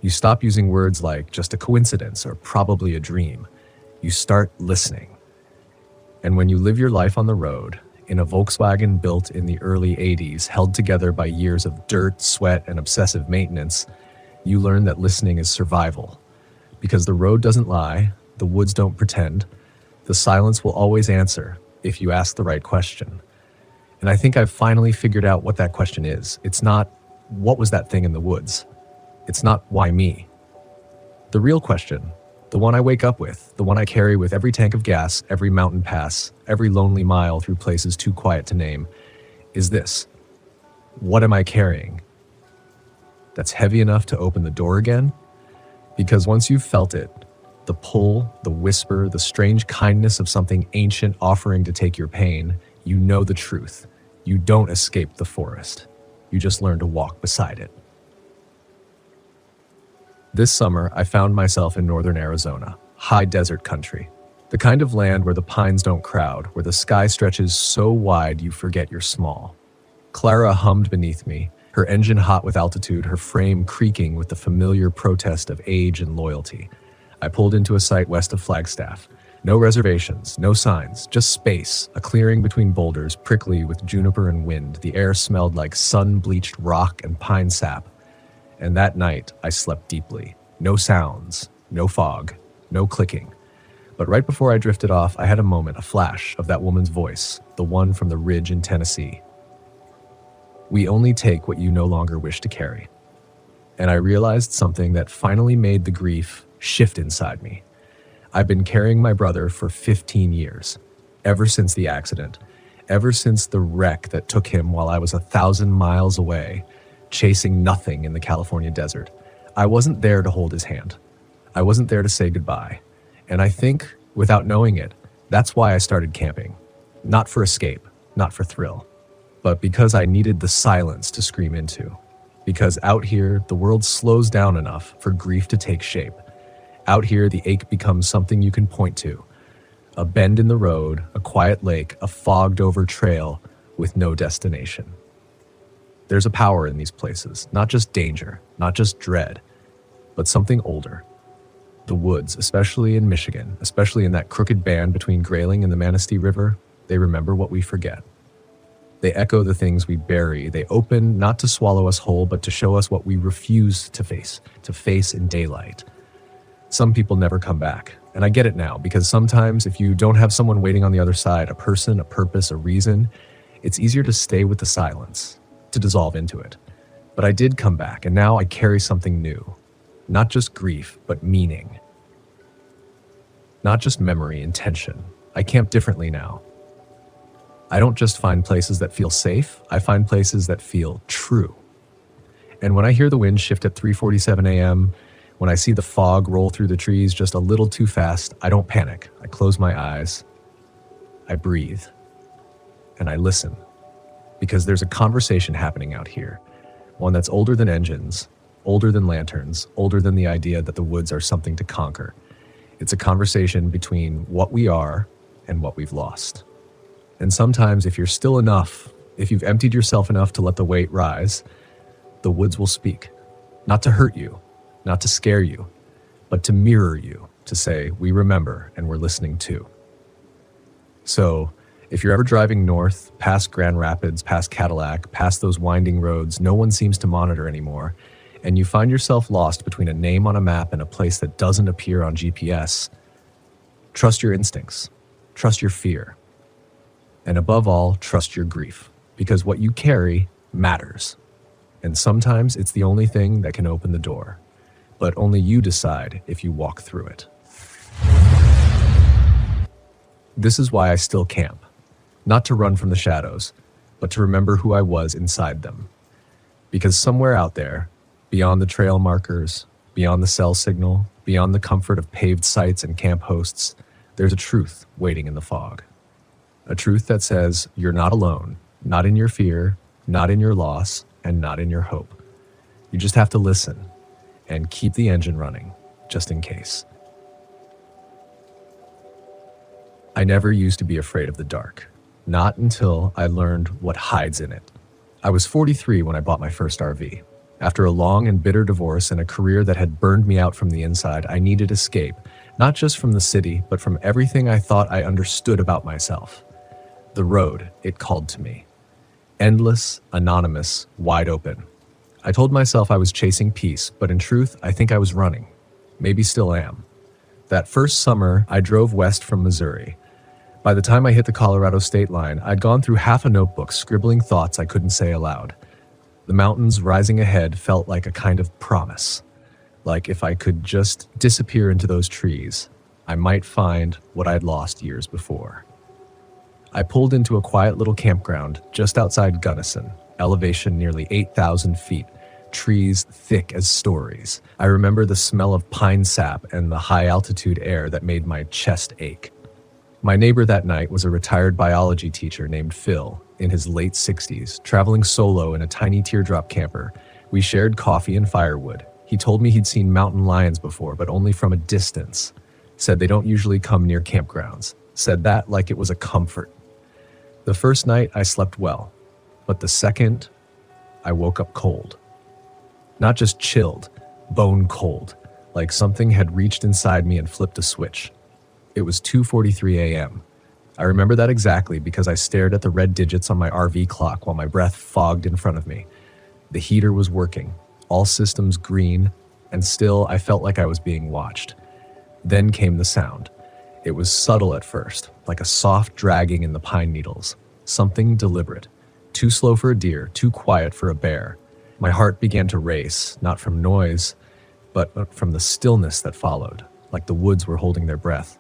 You stop using words like just a coincidence or probably a dream. You start listening. And when you live your life on the road, in a Volkswagen built in the early 80s, held together by years of dirt, sweat, and obsessive maintenance, you learn that listening is survival. Because the road doesn't lie, the woods don't pretend, the silence will always answer if you ask the right question. And I think I've finally figured out what that question is. It's not, what was that thing in the woods? It's not, why me? The real question, the one I wake up with, the one I carry with every tank of gas, every mountain pass, every lonely mile through places too quiet to name, is this: what am I carrying that's heavy enough to open the door again? Because once you've felt it, the pull, the whisper, the strange kindness of something ancient offering to take your pain, you know the truth. You don't escape the forest. You just learn to walk beside it. This summer, I found myself in northern Arizona, high desert country. The kind of land where the pines don't crowd, where the sky stretches so wide you forget you're small. Clara hummed beneath me, her engine hot with altitude, her frame creaking with the familiar protest of age and loyalty. I pulled into a site west of Flagstaff. No reservations, no signs, just space, a clearing between boulders, prickly with juniper and wind. The air smelled like sun-bleached rock and pine sap. And that night, I slept deeply. No sounds, no fog, no clicking. But right before I drifted off, I had a moment, a flash of that woman's voice, the one from the ridge in Tennessee. "We only take what you no longer wish to carry." And I realized something that finally made the grief shift inside me. I've been carrying my brother for 15 years, ever since the accident, ever since the wreck that took him while I was 1,000 miles away, chasing nothing in the California desert. I wasn't there to hold his hand. I wasn't there to say goodbye. And I think, without knowing it, that's why I started camping. Not for escape, not for thrill, but because I needed the silence to scream into. Because out here, the world slows down enough for grief to take shape. Out here, the ache becomes something you can point to. A bend in the road, a quiet lake, a fogged-over trail with no destination. There's a power in these places, not just danger, not just dread, but something older. The woods, especially in Michigan, especially in that crooked band between Grayling and the Manistee River, they remember what we forget. They echo the things we bury. They open not to swallow us whole, but to show us what we refuse to face in daylight. Some people never come back, and I get it now, because sometimes if you don't have someone waiting on the other side, a person, a purpose, a reason, it's easier to stay with the silence, to dissolve into it. But I did come back, and now I carry something new. Not just grief, but meaning. Not just memory, intention. I camp differently now. I don't just find places that feel safe, I find places that feel true. And when I hear the wind shift at 3:47 a.m., when I see the fog roll through the trees just a little too fast, I don't panic. I close my eyes, I breathe, and I listen. Because there's a conversation happening out here, one that's older than engines, older than lanterns, older than the idea that the woods are something to conquer. It's a conversation between what we are and what we've lost. And sometimes if you're still enough, if you've emptied yourself enough to let the weight rise, the woods will speak. Not to hurt you, not to scare you, but to mirror you, to say, we remember and we're listening too. So, if you're ever driving north, past Grand Rapids, past Cadillac, past those winding roads no one seems to monitor anymore, and you find yourself lost between a name on a map and a place that doesn't appear on GPS, trust your instincts, trust your fear. And above all, trust your grief, because what you carry matters. And sometimes it's the only thing that can open the door. But only you decide if you walk through it. This is why I still camp. Not to run from the shadows, but to remember who I was inside them. Because somewhere out there, beyond the trail markers, beyond the cell signal, beyond the comfort of paved sites and camp hosts, there's a truth waiting in the fog. A truth that says you're not alone, not in your fear, not in your loss, and not in your hope. You just have to listen and keep the engine running, just in case. I never used to be afraid of the dark, not until I learned what hides in it. I was 43 when I bought my first RV. After a long and bitter divorce and a career that had burned me out from the inside, I needed escape, not just from the city, but from everything I thought I understood about myself. The road, it called to me. Endless, anonymous, wide open. I told myself I was chasing peace, but in truth, I think I was running. Maybe still am. That first summer, I drove west from Missouri. By the time I hit the Colorado state line, I'd gone through half a notebook scribbling thoughts I couldn't say aloud. The mountains rising ahead felt like a kind of promise. Like if I could just disappear into those trees, I might find what I'd lost years before. I pulled into a quiet little campground just outside Gunnison, elevation nearly 8,000 feet, trees thick as stories. I remember the smell of pine sap and the high-altitude air that made my chest ache. My neighbor that night was a retired biology teacher named Phil, in his late 60s, traveling solo in a tiny teardrop camper. We shared coffee and firewood. He told me he'd seen mountain lions before, but only from a distance. Said they don't usually come near campgrounds. Said that like it was a comfort. The first night I slept well, but the second, I woke up cold. Not just chilled, bone cold, like something had reached inside me and flipped a switch. It was 2:43 a.m. I remember that exactly because I stared at the red digits on my RV clock while my breath fogged in front of me. The heater was working, all systems green, and still I felt like I was being watched. Then came the sound. It was subtle at first, like a soft dragging in the pine needles. Something deliberate. Too slow for a deer, too quiet for a bear. My heart began to race, not from noise, but from the stillness that followed, like the woods were holding their breath.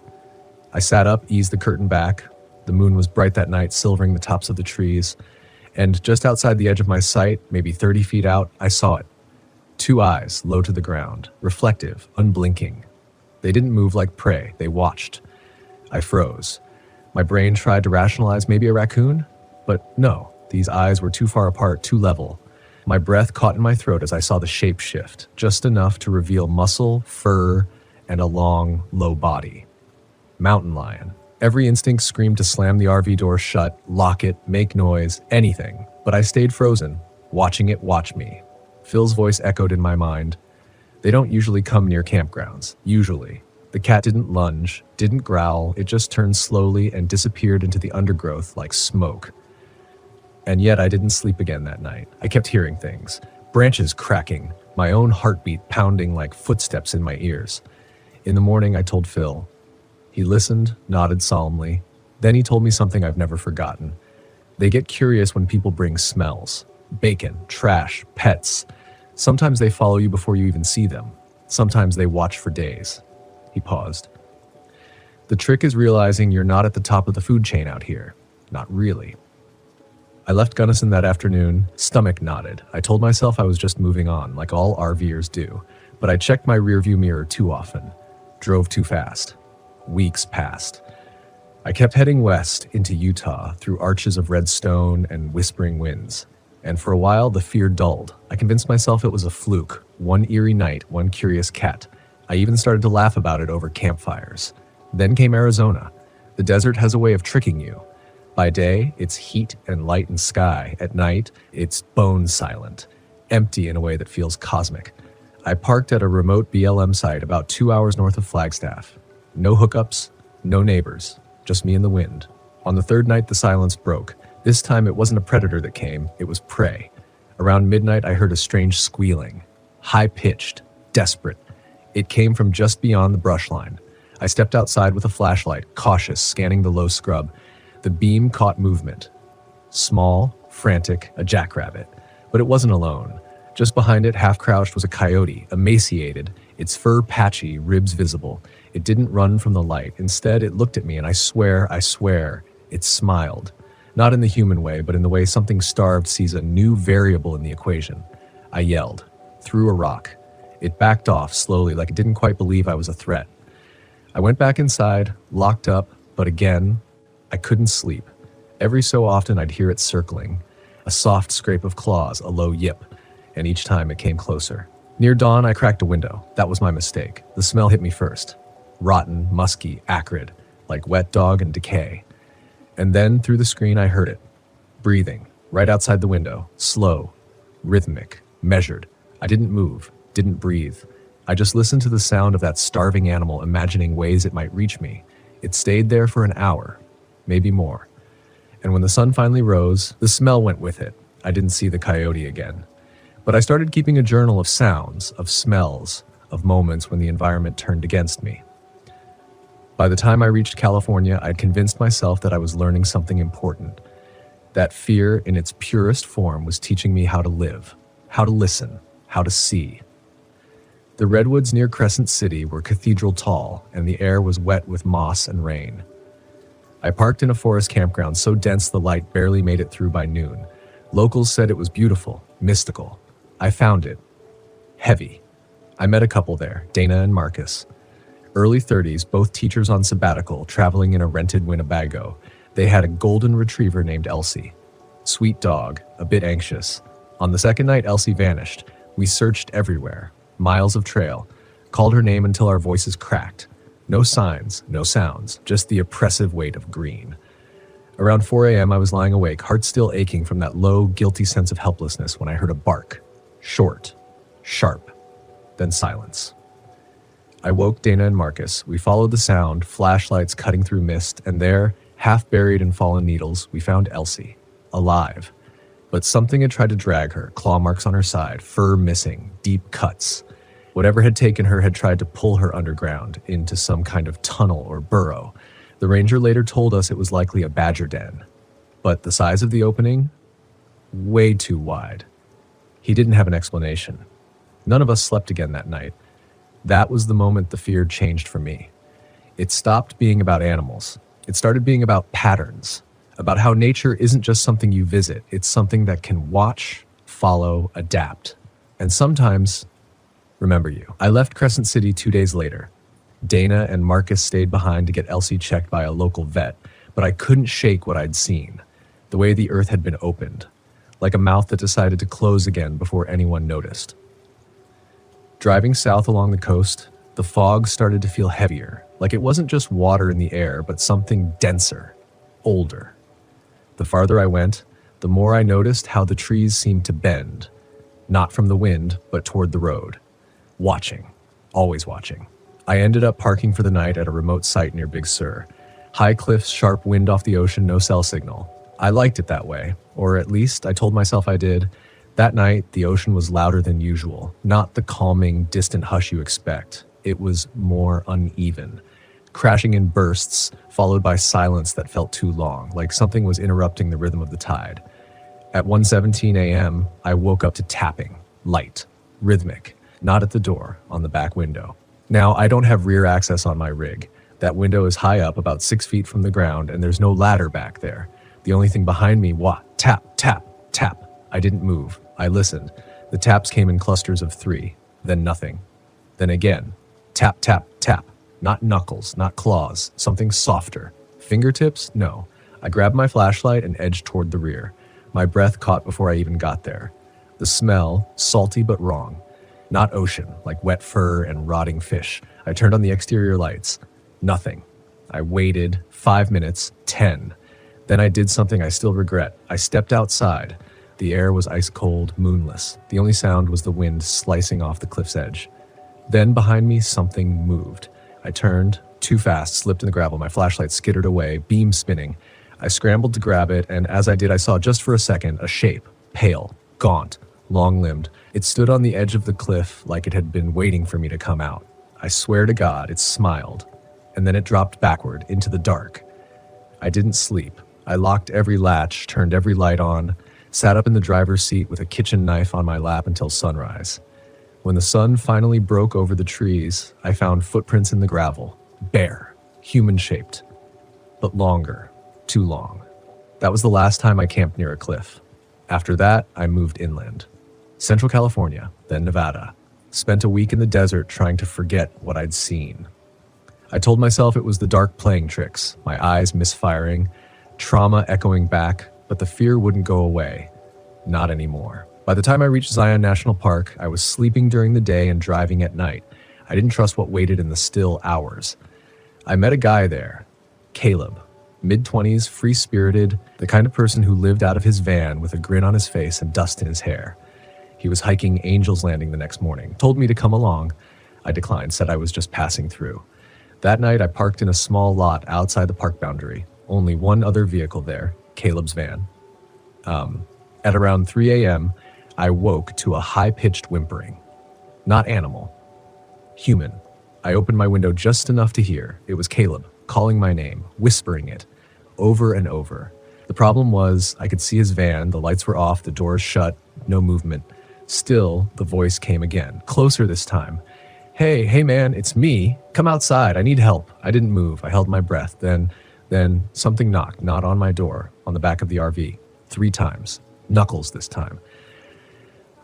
I sat up, eased the curtain back. The moon was bright that night, silvering the tops of the trees. And just outside the edge of my sight, maybe 30 feet out, I saw it. Two eyes, low to the ground, reflective, unblinking. They didn't move like prey, they watched. I froze. My brain tried to rationalize maybe a raccoon, but no, these eyes were too far apart, too level. My breath caught in my throat as I saw the shape shift, just enough to reveal muscle, fur, and a long, low body. Mountain lion. Every instinct screamed to slam the RV door shut, lock it, make noise, anything. But I stayed frozen, watching it watch me. Phil's voice echoed in my mind. They don't usually come near campgrounds, usually. The cat didn't lunge, didn't growl, it just turned slowly and disappeared into the undergrowth like smoke. And yet I didn't sleep again that night. I kept hearing things. Branches cracking, my own heartbeat pounding like footsteps in my ears. In the morning, I told Phil. He listened, nodded solemnly. Then he told me something I've never forgotten. They get curious when people bring smells. Bacon, trash, pets. Sometimes they follow you before you even see them. Sometimes they watch for days. He paused. The trick is realizing you're not at the top of the food chain out here. Not really. I left Gunnison that afternoon, stomach knotted. I told myself I was just moving on, like all RVers do. But I checked my rearview mirror too often. Drove too fast. Weeks passed. I kept heading west into Utah through arches of red stone and whispering winds. And for a while, the fear dulled. I convinced myself it was a fluke, one eerie night, one curious cat. I even started to laugh about it over campfires. Then came Arizona. The desert has a way of tricking you. By day, it's heat and light and sky. At night, it's bone silent, empty in a way that feels cosmic. I parked at a remote BLM site about 2 hours north of Flagstaff. No hookups, no neighbors, just me and the wind. On the third night, the silence broke. This time, it wasn't a predator that came, it was prey. Around midnight, I heard a strange squealing, high-pitched, desperate. It came from just beyond the brush line. I stepped outside with a flashlight, cautious, scanning the low scrub. The beam caught movement. Small, frantic, a jackrabbit. But it wasn't alone. Just behind it, half-crouched, was a coyote, emaciated, its fur patchy, ribs visible. It didn't run from the light. Instead, it looked at me, and I swear, it smiled. Not in the human way, but in the way something starved sees a new variable in the equation. I yelled, threw a rock. It backed off slowly, like it didn't quite believe I was a threat. I went back inside, locked up, but again, I couldn't sleep. Every so often, I'd hear it circling. A soft scrape of claws, a low yip, and each time it came closer. Near dawn, I cracked a window. That was my mistake. The smell hit me first. Rotten, musky, acrid, like wet dog and decay. And then, through the screen, I heard it. Breathing, right outside the window. Slow, rhythmic, measured. I didn't move, didn't breathe. I just listened to the sound of that starving animal, imagining ways it might reach me. It stayed there for an hour, maybe more. And when the sun finally rose, the smell went with it. I didn't see the coyote again. But I started keeping a journal of sounds, of smells, of moments when the environment turned against me. By the time I reached California, I'd convinced myself that I was learning something important. That fear, in its purest form, was teaching me how to live, how to listen, how to see. The redwoods near Crescent City were cathedral tall, and the air was wet with moss and rain. I parked in a forest campground so dense the light barely made it through by noon. Locals said it was beautiful, mystical. I found it. Heavy. I met a couple there, Dana and Marcus. Early 30s, both teachers on sabbatical, traveling in a rented Winnebago. They had a golden retriever named Elsie. Sweet dog, a bit anxious. On the second night, Elsie vanished. We searched everywhere. Miles of trail. Called her name until our voices cracked. No signs, no sounds, just the oppressive weight of green. Around 4 a.m., I was lying awake, heart still aching from that low, guilty sense of helplessness when I heard a bark. Short, sharp, then silence. I woke Dana and Marcus. We followed the sound, flashlights cutting through mist, and there, half buried in fallen needles, we found Elsie, alive. But something had tried to drag her, claw marks on her side, fur missing, deep cuts. Whatever had taken her had tried to pull her underground into some kind of tunnel or burrow. The ranger later told us it was likely a badger den. But the size of the opening? Way too wide. He didn't have an explanation. None of us slept again that night. That was the moment the fear changed for me. It stopped being about animals. It started being about patterns, about how nature isn't just something you visit. It's something that can watch, follow, adapt, and sometimes remember you. I left Crescent City 2 days later. Dana and Marcus stayed behind to get Elsie checked by a local vet, but I couldn't shake what I'd seen, the way the earth had been opened, like a mouth that decided to close again before anyone noticed. Driving south along the coast, the fog started to feel heavier, like it wasn't just water in the air, but something denser, older. The farther I went, the more I noticed how the trees seemed to bend, not from the wind, but toward the road. Watching, always watching. I ended up parking for the night at a remote site near Big Sur. High cliffs, sharp wind off the ocean, no cell signal. I liked it that way, or at least I told myself I did. That night, the ocean was louder than usual, not the calming, distant hush you expect. It was more uneven, crashing in bursts, followed by silence that felt too long, like something was interrupting the rhythm of the tide. At 1:17 a.m., I woke up to tapping, light, rhythmic, not at the door, on the back window. Now, I don't have rear access on my rig. That window is high up, about 6 feet from the ground, and there's no ladder back there. The only thing behind me, tap, tap, tap. I didn't move. I listened. The taps came in clusters of 3, then nothing. Then again, tap, tap, tap. Not knuckles, not claws, something softer. Fingertips? No. I grabbed my flashlight and edged toward the rear. My breath caught before I even got there. The smell, salty but wrong. Not ocean, like wet fur and rotting fish. I turned on the exterior lights. Nothing. I waited 5 minutes, 10. Then I did something I still regret. I stepped outside. The air was ice cold, moonless. The only sound was the wind slicing off the cliff's edge. Then behind me, something moved. I turned, too fast, slipped in the gravel. My flashlight skittered away, beam spinning. I scrambled to grab it, and as I did, I saw just for a second a shape, pale, gaunt, long-limbed. It stood on the edge of the cliff like it had been waiting for me to come out. I swear to God, it smiled, and then it dropped backward into the dark. I didn't sleep. I locked every latch, turned every light on, sat up in the driver's seat with a kitchen knife on my lap until sunrise. When the sun finally broke over the trees, I found footprints in the gravel, bare, human-shaped, but longer, too long. That was the last time I camped near a cliff. After that, I moved inland. Central California, then Nevada. Spent a week in the desert trying to forget what I'd seen. I told myself it was the dark playing tricks, my eyes misfiring, trauma echoing back, but the fear wouldn't go away. Not anymore. By the time I reached Zion National Park, I was sleeping during the day and driving at night. I didn't trust what waited in the still hours. I met a guy there, Caleb. Mid-20s, free-spirited, the kind of person who lived out of his van with a grin on his face and dust in his hair. He was hiking Angel's Landing the next morning, told me to come along. I declined, said I was just passing through. That night, I parked in a small lot outside the park boundary. Only one other vehicle there, Caleb's van. At around 3 a.m., I woke to a high-pitched whimpering. Not animal. Human. I opened my window just enough to hear. It was Caleb, calling my name, whispering it, over and over. The problem was, I could see his van, the lights were off, the doors shut, no movement. Still, the voice came again, closer this time. Hey man, it's me. Come outside, I need help. I didn't move, I held my breath. Then something knocked, not on my door, on the back of the RV. 3 times. Knuckles this time.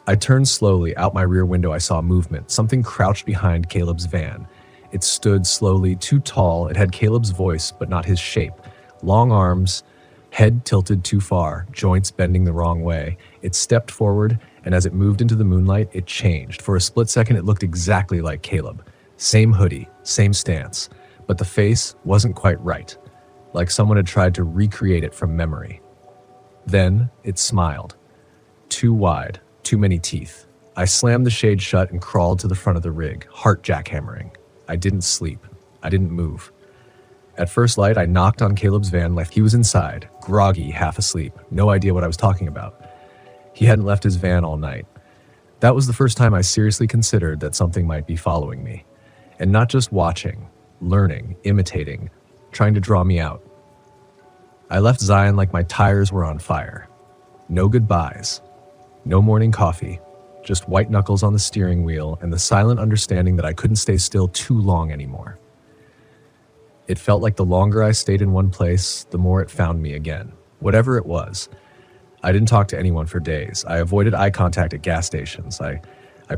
I turned slowly. Out my rear window, I saw movement. Something crouched behind Caleb's van. It stood slowly, too tall. It had Caleb's voice, but not his shape. Long arms, head tilted too far, joints bending the wrong way. It stepped forward, and as it moved into the moonlight, it changed. For a split second, it looked exactly like Caleb. Same hoodie, same stance, but the face wasn't quite right, like someone had tried to recreate it from memory. Then it smiled. Too wide, too many teeth. I slammed the shade shut and crawled to the front of the rig, heart jackhammering. I didn't sleep. I didn't move. At first light, I knocked on Caleb's van. He was inside, groggy, half asleep. No idea what I was talking about. He hadn't left his van all night. That was the first time I seriously considered that something might be following me. And not just watching, learning, imitating, trying to draw me out. I left Zion like my tires were on fire. No goodbyes. No morning coffee. Just white knuckles on the steering wheel and the silent understanding that I couldn't stay still too long anymore. It felt like the longer I stayed in one place, the more it found me again. Whatever it was. I didn't talk to anyone for days. I avoided eye contact at gas stations. I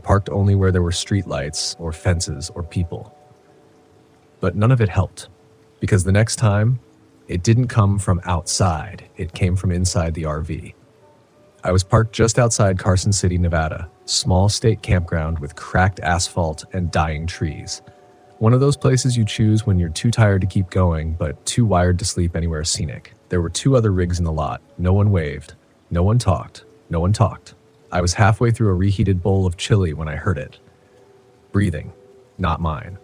parked only where there were street lights or fences or people. But none of it helped, because the next time, it didn't come from outside. It came from inside the RV. I was parked just outside Carson City, Nevada, small state campground with cracked asphalt and dying trees. One of those places you choose when you're too tired to keep going, but too wired to sleep anywhere scenic. There were 2 other rigs in the lot. No one waved. No one talked. No one talked. I was halfway through a reheated bowl of chili when I heard it. Breathing. Not mine.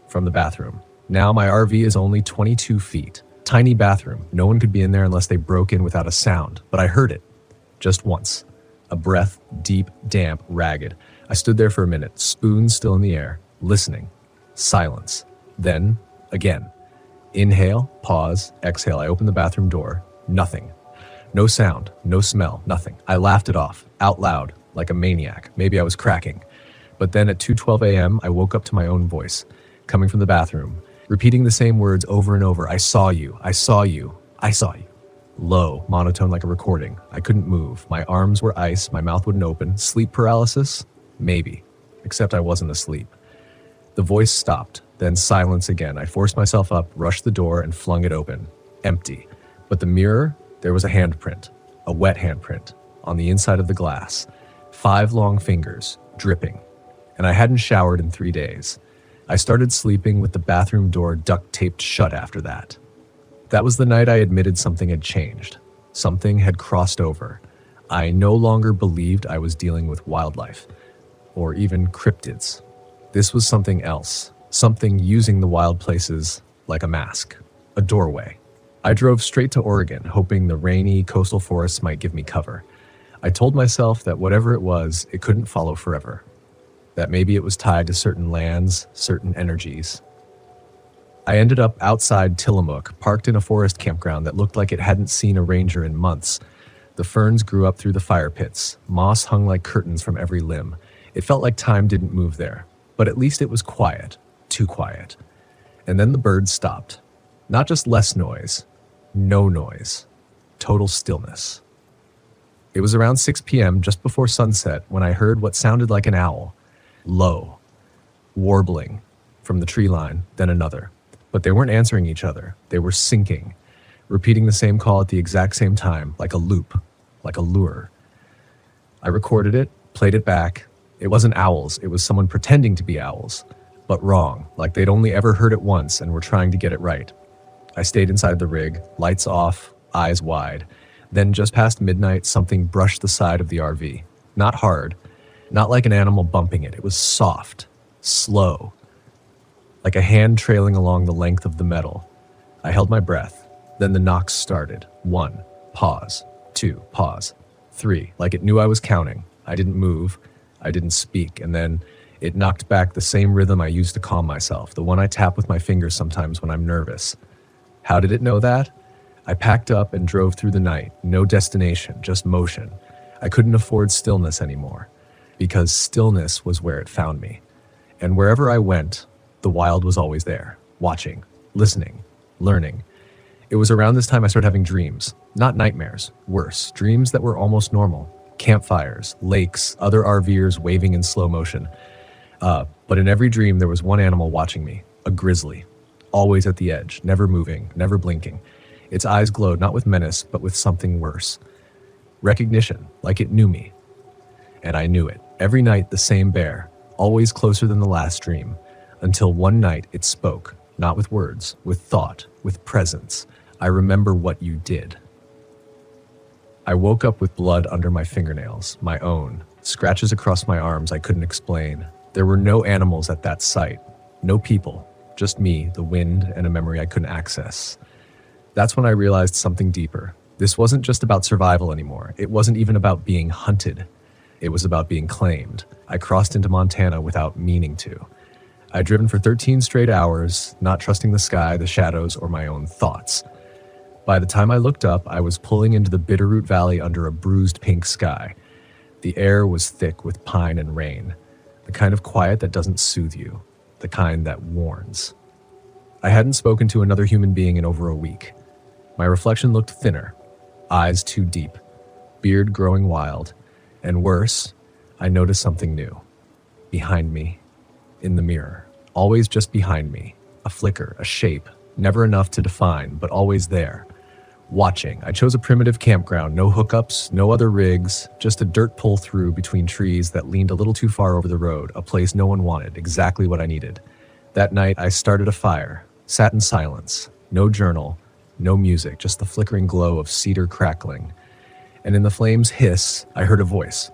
From the bathroom. Now my RV is only 22 feet. Tiny bathroom. No one could be in there unless they broke in without a sound. But I heard it. Just once. A breath, deep, damp, ragged. I stood there for a minute, spoon still in the air, listening. Silence. Then, again. Inhale, pause, exhale. I opened the bathroom door. Nothing. No sound, no smell, nothing. I laughed it off, out loud, like a maniac. Maybe I was cracking. But then at 2:12 a.m., I woke up to my own voice, coming from the bathroom, repeating the same words over and over. I saw you, I saw you, I saw you. Low, monotone like a recording. I couldn't move. My arms were ice, my mouth wouldn't open. Sleep paralysis? Maybe. Except I wasn't asleep. The voice stopped, then silence again. I forced myself up, rushed the door, and flung it open. Empty. But the mirror, there was a handprint. A wet handprint. On the inside of the glass. 5 long fingers, dripping. And I hadn't showered in 3 days. I started sleeping with the bathroom door duct-taped shut after that. That was the night I admitted something had changed. Something had crossed over. I no longer believed I was dealing with wildlife, or even cryptids. This was something else, something using the wild places like a mask, a doorway. I drove straight to Oregon, hoping the rainy coastal forests might give me cover. I told myself that whatever it was, it couldn't follow forever. That maybe it was tied to certain lands, certain energies. I ended up outside Tillamook, parked in a forest campground that looked like it hadn't seen a ranger in months. The ferns grew up through the fire pits. Moss hung like curtains from every limb. It felt like time didn't move there, but at least it was quiet, too quiet. And then the birds stopped. Not just less noise, no noise, total stillness. It was around 6 p.m., just before sunset, when I heard what sounded like an owl, low, warbling from the tree line, then another. But they weren't answering each other. They were syncing, repeating the same call at the exact same time, like a loop, like a lure. I recorded it, played it back. It wasn't owls, it was someone pretending to be owls, but wrong, like they'd only ever heard it once and were trying to get it right. I stayed inside the rig, lights off, eyes wide. Then just past midnight, something brushed the side of the RV. Not hard, not like an animal bumping it. It was soft, slow, like a hand trailing along the length of the metal. I held my breath. Then the knocks started. 1, pause. 2, pause. 3, like it knew I was counting. I didn't move. I didn't speak. And then it knocked back the same rhythm I used to calm myself, the one I tap with my fingers sometimes when I'm nervous. How did it know that? I packed up and drove through the night. No destination, just motion. I couldn't afford stillness anymore, because stillness was where it found me. And wherever I went, the wild was always there, watching, listening, learning. It was around this time I started having dreams, not nightmares, worse, dreams that were almost normal. Campfires, lakes, other RVers waving in slow motion. But in every dream, there was one animal watching me, a grizzly, always at the edge, never moving, never blinking. Its eyes glowed not with menace, but with something worse. Recognition, like it knew me. And I knew it. Every night, the same bear, always closer than the last dream, until one night it spoke, not with words, with thought, with presence. I remember what you did. I woke up with blood under my fingernails, my own, scratches across my arms I couldn't explain. There were no animals at that site, no people, just me, the wind, and a memory I couldn't access. That's when I realized something deeper. This wasn't just about survival anymore. It wasn't even about being hunted. It was about being claimed. I crossed into Montana without meaning to. I'd driven for 13 straight hours, not trusting the sky, the shadows, or my own thoughts. By the time I looked up, I was pulling into the Bitterroot Valley under a bruised pink sky. The air was thick with pine and rain, the kind of quiet that doesn't soothe you, the kind that warns. I hadn't spoken to another human being in over a week. My reflection looked thinner, eyes too deep, beard growing wild, and worse, I noticed something new. Behind me, in the mirror, always just behind me, a flicker, a shape, never enough to define, but always there. Watching. I chose a primitive campground, no hookups, no other rigs, just a dirt pull-through between trees that leaned a little too far over the road, a place no one wanted, exactly what I needed. That night, I started a fire, sat in silence, no journal, no music, just the flickering glow of cedar crackling. And in the flames' hiss, I heard a voice.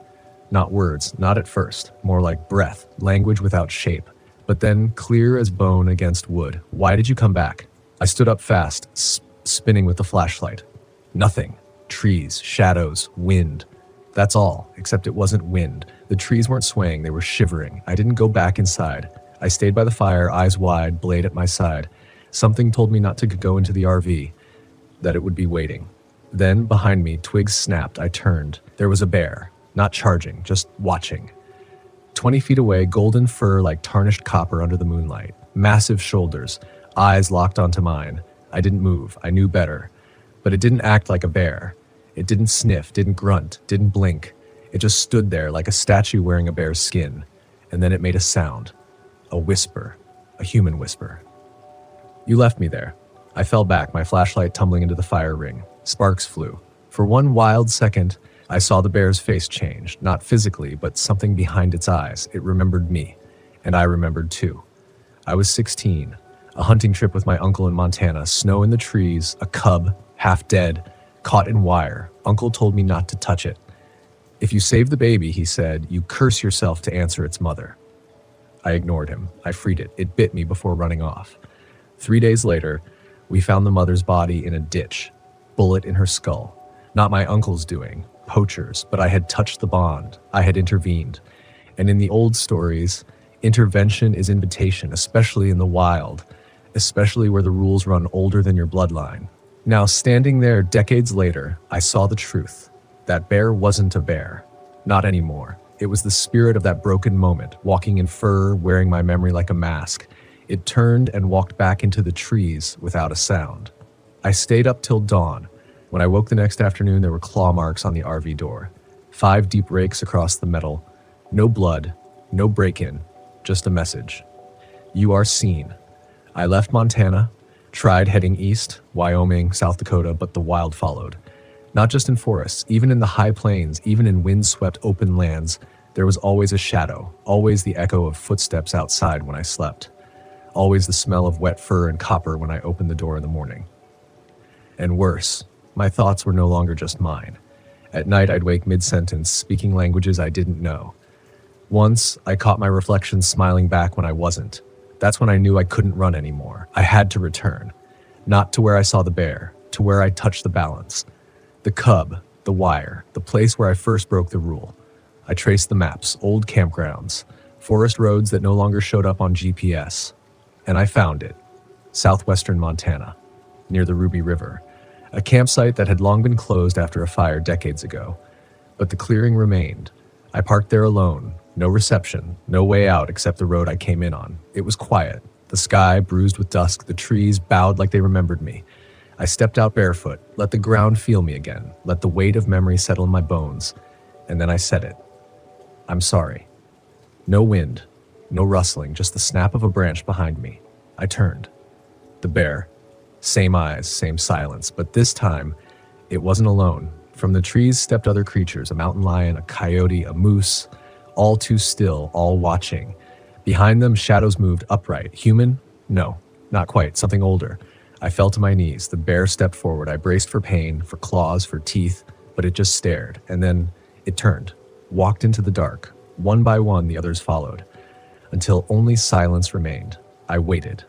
Not words, not at first, more like breath, language without shape, but then clear as bone against wood. Why did you come back? I stood up fast, spinning with the flashlight. Nothing. Trees, shadows, wind. That's all, except it wasn't wind. The trees weren't swaying, they were shivering. I didn't go back inside. I stayed by the fire, eyes wide, blade at my side. Something told me not to go into the RV, that it would be waiting. Then, behind me, twigs snapped. I turned. There was a bear, not charging, just watching. 20 feet away, golden fur like tarnished copper under the moonlight. Massive shoulders, eyes locked onto mine. I didn't move. I knew better. But it didn't act like a bear. It didn't sniff, didn't grunt, didn't blink. It just stood there like a statue wearing a bear's skin. And then it made a sound. A whisper. A human whisper. You left me there. I fell back, my flashlight tumbling into the fire ring. Sparks flew. For one wild second, I saw the bear's face change. Not physically, but something behind its eyes. It remembered me. And I remembered too. I was 16. A hunting trip with my uncle in Montana, snow in the trees, a cub, half dead, caught in wire. Uncle told me not to touch it. If you save the baby, he said, you curse yourself to answer its mother. I ignored him. I freed it. It bit me before running off. 3 days later, we found the mother's body in a ditch, bullet in her skull. Not my uncle's doing, poachers, but I had touched the bond. I had intervened. And in the old stories, intervention is invitation, especially in the wild. especially where the rules run older than your bloodline. Now, standing there decades later, I saw the truth. That bear wasn't a bear. Not anymore. It was the spirit of that broken moment, walking in fur, wearing my memory like a mask. It turned and walked back into the trees without a sound. I stayed up till dawn. When I woke the next afternoon, there were claw marks on the RV door. 5 deep rakes across the metal. No blood, no break-in, just a message. You are seen. I left Montana, tried heading east, Wyoming, South Dakota, but the wild followed. Not just in forests, even in the high plains, even in wind-swept open lands, there was always a shadow, always the echo of footsteps outside when I slept, always the smell of wet fur and copper when I opened the door in the morning. And worse, my thoughts were no longer just mine. At night, I'd wake mid-sentence, speaking languages I didn't know. Once, I caught my reflection smiling back when I wasn't. That's when I knew I couldn't run anymore. I had to return. Not to where I saw the bear, to where I touched the balance. The cub, the wire, the place where I first broke the rule. I traced the maps, old campgrounds, forest roads that no longer showed up on GPS. And I found it. Southwestern Montana, near the Ruby River. A campsite that had long been closed after a fire decades ago. But the clearing remained. I parked there alone. No reception, no way out except the road I came in on. It was quiet. The sky bruised with dusk, the trees bowed like they remembered me. I stepped out barefoot, let the ground feel me again, let the weight of memory settle in my bones, and then I said it. I'm sorry. No wind, no rustling, just the snap of a branch behind me. I turned. The bear. Same eyes, same silence, but this time, it wasn't alone. From the trees stepped other creatures, a mountain lion, a coyote, a moose, all too still, all watching. Behind them, shadows moved upright. Human? No, not quite, something older. I fell to my knees. The bear stepped forward. I braced for pain, for claws, for teeth, but it just stared. And then it turned, walked into the dark. One by one, the others followed, until only silence remained. I waited.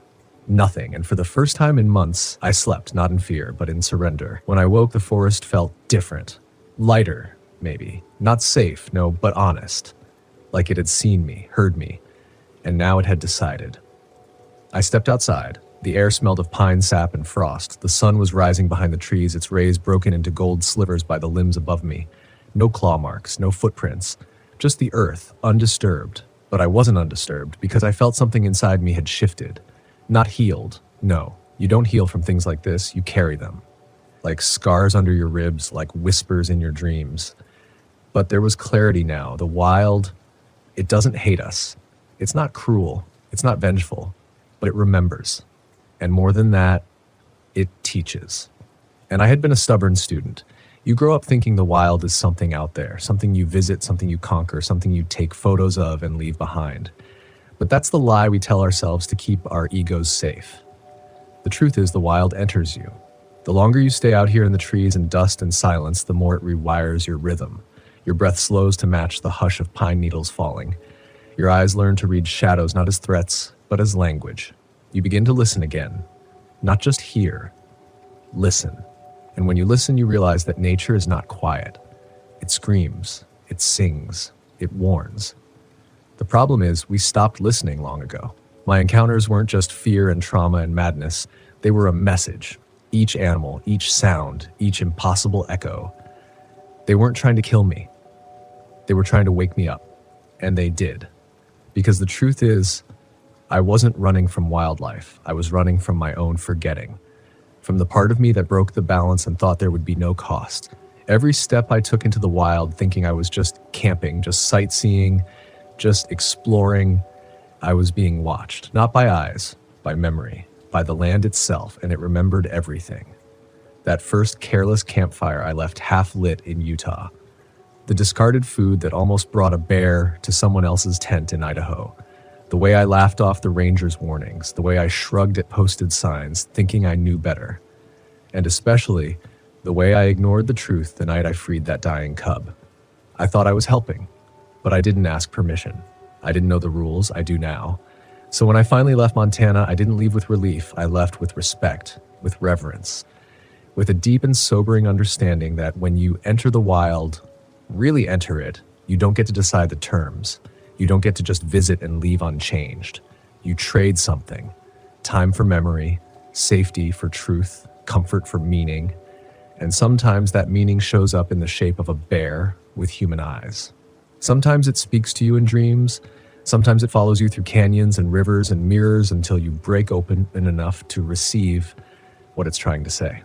Nothing, and for the first time in months, I slept, not in fear, but in surrender. When I woke, the forest felt different. Lighter, maybe. Not safe, no, but honest. Like it had seen me, heard me, and now it had decided. I stepped outside. The air smelled of pine sap and frost. The sun was rising behind the trees, its rays broken into gold slivers by the limbs above me. No claw marks, no footprints, just the earth, undisturbed. But I wasn't undisturbed because I felt something inside me had shifted. Not healed, no. You don't heal from things like this, you carry them. Like scars under your ribs, like whispers in your dreams. But there was clarity now. The wild, it doesn't hate us. It's not cruel, it's not vengeful, but it remembers. And more than that, it teaches. And I had been a stubborn student. You grow up thinking the wild is something out there, something you visit, something you conquer, something you take photos of and leave behind. But that's the lie we tell ourselves to keep our egos safe. The truth is the wild enters you. The longer you stay out here in the trees and dust and silence, the more it rewires your rhythm. Your breath slows to match the hush of pine needles falling. Your eyes learn to read shadows not as threats, but as language. You begin to listen again. Not just hear. Listen. And when you listen, you realize that nature is not quiet. It screams. It sings. It warns. The problem is, we stopped listening long ago. My encounters weren't just fear and trauma and madness. They were a message. Each animal, each sound, each impossible echo. They weren't trying to kill me. They were trying to wake me up. And they did. Because the truth is, I wasn't running from wildlife. I was running from my own forgetting. From the part of me that broke the balance and thought there would be no cost. Every step I took into the wild thinking I was just camping, just sightseeing, just exploring, I was being watched. Not by eyes, by memory, by the land itself, and it remembered everything. That first careless campfire I left half lit in Utah. The discarded food that almost brought a bear to someone else's tent in Idaho. The way I laughed off the ranger's warnings, the way I shrugged at posted signs, thinking I knew better. And especially, the way I ignored the truth the night I freed that dying cub. I thought I was helping, but I didn't ask permission. I didn't know the rules, I do now. So when I finally left Montana, I didn't leave with relief, I left with respect, with reverence, with a deep and sobering understanding that when you enter the wild, really enter it, you don't get to decide the terms. You don't get to just visit and leave unchanged. You trade something. time for memory, safety for truth, comfort for meaning, and sometimes that meaning shows up in the shape of a bear with human eyes. Sometimes it speaks to you in dreams, sometimes it follows you through canyons and rivers and mirrors until you break open enough to receive what it's trying to say.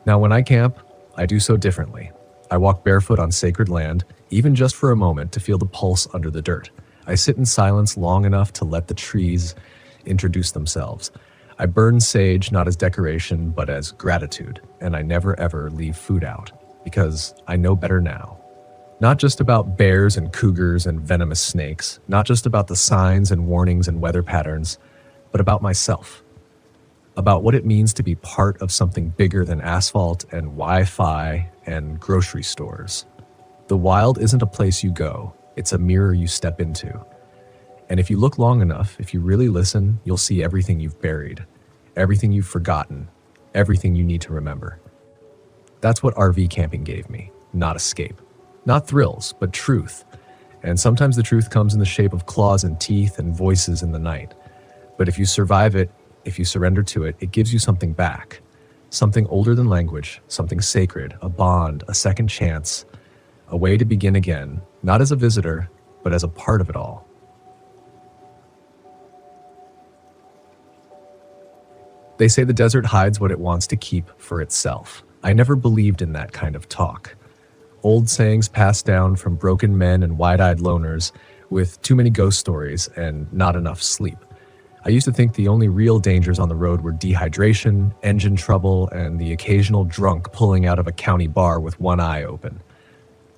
Now, when I camp, I do so differently. I walk barefoot on sacred land, even just for a moment to feel the pulse under the dirt. I sit in silence long enough to let the trees introduce themselves. I burn sage not as decoration, but as gratitude, and I never ever leave food out, because I know better now. Not just about bears and cougars and venomous snakes, not just about the signs and warnings and weather patterns, but about myself. About what it means to be part of something bigger than asphalt and Wi-Fi and grocery stores. The wild isn't a place you go, it's a mirror you step into. And if you look long enough, if you really listen, you'll see everything you've buried, everything you've forgotten, everything you need to remember. That's what RV camping gave me, not escape. Not thrills, but truth. And sometimes the truth comes in the shape of claws and teeth and voices in the night. But if you survive it, if you surrender to it, it gives you something back. Something older than language, something sacred, a bond, a second chance, a way to begin again, not as a visitor, but as a part of it all. They say the desert hides what it wants to keep for itself. I never believed in that kind of talk. Old sayings passed down from broken men and wide-eyed loners with too many ghost stories and not enough sleep. I used to think the only real dangers on the road were dehydration, engine trouble, and the occasional drunk pulling out of a county bar with one eye open.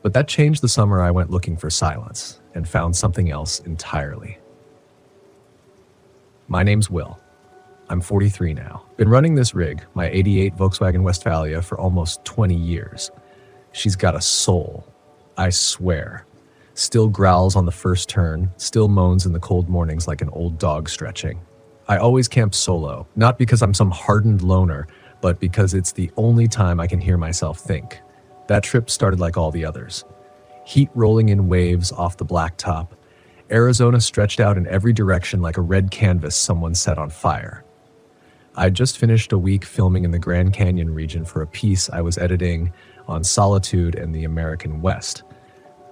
But that changed the summer I went looking for silence and found something else entirely. My name's Will. I'm 43 now. Been running this rig, my '88 Volkswagen Westfalia, for almost 20 years. She's got a soul, I swear. Still growls on the first turn, still moans in the cold mornings like an old dog stretching. I always camp solo, not because I'm some hardened loner, but because it's the only time I can hear myself think. That trip started like all the others. Heat rolling in waves off the blacktop, Arizona stretched out in every direction like a red canvas someone set on fire. I'd just finished a week filming in the Grand Canyon region for a piece I was editing on solitude and the American West.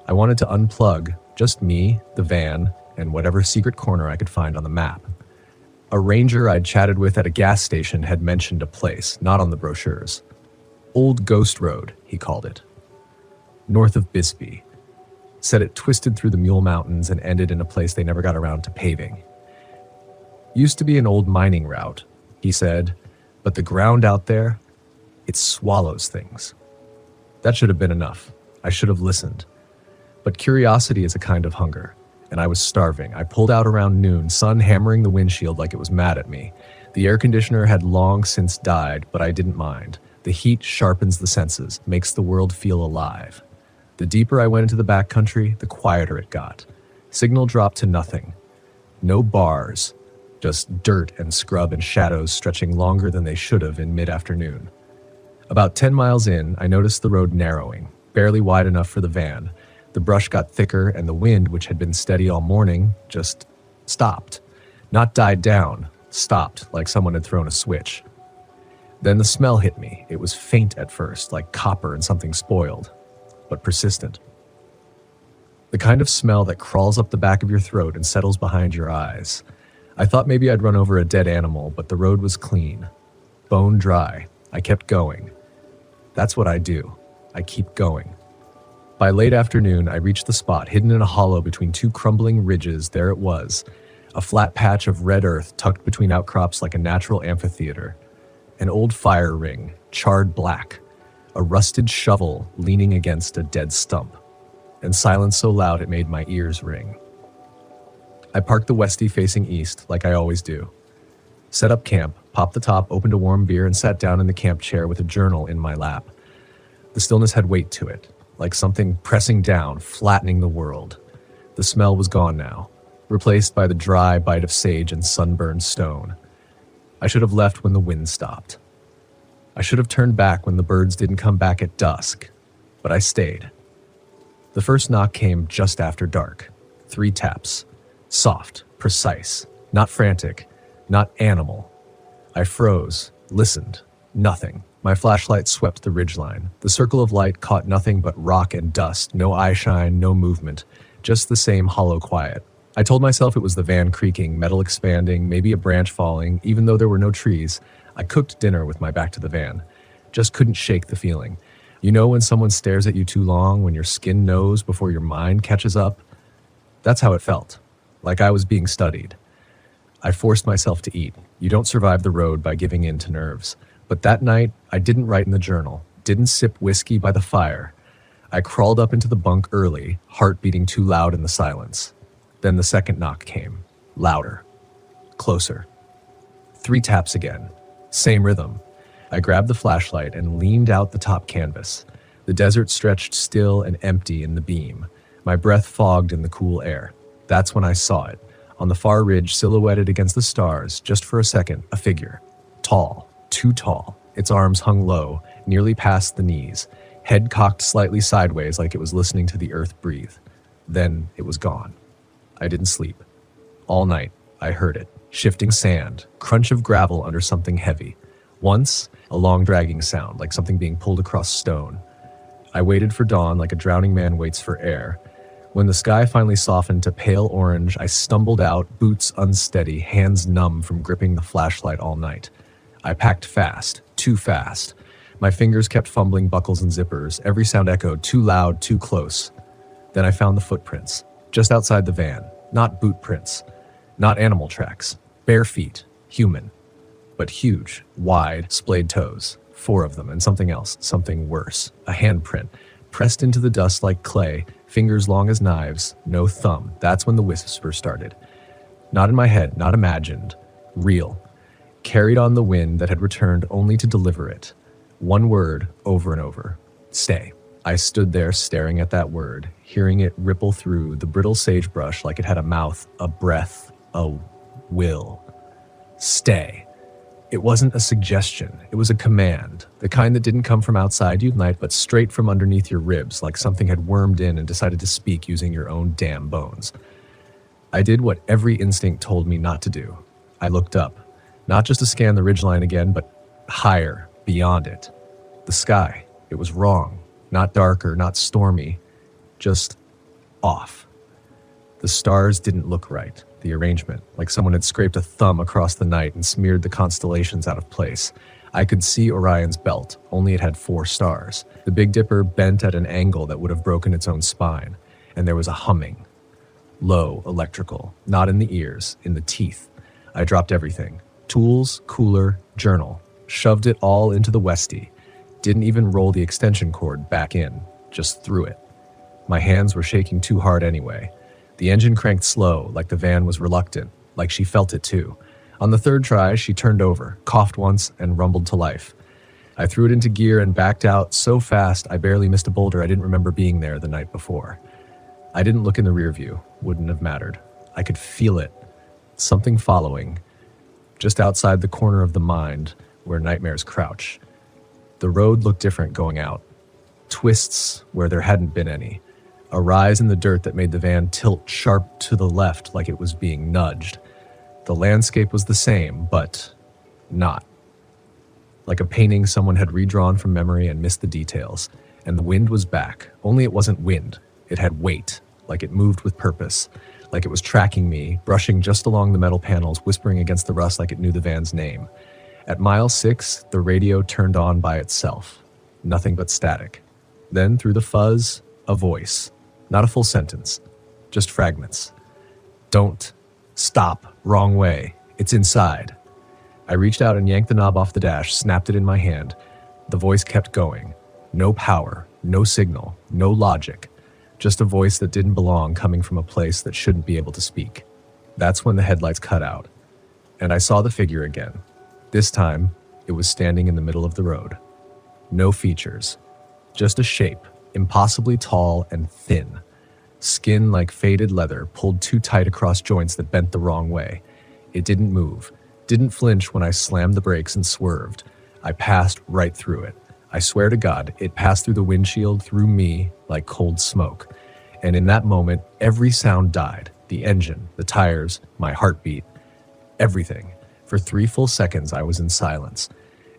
I wanted to unplug, just me, the van, and whatever secret corner I could find on the map. A ranger I'd chatted with at a gas station had mentioned a place, not on the brochures. Old Ghost Road, he called it. North of Bisbee. Said it twisted through the Mule Mountains and ended in a place they never got around to paving. Used to be an old mining route, he said, but the ground out there, it swallows things. That should have been enough. I should have listened. But curiosity is a kind of hunger, and I was starving. I pulled out around noon, sun hammering the windshield like it was mad at me. The air conditioner had long since died, but I didn't mind. The heat sharpens the senses, makes the world feel alive. The deeper I went into the backcountry, the quieter it got. Signal dropped to nothing. No bars, just dirt and scrub and shadows stretching longer than they should have in mid-afternoon. About 10 miles in, I noticed the road narrowing, barely wide enough for the van. The brush got thicker, and the wind, which had been steady all morning, just stopped. Not died down, stopped, like someone had thrown a switch. Then the smell hit me. It was faint at first, like copper and something spoiled, but persistent. The kind of smell that crawls up the back of your throat and settles behind your eyes. I thought maybe I'd run over a dead animal, but the road was clean, bone dry. I kept going. That's what I do. I keep going. By late afternoon, I reached the spot, hidden in a hollow between two crumbling ridges. There it was, a flat patch of red earth tucked between outcrops like a natural amphitheater. An old fire ring, charred black, a rusted shovel leaning against a dead stump, and silence so loud it made my ears ring. I parked the Westie facing east, like I always do. Set up camp, popped the top, opened a warm beer, and sat down in the camp chair with a journal in my lap. The stillness had weight to it, like something pressing down, flattening the world. The smell was gone now, replaced by the dry bite of sage and sunburned stone. I should have left when the wind stopped. I should have turned back when the birds didn't come back at dusk, but I stayed. The first knock came just after dark. 3 taps. Soft, precise, not frantic, not animal. I froze, listened. Nothing. My flashlight swept the ridgeline. The circle of light caught nothing but rock and dust, no eyeshine, no movement, just the same hollow quiet. I told myself it was the van creaking, metal expanding, maybe a branch falling, even though there were no trees. I cooked dinner with my back to the van. Just couldn't shake the feeling. You know when someone stares at you too long, when your skin knows before your mind catches up? That's how it felt, like I was being studied. I forced myself to eat. You don't survive the road by giving in to nerves. But that night, I didn't write in the journal, didn't sip whiskey by the fire. I crawled up into the bunk early, heart beating too loud in the silence. Then the second knock came, louder, closer. 3 taps again, same rhythm. I grabbed the flashlight and leaned out the top canvas. The desert stretched still and empty in the beam. My breath fogged in the cool air. That's when I saw it. On the far ridge, silhouetted against the stars, just for a second, a figure. Tall, too tall. Its arms hung low, nearly past the knees, head cocked slightly sideways like it was listening to the earth breathe. Then it was gone. I didn't sleep. All night, I heard it. Shifting sand, crunch of gravel under something heavy. Once, a long dragging sound, like something being pulled across stone. I waited for dawn like a drowning man waits for air. When the sky finally softened to pale orange, I stumbled out, boots unsteady, hands numb from gripping the flashlight all night. I packed fast, too fast. My fingers kept fumbling buckles and zippers. Every sound echoed, too loud, too close. Then I found the footprints, just outside the van. Not boot prints, not animal tracks. Bare feet, human. But huge, wide, splayed toes. 4 of them, and something else, something worse. A handprint, pressed into the dust like clay, fingers long as knives, no thumb. That's when the whisper started. Not in my head, not imagined. Real. Carried on the wind that had returned only to deliver it. One word, over and over. Stay. I stood there staring at that word, hearing it ripple through the brittle sagebrush like it had a mouth, a breath, a will. Stay. It wasn't a suggestion. It was a command, the kind that didn't come from outside you at night, but straight from underneath your ribs, like something had wormed in and decided to speak using your own damn bones. I did what every instinct told me not to do. I looked up, not just to scan the ridgeline again, but higher, beyond it. The sky. It was wrong. Not darker, not stormy, just off. The stars didn't look right. The arrangement, like someone had scraped a thumb across the night and smeared the constellations out of place. I could see Orion's belt, only it had 4 stars. The Big Dipper bent at an angle that would have broken its own spine, and there was a humming. Low, electrical, not in the ears, in the teeth. I dropped everything. Tools, cooler, journal. Shoved it all into the Westie. Didn't even roll the extension cord back in, just threw it. My hands were shaking too hard anyway. The engine cranked slow, like the van was reluctant, like she felt it too. On the 3rd try, she turned over, coughed once, and rumbled to life. I threw it into gear and backed out so fast I barely missed a boulder I didn't remember being there the night before. I didn't look in the rear view, wouldn't have mattered. I could feel it, something following, just outside the corner of the mind where nightmares crouch. The road looked different going out. Twists where there hadn't been any. A rise in the dirt that made the van tilt sharp to the left like it was being nudged. The landscape was the same, but not. Like a painting someone had redrawn from memory and missed the details. And the wind was back, only it wasn't wind. It had weight, like it moved with purpose. Like it was tracking me, brushing just along the metal panels, whispering against the rust like it knew the van's name. At mile 6, the radio turned on by itself. Nothing but static. Then, through the fuzz, a voice. Not a full sentence, just fragments. Don't. Stop. Wrong way. It's inside. I reached out and yanked the knob off the dash, snapped it in my hand. The voice kept going. No power, no signal, no logic. Just a voice that didn't belong coming from a place that shouldn't be able to speak. That's when the headlights cut out. And I saw the figure again. This time, it was standing in the middle of the road. No features. Just a shape. Impossibly tall and thin. Skin like faded leather, pulled too tight across joints that bent the wrong way. It didn't move, didn't flinch when I slammed the brakes and swerved. I passed right through it. I swear to God, it passed through the windshield, through me, like cold smoke. And in that moment, every sound died. The engine, the tires, my heartbeat, everything. For 3 full seconds, I was in silence.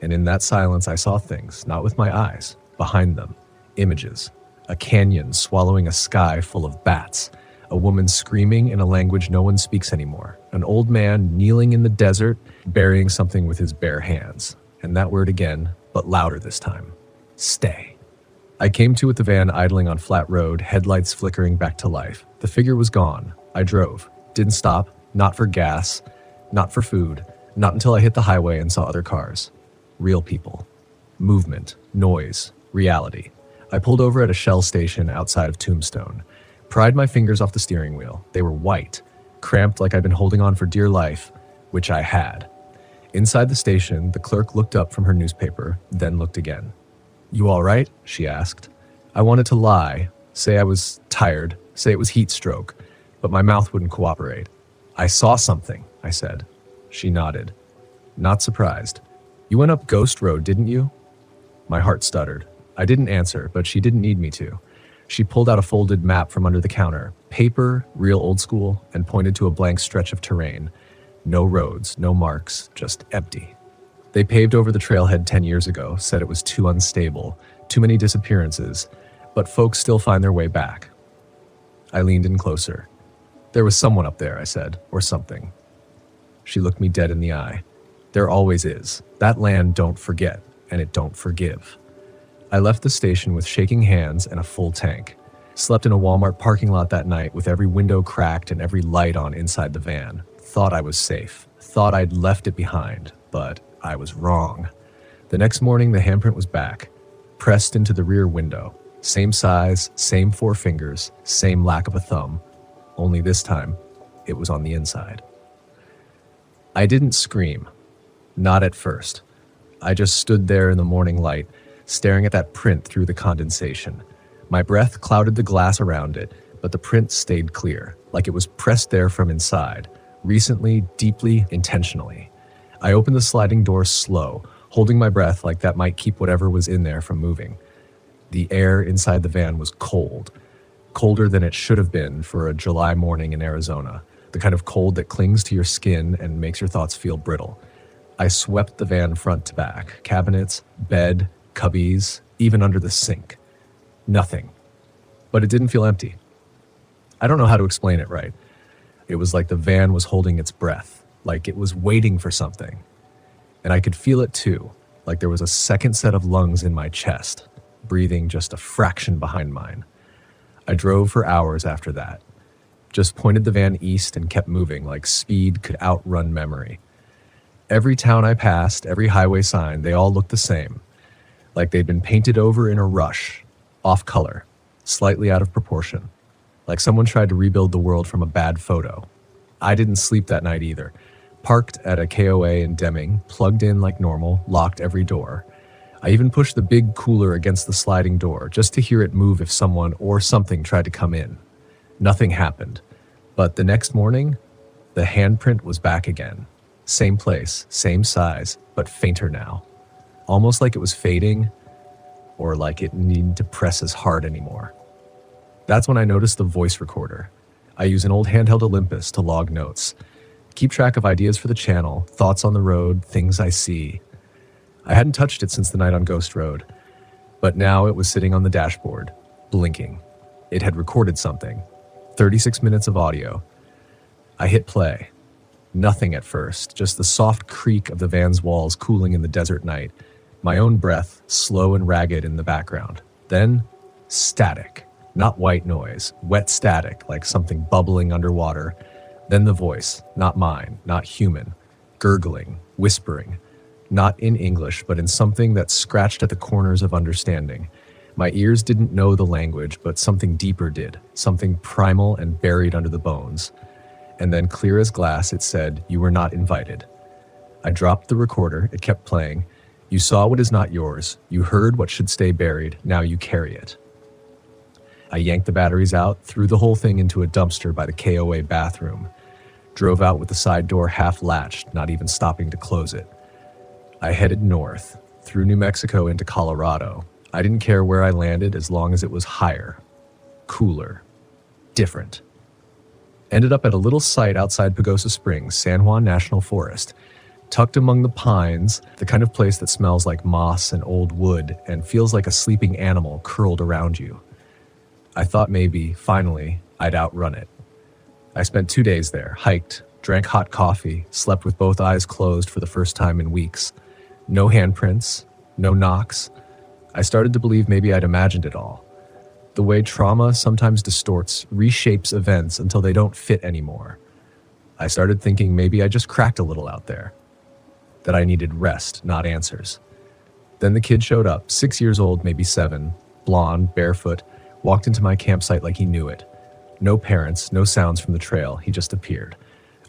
And in that silence, I saw things, not with my eyes, behind them. Images. A canyon swallowing a sky full of bats. A woman screaming in a language no one speaks anymore. An old man kneeling in the desert, burying something with his bare hands. And that word again, but louder this time. Stay. I came to with the van idling on flat road, headlights flickering back to life. The figure was gone. I drove. Didn't stop. Not for gas. Not for food. Not until I hit the highway and saw other cars. Real people. Movement. Noise. Reality. I pulled over at a Shell station outside of Tombstone. Pried my fingers off the steering wheel. They were white. Cramped like I'd been holding on for dear life, which I had. Inside the station, the clerk looked up from her newspaper, then looked again. "You all right?" she asked. I wanted to lie, say I was tired, say it was heat stroke, but my mouth wouldn't cooperate. "I saw something," I said. She nodded. Not surprised. "You went up Ghost Road, didn't you?" My heart stuttered. I didn't answer, but she didn't need me to. She pulled out a folded map from under the counter, paper, real old school, and pointed to a blank stretch of terrain. No roads, no marks, just empty. They paved over the trailhead 10 years ago, said it was too unstable, too many disappearances, but folks still find their way back. I leaned in closer. "There was someone up there," I said, "or something." She looked me dead in the eye. "There always is. That land don't forget, and it don't forgive." I left the station with shaking hands and a full tank. Slept in a Walmart parking lot that night with every window cracked and every light on inside the van. Thought I was safe. Thought I'd left it behind, but I was wrong. The next morning, the handprint was back, pressed into the rear window. Same size, same 4 fingers, same lack of a thumb. Only this time, it was on the inside. I didn't scream. Not at first. I just stood there in the morning light, staring at that print through the condensation. My breath clouded the glass around it, but the print stayed clear, like it was pressed there from inside, recently, deeply, intentionally. I opened the sliding door slow, holding my breath like that might keep whatever was in there from moving. The air inside the van was cold, colder than it should have been for a July morning in Arizona, the kind of cold that clings to your skin and makes your thoughts feel brittle. I swept the van front to back, cabinets, bed, cubbies, even under the sink. Nothing. But it didn't feel empty. I don't know how to explain it right. It was like the van was holding its breath, like it was waiting for something. And I could feel it too, like there was a second set of lungs in my chest, breathing just a fraction behind mine. I drove for hours after that. Just pointed the van east and kept moving like speed could outrun memory. Every town I passed, every highway sign, they all looked the same. Like they'd been painted over in a rush, off color, slightly out of proportion. Like someone tried to rebuild the world from a bad photo. I didn't sleep that night either. Parked at a KOA in Deming, plugged in like normal, locked every door. I even pushed the big cooler against the sliding door just to hear it move if someone or something tried to come in. Nothing happened. But the next morning, the handprint was back again. Same place, same size, but fainter now. Almost like it was fading, or like it needed to press as hard anymore. That's when I noticed the voice recorder. I use an old handheld Olympus to log notes. Keep track of ideas for the channel, thoughts on the road, things I see. I hadn't touched it since the night on Ghost Road, but now it was sitting on the dashboard, blinking. It had recorded something. 36 minutes of audio. I hit play. Nothing at first, just the soft creak of the van's walls cooling in the desert night. My own breath, slow and ragged in the background. Then, static. Not white noise, wet static, like something bubbling underwater. Then the voice, not mine, not human. Gurgling, whispering. Not in English, but in something that scratched at the corners of understanding. My ears didn't know the language, but something deeper did. Something primal and buried under the bones. And then clear as glass, it said, "You were not invited." I dropped the recorder, it kept playing. "You saw what is not yours. You heard what should stay buried. Now you carry it." I yanked the batteries out, threw the whole thing into a dumpster by the KOA bathroom. Drove out with the side door half latched, not even stopping to close it. I headed north, through New Mexico into Colorado. I didn't care where I landed as long as it was higher, cooler, different. Ended up at a little site outside Pagosa Springs, San Juan National Forest. tucked among the pines, the kind of place that smells like moss and old wood and feels like a sleeping animal curled around you. I thought maybe, finally, I'd outrun it. I spent 2 days there, hiked, drank hot coffee, slept with both eyes closed for the first time in weeks. No handprints, no knocks. I started to believe maybe I'd imagined it all. The way trauma sometimes distorts, reshapes events until they don't fit anymore. I started thinking maybe I just cracked a little out there. That I needed rest, not answers. Then the kid showed up, 6 years old, maybe 7, blonde, barefoot, walked into my campsite like he knew it. No parents, no sounds from the trail, he just appeared.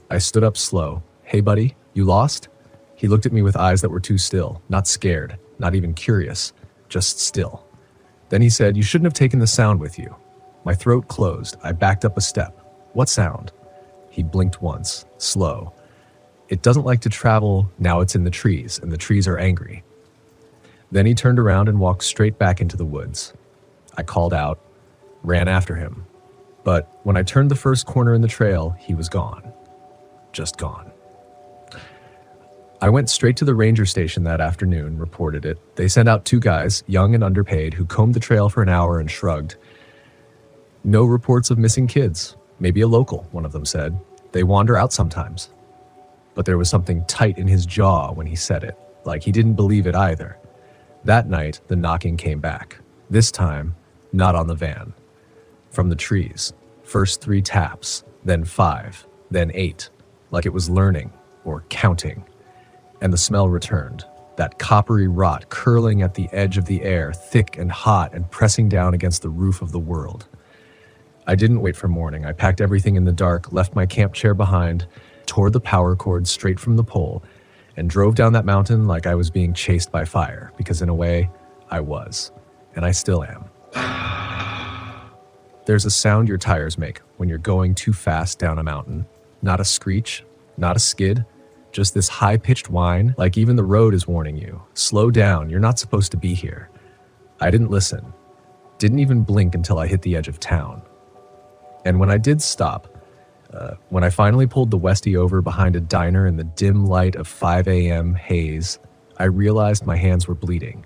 I stood up slow. Hey buddy, you lost? He looked at me with eyes that were too still, not scared, not even curious, just still. Then he said, you shouldn't have taken the sound with you. My throat closed. I backed up a step. What sound? He blinked once, slow. It doesn't like to travel, now it's in the trees, and the trees are angry. Then he turned around and walked straight back into the woods. I called out, ran after him. But when I turned the first corner in the trail, he was gone. Just gone. I went straight to the ranger station that afternoon, reported it. They sent out 2 guys, young and underpaid, who combed the trail for an hour and shrugged. No reports of missing kids. Maybe a local, one of them said. They wander out sometimes. But there was something tight in his jaw when he said it, like he didn't believe it either. That night, the knocking came back. This time, not on the van. From the trees. First 3 taps, then 5, then 8, like it was learning or counting. And the smell returned, that coppery rot curling at the edge of the air, thick and hot and pressing down against the roof of the world. I didn't wait for morning. I packed everything in the dark, left my camp chair behind, tore the power cord straight from the pole, and drove down that mountain like I was being chased by fire, because in a way, I was, and I still am. There's a sound your tires make when you're going too fast down a mountain. Not a screech, not a skid, just this high-pitched whine, like even the road is warning you. Slow down, you're not supposed to be here. I didn't listen. Didn't even blink until I hit the edge of town. And when I did stop, when I finally pulled the Westie over behind a diner in the dim light of 5 a.m. haze, I realized my hands were bleeding.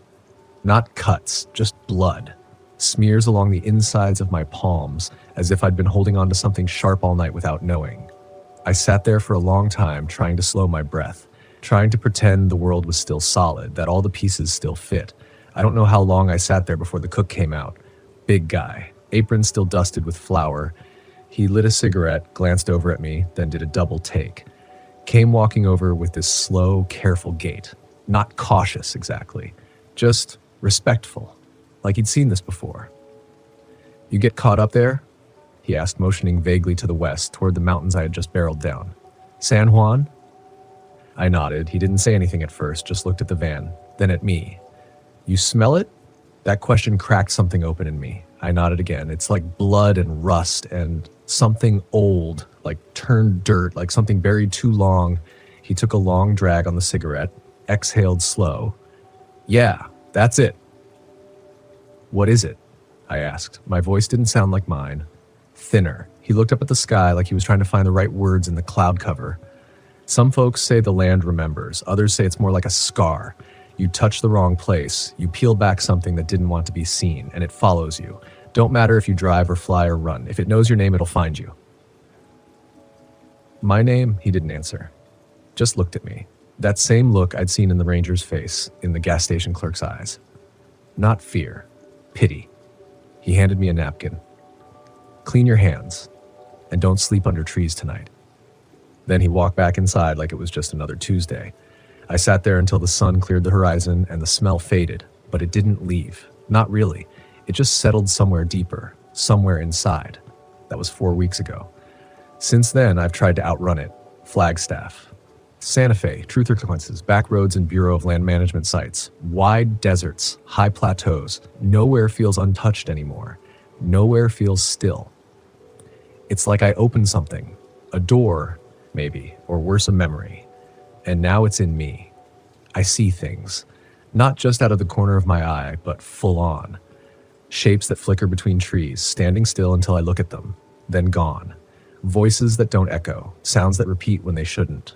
Not cuts, just blood. Smears along the insides of my palms, as if I'd been holding on to something sharp all night without knowing. I sat there for a long time, trying to slow my breath, trying to pretend the world was still solid, that all the pieces still fit. I don't know how long I sat there before the cook came out. Big guy, apron still dusted with flour. He lit a cigarette, glanced over at me, then did a double take. Came walking over with this slow, careful gait. Not cautious, exactly. Just respectful, like he'd seen this before. You get caught up there? He asked, motioning vaguely to the west, toward the mountains I had just barreled down. San Juan? I nodded. He didn't say anything at first, just looked at the van, then at me. You smell it? That question cracked something open in me. I nodded again. It's like blood and rust and something old, like turned dirt, like something buried too long. He took a long drag on the cigarette, exhaled slow. Yeah, that's it. What is it? I asked. My voice didn't sound like mine. Thinner. He looked up at the sky like he was trying to find the right words in the cloud cover. Some folks say the land remembers. Others say it's more like a scar. You touch the wrong place. You peel back something that didn't want to be seen, and it follows you. Don't matter if you drive or fly or run. If it knows your name, it'll find you. My name? He didn't answer. Just looked at me. That same look I'd seen in the ranger's face, in the gas station clerk's eyes. Not fear. Pity. He handed me a napkin. Clean your hands, and don't sleep under trees tonight. Then he walked back inside like it was just another Tuesday. I sat there until the sun cleared the horizon and the smell faded, but it didn't leave. Not really. It just settled somewhere deeper, somewhere inside. That was 4 weeks ago. Since then, I've tried to outrun it. Flagstaff. Santa Fe, truth or consequences, back roads and Bureau of Land Management sites. Wide deserts, high plateaus. Nowhere feels untouched anymore. Nowhere feels still. It's like I opened something. A door, maybe, or worse, a memory. And now it's in me. I see things. Not just out of the corner of my eye, but full on. Shapes that flicker between trees, standing still until I look at them, then gone. Voices that don't echo, sounds that repeat when they shouldn't.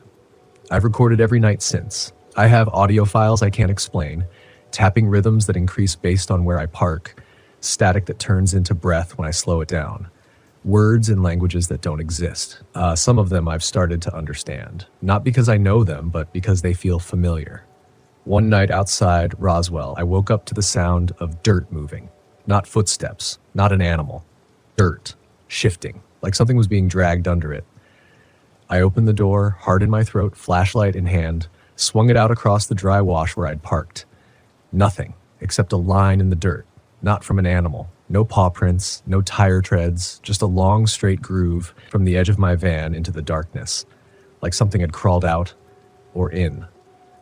I've recorded every night since. I have audio files I can't explain, tapping rhythms that increase based on where I park, static that turns into breath when I slow it down, words in languages that don't exist. Some of them I've started to understand, not because I know them, but because they feel familiar. One night outside Roswell, I woke up to the sound of dirt moving. Not footsteps, not an animal. Dirt, shifting, like something was being dragged under it. I opened the door, heart in my throat, flashlight in hand, swung it out across the dry wash where I'd parked. Nothing, except a line in the dirt, not from an animal. No paw prints, no tire treads, just a long straight groove from the edge of my van into the darkness, like something had crawled out or in.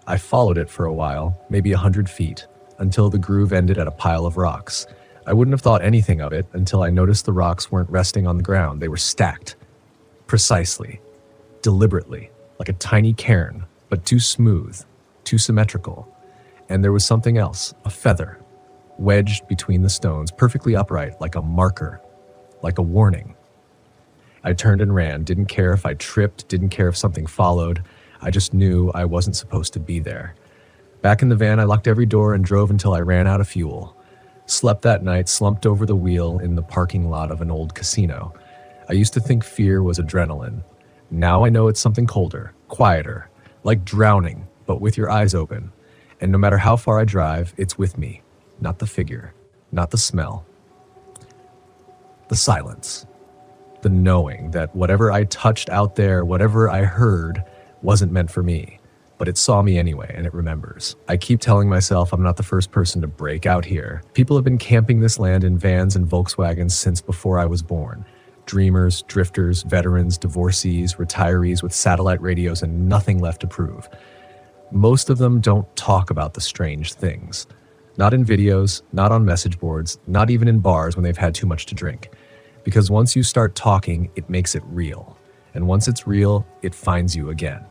I followed it for a while, maybe 100 feet, until the groove ended at a pile of rocks. I wouldn't have thought anything of it until I noticed the rocks weren't resting on the ground. They were stacked. Precisely. Deliberately. Like a tiny cairn, but too smooth, too symmetrical. And there was something else, a feather, wedged between the stones, perfectly upright, like a marker, like a warning. I turned and ran, didn't care if I tripped, didn't care if something followed. I just knew I wasn't supposed to be there. Back in the van, I locked every door and drove until I ran out of fuel. Slept that night, slumped over the wheel in the parking lot of an old casino. I used to think fear was adrenaline. Now I know it's something colder, quieter, like drowning, but with your eyes open. And no matter how far I drive, it's with me. Not the figure, not the smell. The silence. The knowing that whatever I touched out there, whatever I heard, wasn't meant for me. But it saw me anyway, and it remembers. I keep telling myself I'm not the first person to break out here. People have been camping this land in vans and Volkswagens since before I was born. Dreamers, drifters, veterans, divorcees, retirees with satellite radios and nothing left to prove. Most of them don't talk about the strange things. Not in videos, not on message boards, not even in bars when they've had too much to drink. Because once you start talking, it makes it real. And once it's real, it finds you again.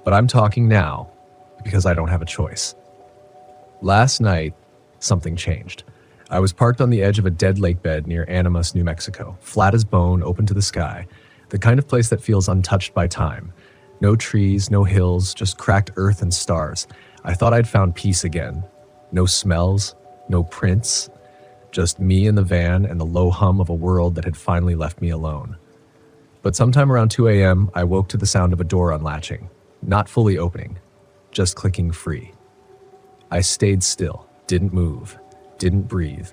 But I'm talking now because I don't have a choice. Last night, something changed. I was parked on the edge of a dead lake bed near Animas, New Mexico, flat as bone, open to the sky, the kind of place that feels untouched by time. No trees, no hills, just cracked earth and stars. I thought I'd found peace again. No smells, no prints, just me in the van and the low hum of a world that had finally left me alone. But sometime around 2 a.m., I woke to the sound of a door unlatching. Not fully opening, just clicking free. I stayed still, didn't move, didn't breathe,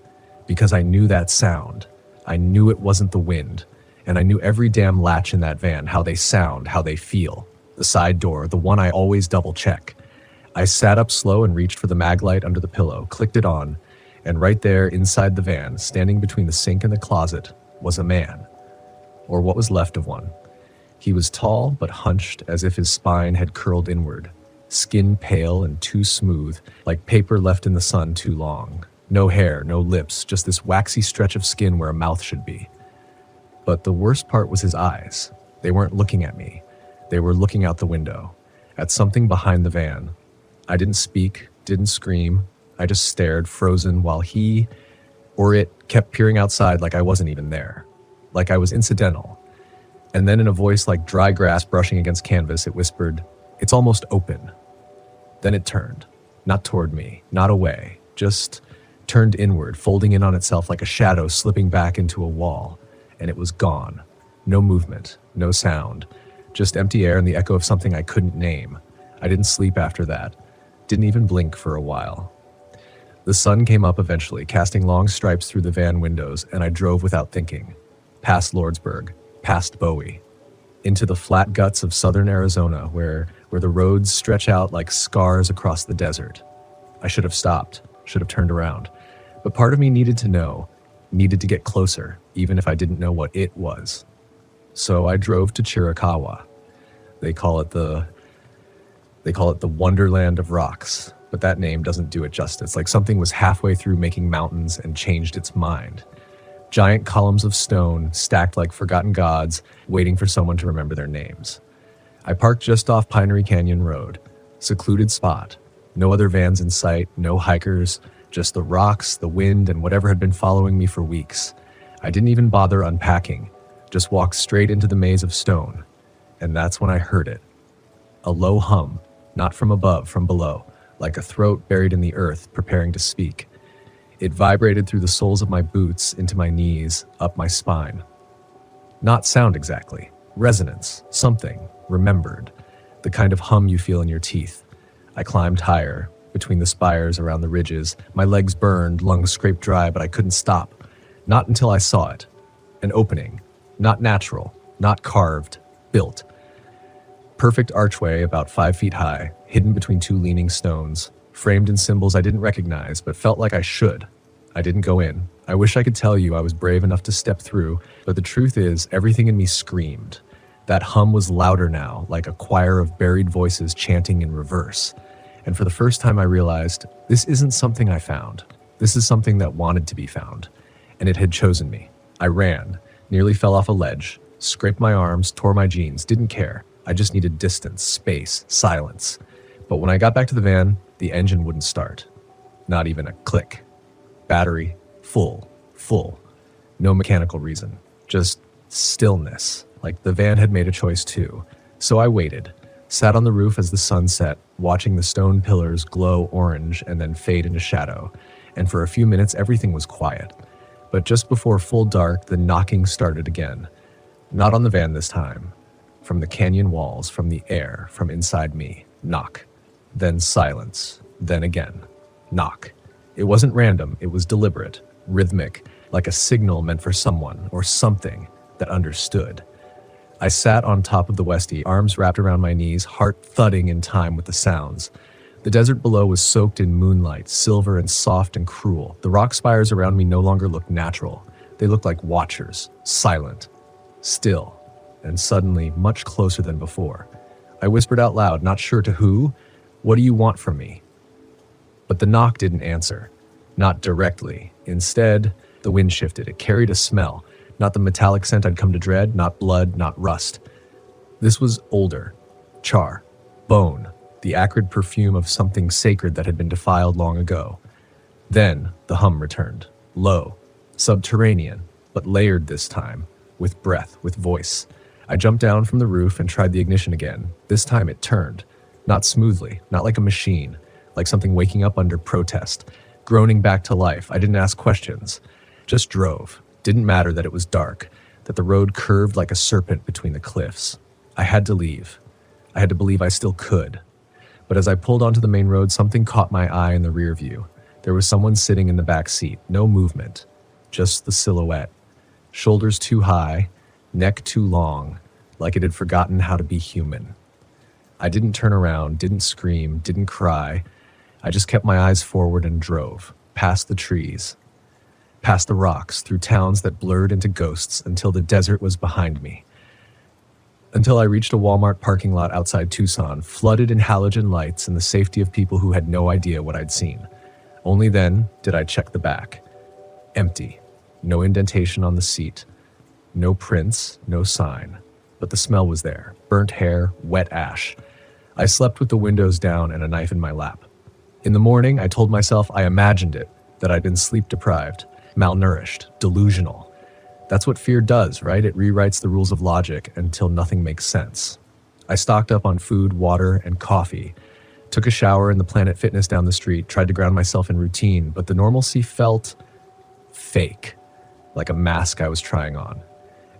because I knew that sound. I knew it wasn't the wind, and I knew every damn latch in that van, how they sound, how they feel. The side door, the one I always double check. I sat up slow and reached for the mag light under the pillow, clicked it on, and right there inside the van, standing between the sink and the closet, was a man, or what was left of one. He was tall but hunched as if his spine had curled inward, skin pale and too smooth, like paper left in the sun too long. No hair, no lips, just this waxy stretch of skin where a mouth should be. But the worst part was his eyes. They weren't looking at me. They were looking out the window, at something behind the van. I didn't speak, didn't scream. I just stared, frozen, while he, or it, kept peering outside like I wasn't even there, like I was incidental. And then in a voice like dry grass brushing against canvas, it whispered, "It's almost open." Then it turned, not toward me, not away, just turned inward, folding in on itself like a shadow slipping back into a wall. And it was gone. No movement, no sound, just empty air and the echo of something I couldn't name. I didn't sleep after that, didn't even blink for a while. The sun came up eventually, casting long stripes through the van windows, and I drove without thinking, past Lordsburg, past Bowie, into the flat guts of southern Arizona where the roads stretch out like scars across the desert. I should have stopped, should have turned around. But part of me needed to know, needed to get closer, even if I didn't know what it was. So I drove to Chiricahua. They call it the Wonderland of Rocks, but that name doesn't do it justice. Like something was halfway through making mountains and changed its mind. Giant columns of stone stacked like forgotten gods, waiting for someone to remember their names. I parked just off Pinery Canyon Road, secluded spot. No other vans in sight, no hikers, just the rocks, the wind, and whatever had been following me for weeks. I didn't even bother unpacking, just walked straight into the maze of stone. And that's when I heard it. A low hum, not from above, from below, like a throat buried in the earth preparing to speak. It vibrated through the soles of my boots, into my knees, up my spine. Not sound exactly. Resonance. Something. Remembered. The kind of hum you feel in your teeth. I climbed higher, between the spires, around the ridges. My legs burned, lungs scraped dry, but I couldn't stop. Not until I saw it. An opening. Not natural. Not carved. Built. Perfect archway about 5 feet high, hidden between 2 leaning stones, framed in symbols I didn't recognize, but felt like I should. I didn't go in. I wish I could tell you I was brave enough to step through, but the truth is, everything in me screamed. That hum was louder now, like a choir of buried voices chanting in reverse. And for the first time I realized, this isn't something I found. This is something that wanted to be found. And it had chosen me. I ran, nearly fell off a ledge, scraped my arms, tore my jeans, didn't care. I just needed distance, space, silence. But when I got back to the van, the engine wouldn't start. Not even a click. Battery, full. No mechanical reason. Just stillness, like the van had made a choice too. So I waited, sat on the roof as the sun set, watching the stone pillars glow orange and then fade into shadow. And for a few minutes, everything was quiet. But just before full dark, the knocking started again. Not on the van this time. From the canyon walls, from the air, from inside me. Knock. Then silence. Then again. Knock. It wasn't random, it was deliberate, rhythmic, like a signal meant for someone or something that understood. I sat on top of the Westie, arms wrapped around my knees, heart thudding in time with the sounds. The desert below was soaked in moonlight, silver and soft and cruel. The rock spires around me no longer looked natural. They looked like watchers, silent, still, and suddenly much closer than before. I whispered out loud, not sure to who, "What do you want from me?" But the knock didn't answer. Not directly. Instead, the wind shifted. It carried a smell. Not the metallic scent I'd come to dread, not blood, not rust. This was older. Char. Bone. The acrid perfume of something sacred that had been defiled long ago. Then the hum returned. Low. Subterranean. But layered this time. With breath. With voice. I jumped down from the roof and tried the ignition again. This time it turned. Not smoothly. Not like a machine. Like something waking up under protest. Groaning back to life. I didn't ask questions. Just drove. Didn't matter that it was dark. That the road curved like a serpent between the cliffs. I had to leave. I had to believe I still could. But as I pulled onto the main road, something caught my eye in the rear view. There was someone sitting in the back seat. No movement. Just the silhouette. Shoulders too high. Neck too long. Like it had forgotten how to be human. I didn't turn around, didn't scream, didn't cry. I just kept my eyes forward and drove, past the trees, past the rocks, through towns that blurred into ghosts until the desert was behind me. Until I reached a Walmart parking lot outside Tucson, flooded in halogen lights and the safety of people who had no idea what I'd seen. Only then did I check the back. Empty. No indentation on the seat. No prints, no sign. But the smell was there. Burnt hair, wet ash. I slept with the windows down and a knife in my lap. In the morning, I told myself I imagined it, that I'd been sleep-deprived, malnourished, delusional. That's what fear does, right? It rewrites the rules of logic until nothing makes sense. I stocked up on food, water, and coffee, took a shower in the Planet Fitness down the street, tried to ground myself in routine, but the normalcy felt fake, like a mask I was trying on.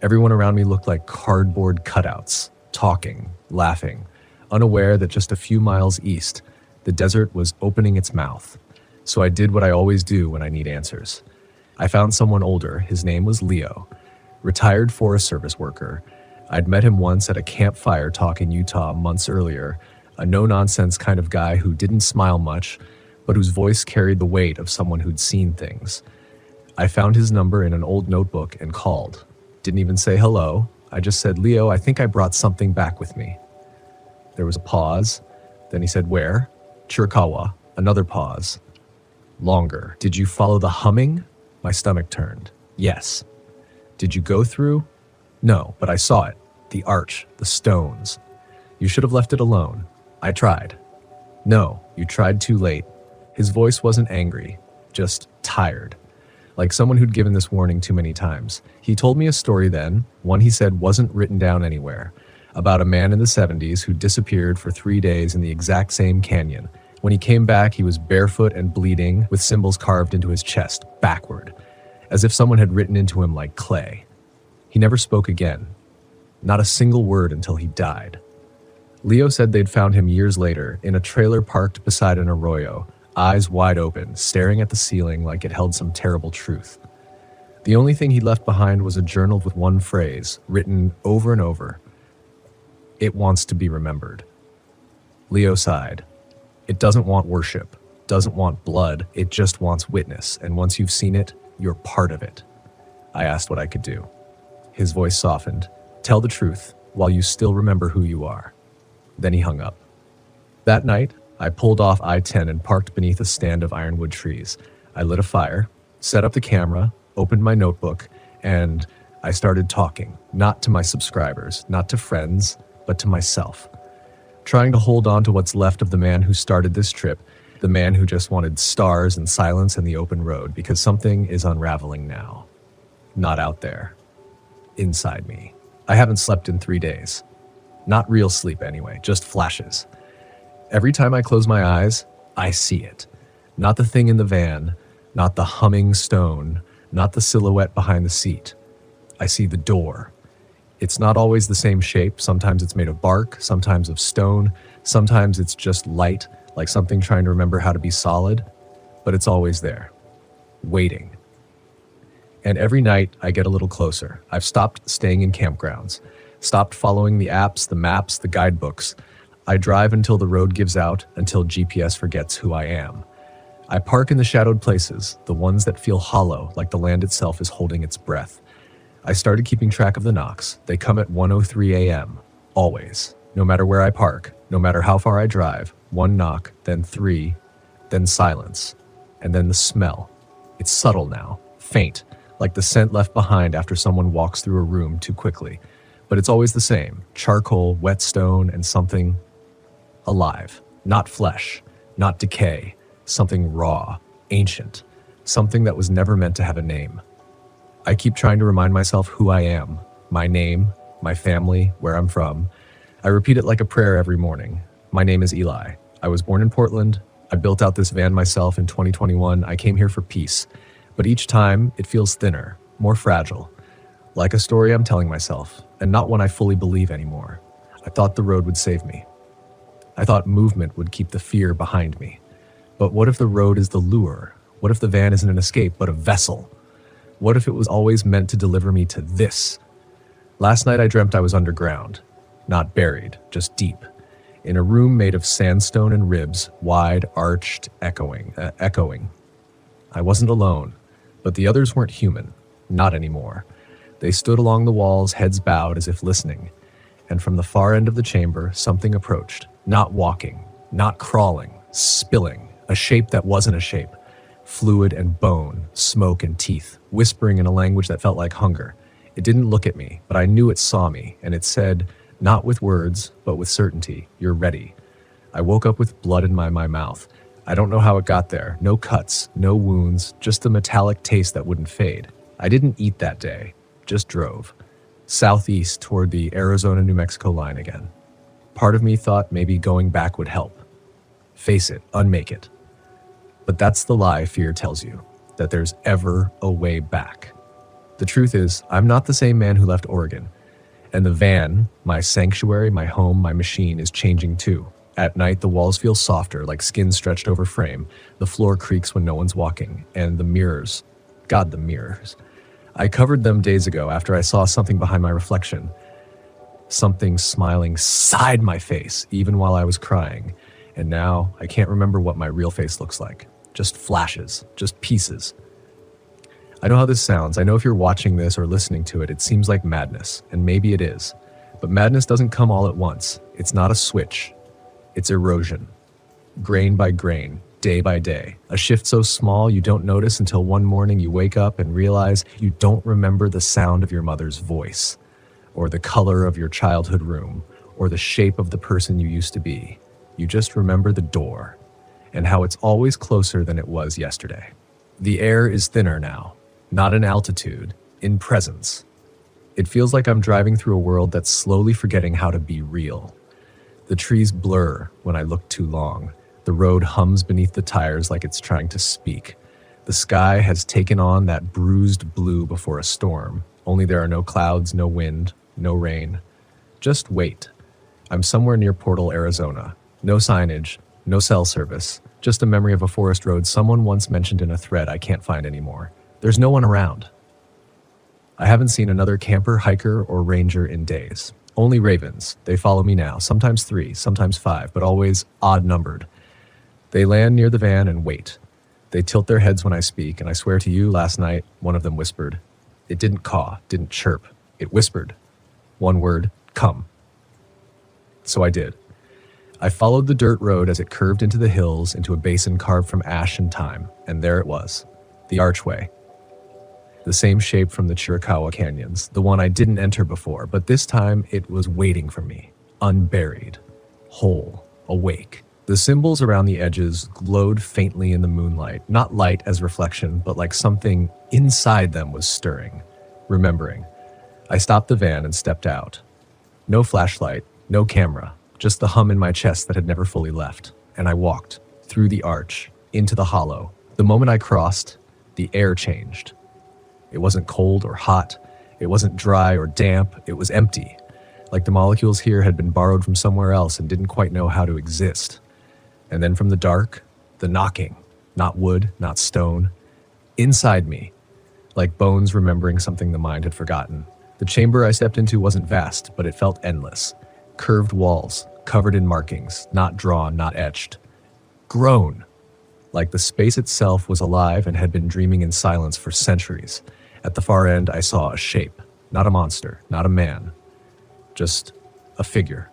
Everyone around me looked like cardboard cutouts, talking, laughing, unaware that just a few miles east, the desert was opening its mouth. So I did what I always do when I need answers. I found someone older. His name was Leo, retired Forest Service worker. I'd met him once at a campfire talk in Utah months earlier, a no-nonsense kind of guy who didn't smile much, but whose voice carried the weight of someone who'd seen things. I found his number in an old notebook and called. Didn't even say hello. I just said, "Leo, I think I brought something back with me." There was a pause. Then he said, "Where?" "Chiricahua." Another pause. Longer. "Did you follow the humming?" My stomach turned. "Yes." "Did you go through?" "No, but I saw it. The arch, the stones." "You should have left it alone." "I tried." "No, you tried too late." His voice wasn't angry, just tired. Like someone who'd given this warning too many times. He told me a story then, one he said wasn't written down anywhere. about a man in the 70s who disappeared for 3 days in the exact same canyon. When he came back, he was barefoot and bleeding, with symbols carved into his chest, backward, as if someone had written into him like clay. He never spoke again, not a single word until he died. Leo said they'd found him years later in a trailer parked beside an arroyo, eyes wide open, staring at the ceiling like it held some terrible truth. The only thing he left behind was a journal with one phrase, written over and over. It wants to be remembered. Leo sighed. It doesn't want worship, doesn't want blood, it just wants witness, and once you've seen it, you're part of it. I asked what I could do. His voice softened. Tell the truth, while you still remember who you are. Then he hung up. That night, I pulled off I-10 and parked beneath a stand of ironwood trees. I lit a fire, set up the camera, opened my notebook, and I started talking, not to my subscribers, not to friends, but to myself. Trying to hold on to what's left of the man who started this trip, the man who just wanted stars and silence and the open road, because something is unraveling now. Not out there. Inside me. I haven't slept in 3 days. Not real sleep anyway, just flashes. Every time I close my eyes, I see it. Not the thing in the van, not the humming stone, not the silhouette behind the seat. I see the door. It's not always the same shape. Sometimes it's made of bark, sometimes of stone, sometimes it's just light, like something trying to remember how to be solid, but it's always there, waiting. And every night I get a little closer. I've stopped staying in campgrounds, stopped following the apps, the maps, the guidebooks. I drive until the road gives out, until GPS forgets who I am. I park in the shadowed places, the ones that feel hollow, like the land itself is holding its breath. I started keeping track of the knocks. They come at 1:03 a.m., always. No matter where I park, no matter how far I drive, one knock, then three, then silence, and then the smell. It's subtle now, faint, like the scent left behind after someone walks through a room too quickly. But it's always the same, charcoal, wet stone, and something alive. Not flesh, not decay, something raw, ancient, something that was never meant to have a name. I keep trying to remind myself who I am, my name, my family, where I'm from. I repeat it like a prayer every morning. My name is Eli. I was born in Portland. I built out this van myself in 2021. I came here for peace. But each time, it feels thinner, more fragile. Like a story I'm telling myself, and not one I fully believe anymore. I thought the road would save me. I thought movement would keep the fear behind me. But what if the road is the lure? What if the van isn't an escape, but a vessel? What if it was always meant to deliver me to this? Last night I dreamt I was underground. Not buried, just deep. In a room made of sandstone and ribs, wide, arched, echoing. I wasn't alone, but the others weren't human. Not anymore. They stood along the walls, heads bowed as if listening. And from the far end of the chamber, something approached. Not walking, not crawling, spilling. A shape that wasn't a shape. Fluid and bone, smoke and teeth, whispering in a language that felt like hunger. It didn't look at me, but I knew it saw me, and it said, not with words, but with certainty, you're ready. I woke up with blood in my mouth. I don't know how it got there. No cuts, no wounds, just a metallic taste that wouldn't fade. I didn't eat that day, just drove. Southeast toward the Arizona-New Mexico line again. Part of me thought maybe going back would help. Face it, unmake it. But that's the lie fear tells you, that there's ever a way back. The truth is, I'm not the same man who left Oregon. And the van, my sanctuary, my home, my machine, is changing too. At night, the walls feel softer, like skin stretched over frame. The floor creaks when no one's walking. And the mirrors. God, the mirrors. I covered them days ago after I saw something behind my reflection. Something smiling side my face, even while I was crying. And now, I can't remember what my real face looks like. Just flashes, just pieces. I know how this sounds. I know if you're watching this or listening to it, it seems like madness, and maybe it is. But madness doesn't come all at once. It's not a switch. It's erosion. Grain by grain, day by day. A shift so small you don't notice until one morning you wake up and realize you don't remember the sound of your mother's voice, or the color of your childhood room, or the shape of the person you used to be. You just remember the door, and how it's always closer than it was yesterday. The air is thinner now, not in altitude, in presence. It feels like I'm driving through a world that's slowly forgetting how to be real. The trees blur when I look too long. The road hums beneath the tires like it's trying to speak. The sky has taken on that bruised blue before a storm, only there are no clouds, no wind, no rain. Just wait. I'm somewhere near Portal, Arizona. No signage, no cell service, just a memory of a forest road someone once mentioned in a thread I can't find anymore. There's no one around. I haven't seen another camper, hiker, or ranger in days. Only ravens. They follow me now, sometimes 3, sometimes 5, but always odd-numbered. They land near the van and wait. They tilt their heads when I speak, and I swear to you, last night, one of them whispered. It didn't caw, didn't chirp. It whispered. One word, come. So I did. I followed the dirt road as it curved into the hills, into a basin carved from ash and time, and there it was, the archway. The same shape from the Chiricahua canyons, the one I didn't enter before, but this time it was waiting for me, unburied, whole, awake. The symbols around the edges glowed faintly in the moonlight, not light as reflection, but like something inside them was stirring, remembering. I stopped the van and stepped out. No flashlight, no camera, just the hum in my chest that had never fully left. And I walked through the arch, into the hollow. The moment I crossed, the air changed. It wasn't cold or hot. It wasn't dry or damp. It was empty, like the molecules here had been borrowed from somewhere else and didn't quite know how to exist. And then from the dark, the knocking, not wood, not stone, inside me, like bones remembering something the mind had forgotten. The chamber I stepped into wasn't vast, but it felt endless. Curved walls, covered in markings, not drawn, not etched. Grown, like the space itself was alive and had been dreaming in silence for centuries. At the far end, I saw a shape, not a monster, not a man, just a figure,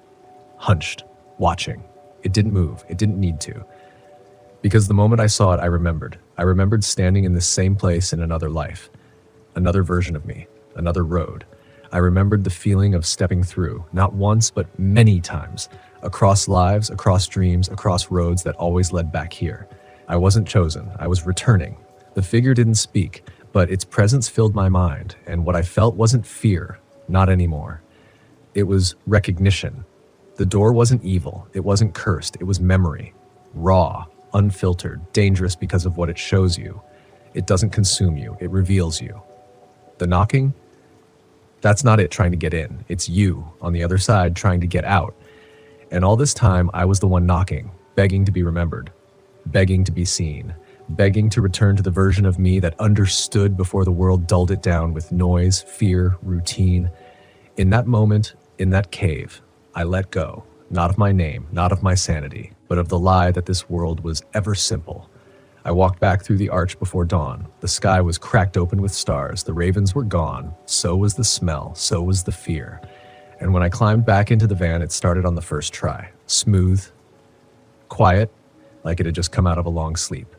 hunched, watching. It didn't move. It didn't need to. Because the moment I saw it, I remembered. I remembered standing in this same place in another life, another version of me, another road. I remembered the feeling of stepping through, not once, but many times, across lives, across dreams, across roads that always led back here. I wasn't chosen. I was returning. The figure didn't speak, but its presence filled my mind, and what I felt wasn't fear, not anymore. It was recognition. The door wasn't evil. It wasn't cursed. It was memory. Raw, unfiltered, dangerous because of what it shows you. It doesn't consume you. It reveals you. The knocking? That's not it trying to get in. It's you on the other side trying to get out. And all this time, I was the one knocking, begging to be remembered, begging to be seen, begging to return to the version of me that understood before the world dulled it down with noise, fear, routine. In that moment, in that cave, I let go, not of my name, not of my sanity, but of the lie that this world was ever simple. I walked back through the arch before dawn. The sky was cracked open with stars. The ravens were gone. So was the smell. So was the fear. And when I climbed back into the van, it started on the first try. Smooth, quiet, like it had just come out of a long sleep.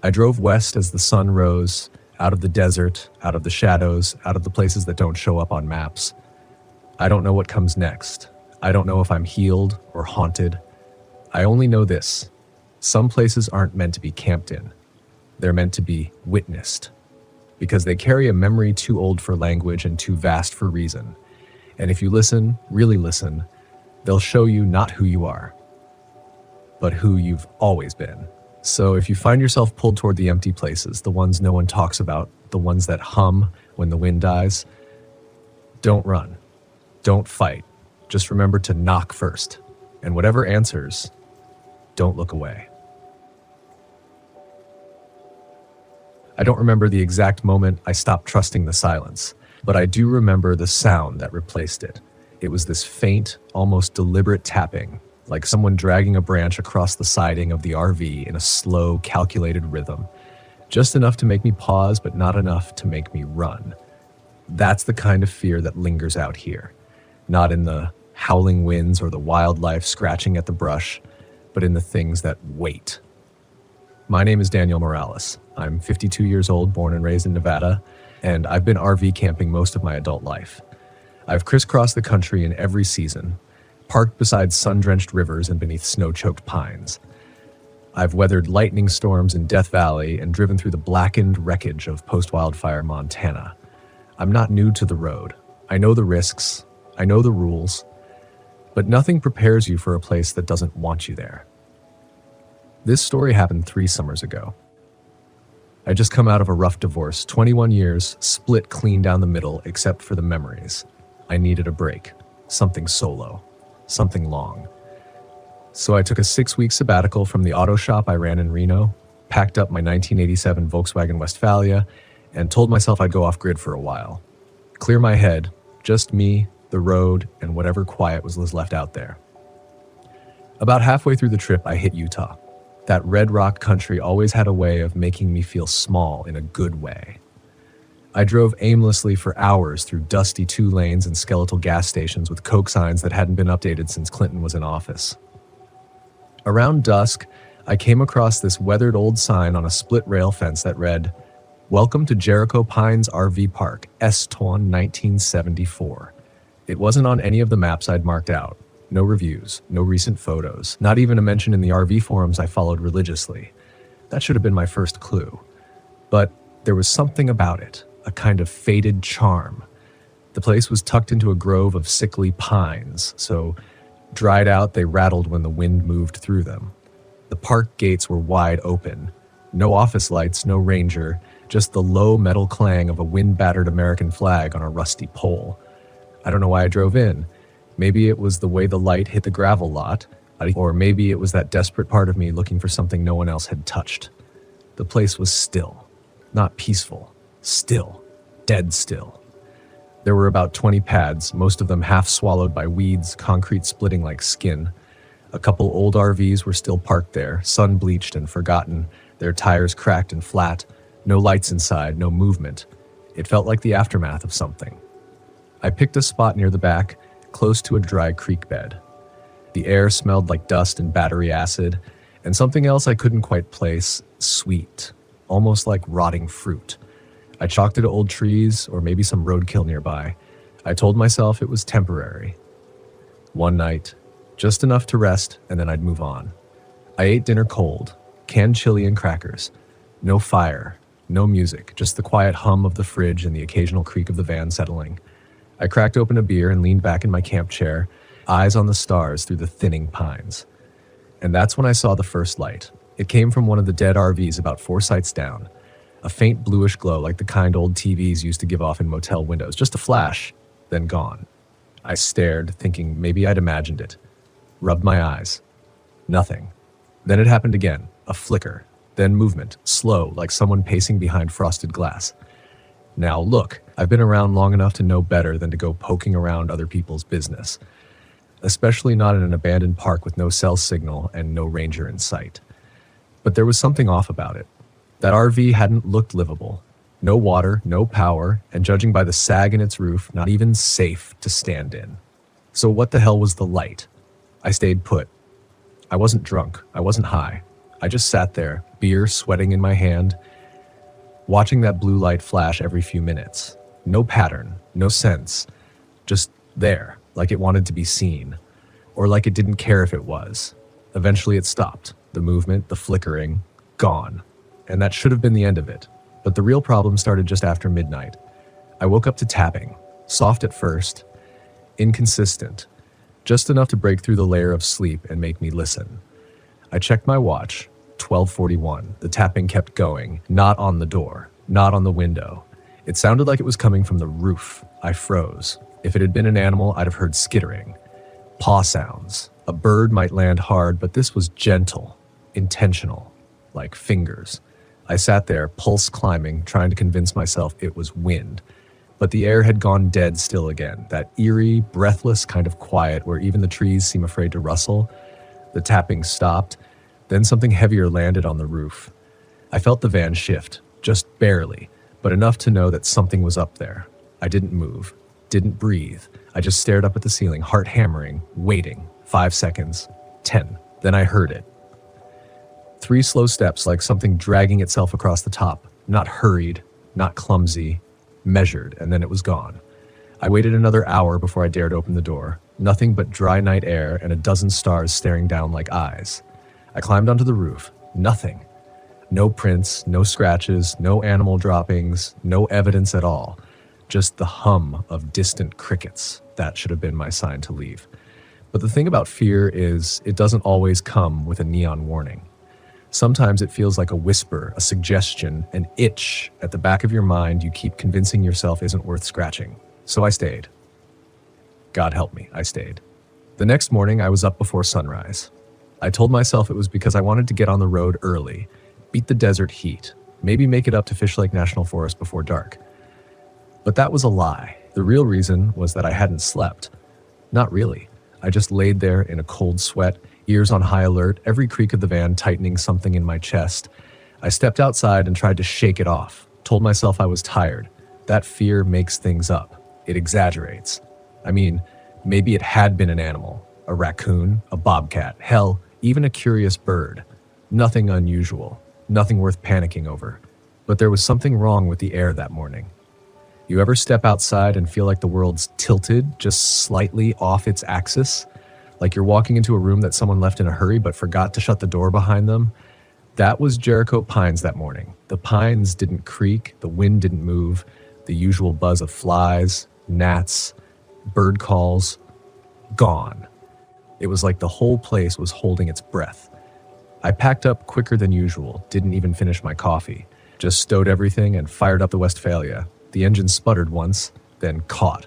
I drove west as the sun rose, out of the desert, out of the shadows, out of the places that don't show up on maps. I don't know what comes next. I don't know if I'm healed or haunted. I only know this. Some places aren't meant to be camped in. They're meant to be witnessed, because they carry a memory too old for language and too vast for reason. And if you listen, really listen, they'll show you not who you are, but who you've always been. So if you find yourself pulled toward the empty places, the ones no one talks about, the ones that hum when the wind dies, don't run. Don't fight. Just remember to knock first. And whatever answers, don't look away. I don't remember the exact moment I stopped trusting the silence, but I do remember the sound that replaced it. It was this faint, almost deliberate tapping, like someone dragging a branch across the siding of the RV in a slow, calculated rhythm. Just enough to make me pause, but not enough to make me run. That's the kind of fear that lingers out here. Not in the howling winds or the wildlife scratching at the brush, but in the things that wait. My name is Daniel Morales. I'm 52 years old, born and raised in Nevada, and I've been RV camping most of my adult life. I've crisscrossed the country in every season, parked beside sun-drenched rivers and beneath snow-choked pines. I've weathered lightning storms in Death Valley and driven through the blackened wreckage of post-wildfire Montana. I'm not new to the road, I know the risks, I know the rules, but nothing prepares you for a place that doesn't want you there. This story happened 3 summers ago. I'd just come out of a rough divorce, 21 years, split clean down the middle except for the memories. I needed a break, something solo, something long. So I took a 6-week sabbatical from the auto shop I ran in Reno, packed up my 1987 Volkswagen Westfalia, and told myself I'd go off-grid for a while. Clear my head, just me, the road, and whatever quiet was left out there. About halfway through the trip, I hit Utah. That red rock country always had a way of making me feel small in a good way. I drove aimlessly for hours through dusty 2 lanes and skeletal gas stations with Coke signs that hadn't been updated since Clinton was in office. Around dusk, I came across this weathered old sign on a split rail fence that read, "Welcome to Jericho Pines RV Park, Eston 1974. It wasn't on any of the maps I'd marked out. No reviews, no recent photos, not even a mention in the RV forums I followed religiously. That should have been my first clue. But there was something about it, a kind of faded charm. The place was tucked into a grove of sickly pines, so dried out they rattled when the wind moved through them. The park gates were wide open. No office lights, no ranger, just the low metal clang of a wind-battered American flag on a rusty pole. I don't know why I drove in. Maybe it was the way the light hit the gravel lot, or maybe it was that desperate part of me looking for something no one else had touched. The place was still. Not peaceful. Still. Dead still. There were about 20 pads, most of them half swallowed by weeds, concrete splitting like skin. A couple old RVs were still parked there, sun-bleached and forgotten, their tires cracked and flat, no lights inside, no movement. It felt like the aftermath of something. I picked a spot near the back, close to a dry creek bed. The air smelled like dust and battery acid, and something else I couldn't quite place, sweet, almost like rotting fruit. I chalked it to old trees or maybe some roadkill nearby. I told myself it was temporary. One night, just enough to rest, and then I'd move on. I ate dinner cold, canned chili and crackers. No fire, no music, just the quiet hum of the fridge and the occasional creak of the van settling. I cracked open a beer and leaned back in my camp chair, eyes on the stars through the thinning pines. And that's when I saw the first light. It came from one of the dead RVs about 4 sites down. A faint bluish glow like the kind old TVs used to give off in motel windows. Just a flash, then gone. I stared, thinking maybe I'd imagined it. Rubbed my eyes. Nothing. Then it happened again. A flicker. Then movement. Slow, like someone pacing behind frosted glass. Now look, I've been around long enough to know better than to go poking around other people's business. Especially not in an abandoned park with no cell signal and no ranger in sight. But there was something off about it. That RV hadn't looked livable. No water, no power, and judging by the sag in its roof, not even safe to stand in. So what the hell was the light? I stayed put. I wasn't drunk. I wasn't high. I just sat there, beer sweating in my hand, watching that blue light flash every few minutes. No pattern, no sense. Just there, like it wanted to be seen. Or like it didn't care if it was. Eventually it stopped. The movement, the flickering, gone. And that should have been the end of it. But the real problem started just after midnight. I woke up to tapping, soft at first, inconsistent, just enough to break through the layer of sleep and make me listen. I checked my watch, 12:41. The tapping kept going, not on the door, not on the window. It sounded like it was coming from the roof. I froze. If it had been an animal, I'd have heard skittering. Paw sounds. A bird might land hard, but this was gentle, intentional, like fingers. I sat there, pulse climbing, trying to convince myself it was wind. But the air had gone dead still again, that eerie, breathless kind of quiet where even the trees seem afraid to rustle. The tapping stopped, then something heavier landed on the roof. I felt the van shift, just barely, but enough to know that something was up there. I didn't move, didn't breathe. I just stared up at the ceiling, heart hammering, waiting. 5 seconds, 10. Then I heard it. 3 slow steps like something dragging itself across the top. Not hurried, not clumsy, measured, and then it was gone. I waited another hour before I dared open the door. Nothing but dry night air and a dozen stars staring down like eyes. I climbed onto the roof. Nothing. No prints, no scratches, no animal droppings, no evidence at all. just the hum of distant crickets. That should have been my sign to leave. But the thing about fear is it doesn't always come with a neon warning. Sometimes it feels like a whisper, a suggestion, an itch at the back of your mind you keep convincing yourself isn't worth scratching. So I stayed. God help me, I stayed. The next morning, I was up before sunrise. I told myself it was because I wanted to get on the road early, beat the desert heat, maybe make it up to Fish Lake National Forest before dark. But that was a lie. The real reason was that I hadn't slept. Not really. I just laid there in a cold sweat, ears on high alert, every creak of the van tightening something in my chest. I stepped outside and tried to shake it off, told myself I was tired. That fear makes things up. It exaggerates. I mean, maybe it had been an animal, a raccoon, a bobcat, hell, even a curious bird. Nothing unusual, nothing worth panicking over. But there was something wrong with the air that morning. You ever step outside and feel like the world's tilted just slightly off its axis? Like you're walking into a room that someone left in a hurry but forgot to shut the door behind them? That was Jericho Pines that morning. The pines didn't creak, the wind didn't move, the usual buzz of flies, gnats, bird calls, gone. It was like the whole place was holding its breath. I packed up quicker than usual, didn't even finish my coffee, just stowed everything and fired up the Westphalia. The engine sputtered once, then caught.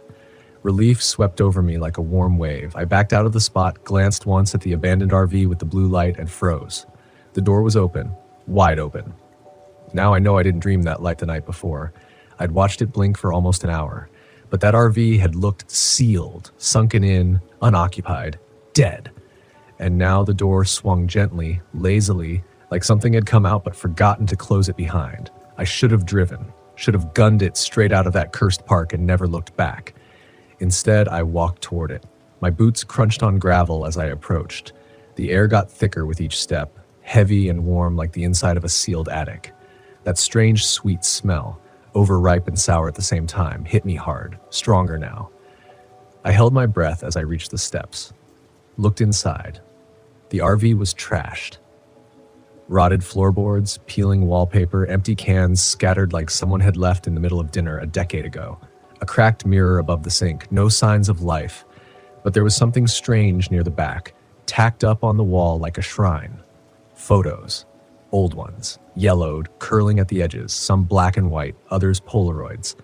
Relief swept over me like a warm wave. I backed out of the spot, glanced once at the abandoned RV with the blue light, and froze. The door was open, wide open. Now I know I didn't dream that light the night before. I'd watched it blink for almost an hour. But that RV had looked sealed, sunken in, unoccupied, dead. And now the door swung gently, lazily, like something had come out but forgotten to close it behind. I should have driven, should have gunned it straight out of that cursed park and never looked back. Instead, I walked toward it. My boots crunched on gravel as I approached. The air got thicker with each step, heavy and warm like the inside of a sealed attic. That strange sweet smell, overripe and sour at the same time, hit me hard, stronger now. I held my breath as I reached the steps. Looked inside. The RV was trashed. Rotted floorboards, peeling wallpaper, empty cans scattered like someone had left in the middle of dinner a decade ago. A cracked mirror above the sink, no signs of life. But there was something strange near the back, tacked up on the wall like a shrine. Photos. Old ones, yellowed, curling at the edges, some black and white, others Polaroids.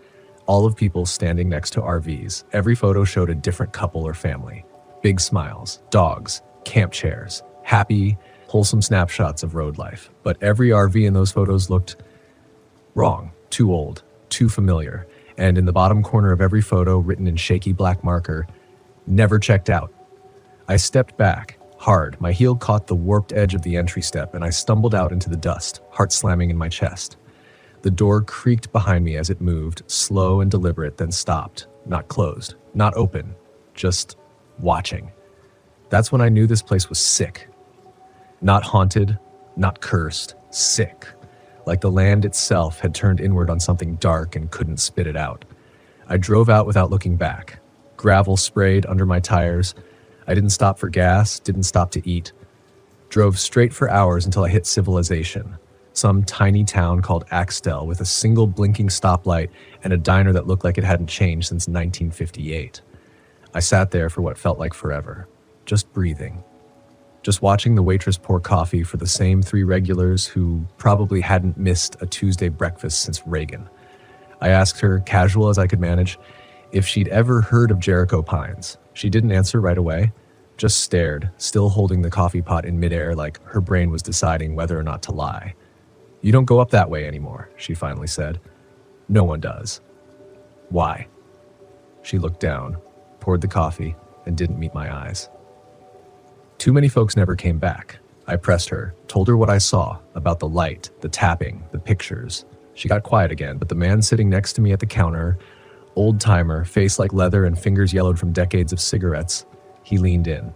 All of people standing next to RVs. Every photo showed a different couple or family. Big smiles, dogs, camp chairs, happy, wholesome snapshots of road life. But every RV in those photos looked wrong, too old, too familiar. And in the bottom corner of every photo, written in shaky black marker, never checked out. I stepped back, hard. My heel caught the warped edge of the entry step, and I stumbled out into the dust, heart slamming in my chest. The door creaked behind me as it moved, slow and deliberate, then stopped. Not closed, not open, just watching. That's when I knew this place was sick. Not haunted, not cursed, sick. Like the land itself had turned inward on something dark and couldn't spit it out. I drove out without looking back. Gravel sprayed under my tires. I didn't stop for gas, didn't stop to eat. Drove straight for hours until I hit civilization. Some tiny town called Axtell with a single blinking stoplight and a diner that looked like it hadn't changed since 1958. I sat there for what felt like forever, just breathing. Just watching the waitress pour coffee for the same 3 regulars who probably hadn't missed a Tuesday breakfast since Reagan. I asked her, casual as I could manage, if she'd ever heard of Jericho Pines. She didn't answer right away, just stared, still holding the coffee pot in midair like her brain was deciding whether or not to lie. "You don't go up that way anymore," she finally said. "No one does." "Why?" She looked down, poured the coffee, and didn't meet my eyes. Too many folks never came back. I pressed her, told her what I saw, about the light, the tapping, the pictures. She got quiet again, but the man sitting next to me at the counter, old-timer, face like leather and fingers yellowed from decades of cigarettes, he leaned in.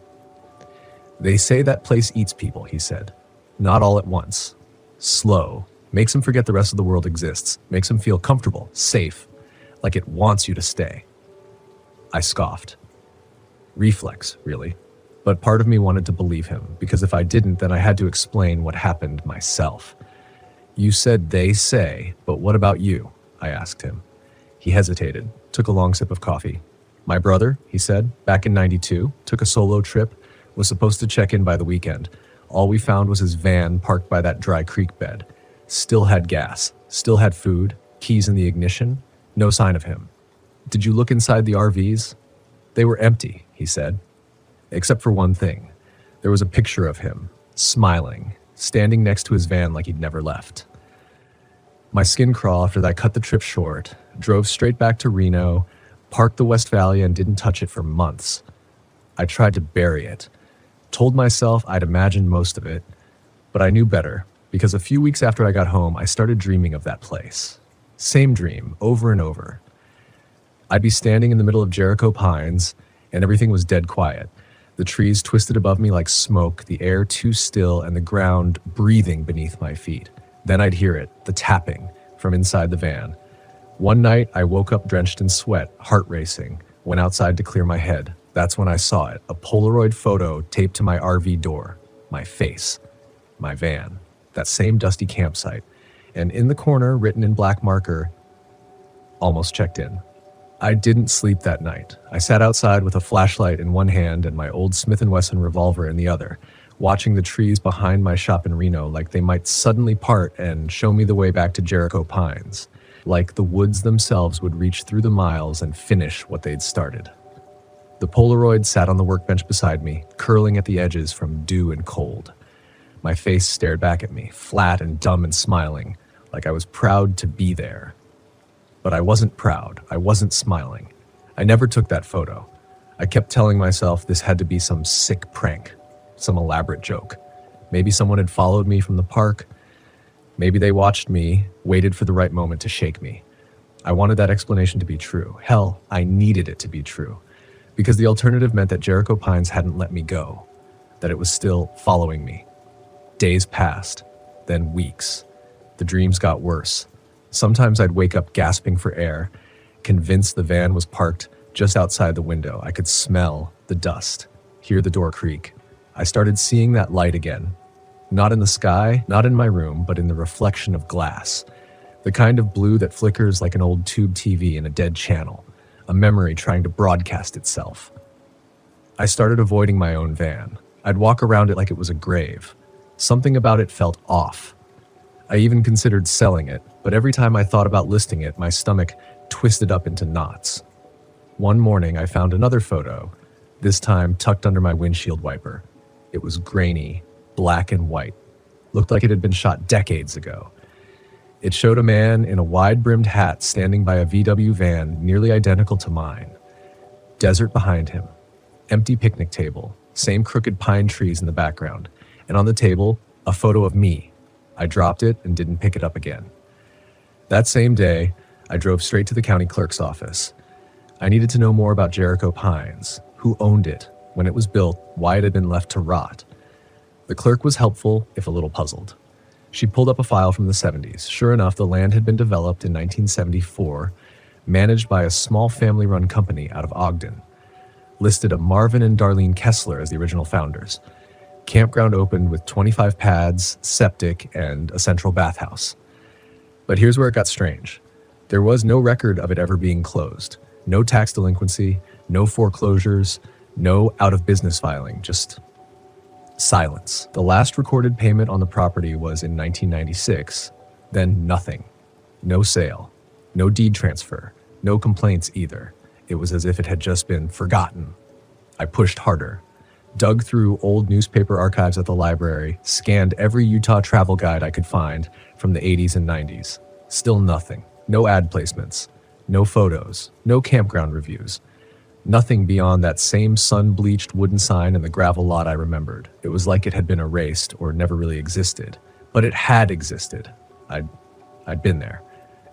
"They say that place eats people," he said. "Not all at once. Slow. Makes them forget the rest of the world exists. Makes them feel comfortable, safe, like it wants you to stay." I scoffed. Reflex, really. But part of me wanted to believe him, because if I didn't, then I had to explain what happened myself. "You said they say, but what about you?" I asked him. He hesitated, took a long sip of coffee. My brother, he said, back in '92, took a solo trip, was supposed to check in by the weekend. All we found was his van parked by that dry creek bed. Still had gas, still had food, keys in the ignition, no sign of him. Did you look inside the RVs? They were empty, he said. Except for one thing. There was a picture of him, smiling, standing next to his van like he'd never left. My skin crawled after I cut the trip short, drove straight back to Reno, parked the Westphalia and didn't touch it for months. I tried to bury it. Told myself I'd imagined most of it, but I knew better, because a few weeks after I got home, I started dreaming of that place. Same dream, over and over. I'd be standing in the middle of Jericho Pines, and everything was dead quiet. The trees twisted above me like smoke, the air too still, and the ground breathing beneath my feet. Then I'd hear it, the tapping, from inside the van. One night, I woke up drenched in sweat, heart racing, went outside to clear my head. That's when I saw it, a Polaroid photo taped to my RV door. My face. My van. That same dusty campsite. And in the corner, written in black marker, almost checked in. I didn't sleep that night. I sat outside with a flashlight in one hand and my old Smith & Wesson revolver in the other, watching the trees behind my shop in Reno like they might suddenly part and show me the way back to Jericho Pines, like the woods themselves would reach through the miles and finish what they'd started. The Polaroid sat on the workbench beside me, curling at the edges from dew and cold. My face stared back at me, flat and dumb and smiling, like I was proud to be there. But I wasn't proud. I wasn't smiling. I never took that photo. I kept telling myself this had to be some sick prank, some elaborate joke. Maybe someone had followed me from the park. Maybe they watched me, waited for the right moment to shake me. I wanted that explanation to be true. Hell, I needed it to be true. Because the alternative meant that Jericho Pines hadn't let me go, that it was still following me. Days passed, then weeks. The dreams got worse. Sometimes I'd wake up gasping for air, convinced the van was parked just outside the window. I could smell the dust, hear the door creak. I started seeing that light again. Not in the sky, not in my room, but in the reflection of glass. The kind of blue that flickers like an old tube TV in a dead channel, a memory trying to broadcast itself. I started avoiding my own van. I'd walk around it like it was a grave. Something about it felt off. I even considered selling it, but every time I thought about listing it, my stomach twisted up into knots. One morning, I found another photo, this time tucked under my windshield wiper. It was grainy, black and white. Looked like it had been shot decades ago. It showed a man in a wide-brimmed hat standing by a VW van nearly identical to mine. Desert behind him. Empty picnic table. Same crooked pine trees in the background. And on the table, a photo of me. I dropped it and didn't pick it up again. That same day, I drove straight to the county clerk's office. I needed to know more about Jericho Pines, who owned it, when it was built, why it had been left to rot. The clerk was helpful, if a little puzzled. She pulled up a file from the 70s. Sure enough, the land had been developed in 1974, managed by a small family-run company out of Ogden. Listed a Marvin and Darlene Kessler as the original founders. Campground opened with 25 pads, septic, and a central bathhouse. But here's where it got strange. There was no record of it ever being closed. No tax delinquency, no foreclosures, no out-of-business filing, just silence. The last recorded payment on the property was in 1996, then nothing. No sale, no deed transfer, no complaints either. It was as if it had just been forgotten. I pushed harder. Dug through old newspaper archives at the library, scanned every Utah travel guide I could find from the 80s and 90s. Still nothing. No ad placements. No photos. No campground reviews. Nothing beyond that same sun-bleached wooden sign and the gravel lot I remembered. It was like it had been erased or never really existed. But it had existed. I'd been there.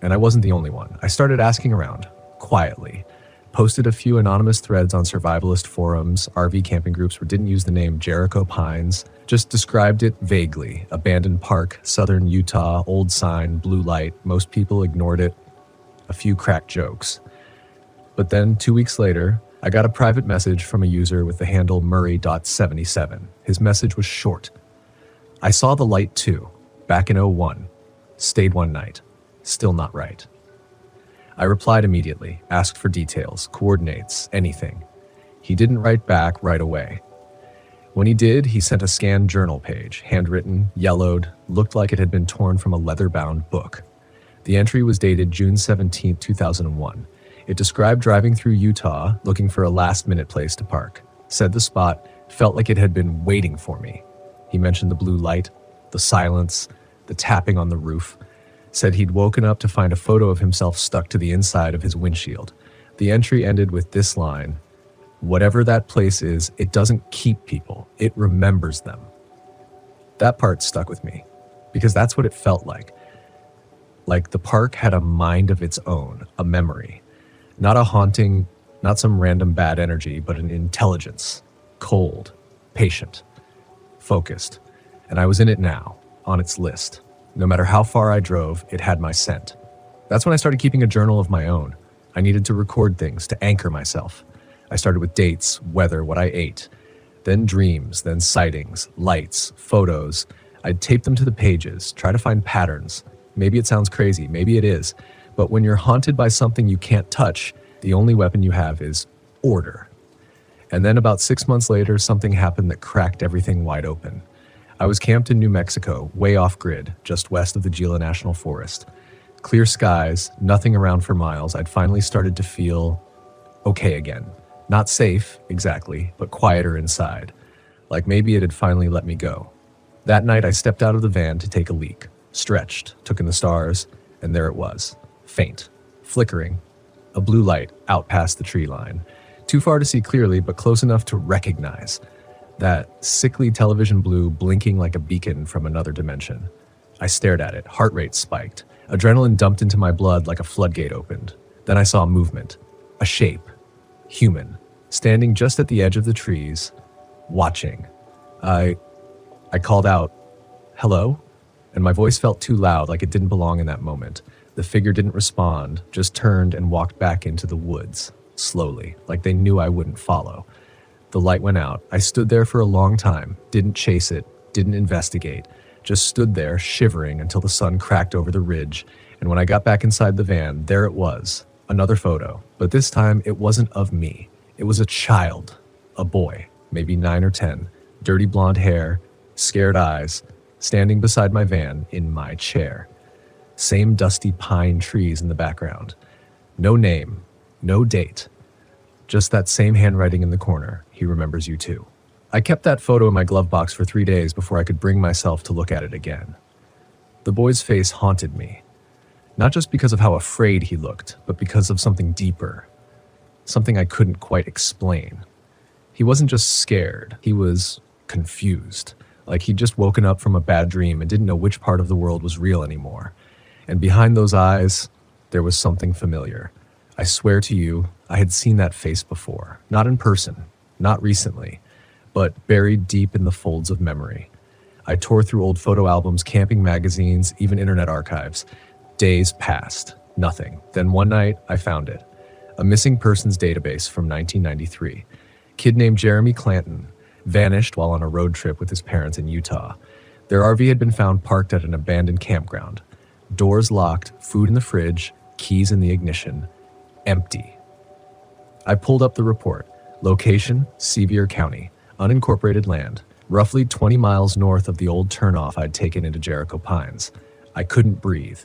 And I wasn't the only one. I started asking around, quietly. Posted a few anonymous threads on survivalist forums, RV camping groups who didn't use the name Jericho Pines, just described it vaguely. Abandoned park, southern Utah, old sign, blue light. Most people ignored it. A few cracked jokes. But then 2 weeks later, I got a private message from a user with the handle Murray.77. His message was short. I saw the light too, back in '01. Stayed one night. Still not right. I replied immediately, asked for details, coordinates, anything. He didn't write back right away. When he did, he sent a scanned journal page, handwritten, yellowed, looked like it had been torn from a leather-bound book. The entry was dated June 17, 2001. It described driving through Utah, looking for a last-minute place to park. Said the spot felt like it had been waiting for me. He mentioned the blue light, the silence, the tapping on the roof. Said he'd woken up to find a photo of himself stuck to the inside of his windshield. The entry ended with this line: "Whatever that place is, it doesn't keep people, it remembers them." That part stuck with me, because that's what it felt like. Like the park had a mind of its own, a memory. Not a haunting, not some random bad energy, but an intelligence. Cold, patient, focused. And I was in it now, on its list. No matter how far I drove, it had my scent. That's when I started keeping a journal of my own. I needed to record things, to anchor myself. I started with dates, weather, what I ate. Then dreams, then sightings, lights, photos. I'd tape them to the pages, try to find patterns. Maybe it sounds crazy, maybe it is. But when you're haunted by something you can't touch, the only weapon you have is order. And then about 6 months later, something happened that cracked everything wide open. I was camped in New Mexico, way off-grid, just west of the Gila National Forest. Clear skies, nothing around for miles. I'd finally started to feel okay again. Not safe, exactly, but quieter inside. Like maybe it had finally let me go. That night, I stepped out of the van to take a leak. Stretched, took in the stars, and there it was. Faint, flickering. A blue light out past the tree line. Too far to see clearly, but close enough to recognize. That sickly television blue blinking like a beacon from another dimension. I stared at it, heart rate spiked. Adrenaline dumped into my blood like a floodgate opened. Then I saw movement. A shape. Human. Standing just at the edge of the trees. Watching. I called out, "Hello?" And my voice felt too loud, like it didn't belong in that moment. The figure didn't respond, just turned and walked back into the woods. Slowly, like they knew I wouldn't follow. The light went out. I stood there for a long time, didn't chase it, didn't investigate, just stood there shivering until the sun cracked over the ridge. And when I got back inside the van, there it was, another photo. But this time it wasn't of me. It was a child, a boy, maybe 9 or 10, dirty blonde hair, scared eyes, standing beside my van in my chair. Same dusty pine trees in the background. No name, no date. Just that same handwriting in the corner. He remembers you too. I kept that photo in my glove box for 3 days before I could bring myself to look at it again. The boy's face haunted me. Not just because of how afraid he looked, but because of something deeper. Something I couldn't quite explain. He wasn't just scared, he was confused. Like he'd just woken up from a bad dream and didn't know which part of the world was real anymore. And behind those eyes, there was something familiar. I swear to you, I had seen that face before. Not in person, not recently, but buried deep in the folds of memory. I tore through old photo albums, camping magazines, even internet archives. Days passed, nothing. Then one night, I found it. A missing persons database from 1993. Kid named Jeremy Clanton vanished while on a road trip with his parents in Utah. Their RV had been found parked at an abandoned campground. Doors locked, food in the fridge, keys in the ignition. Empty. I pulled up the report. Location, Sevier County. Unincorporated land. Roughly 20 miles north of the old turnoff I'd taken into Jericho Pines. I couldn't breathe.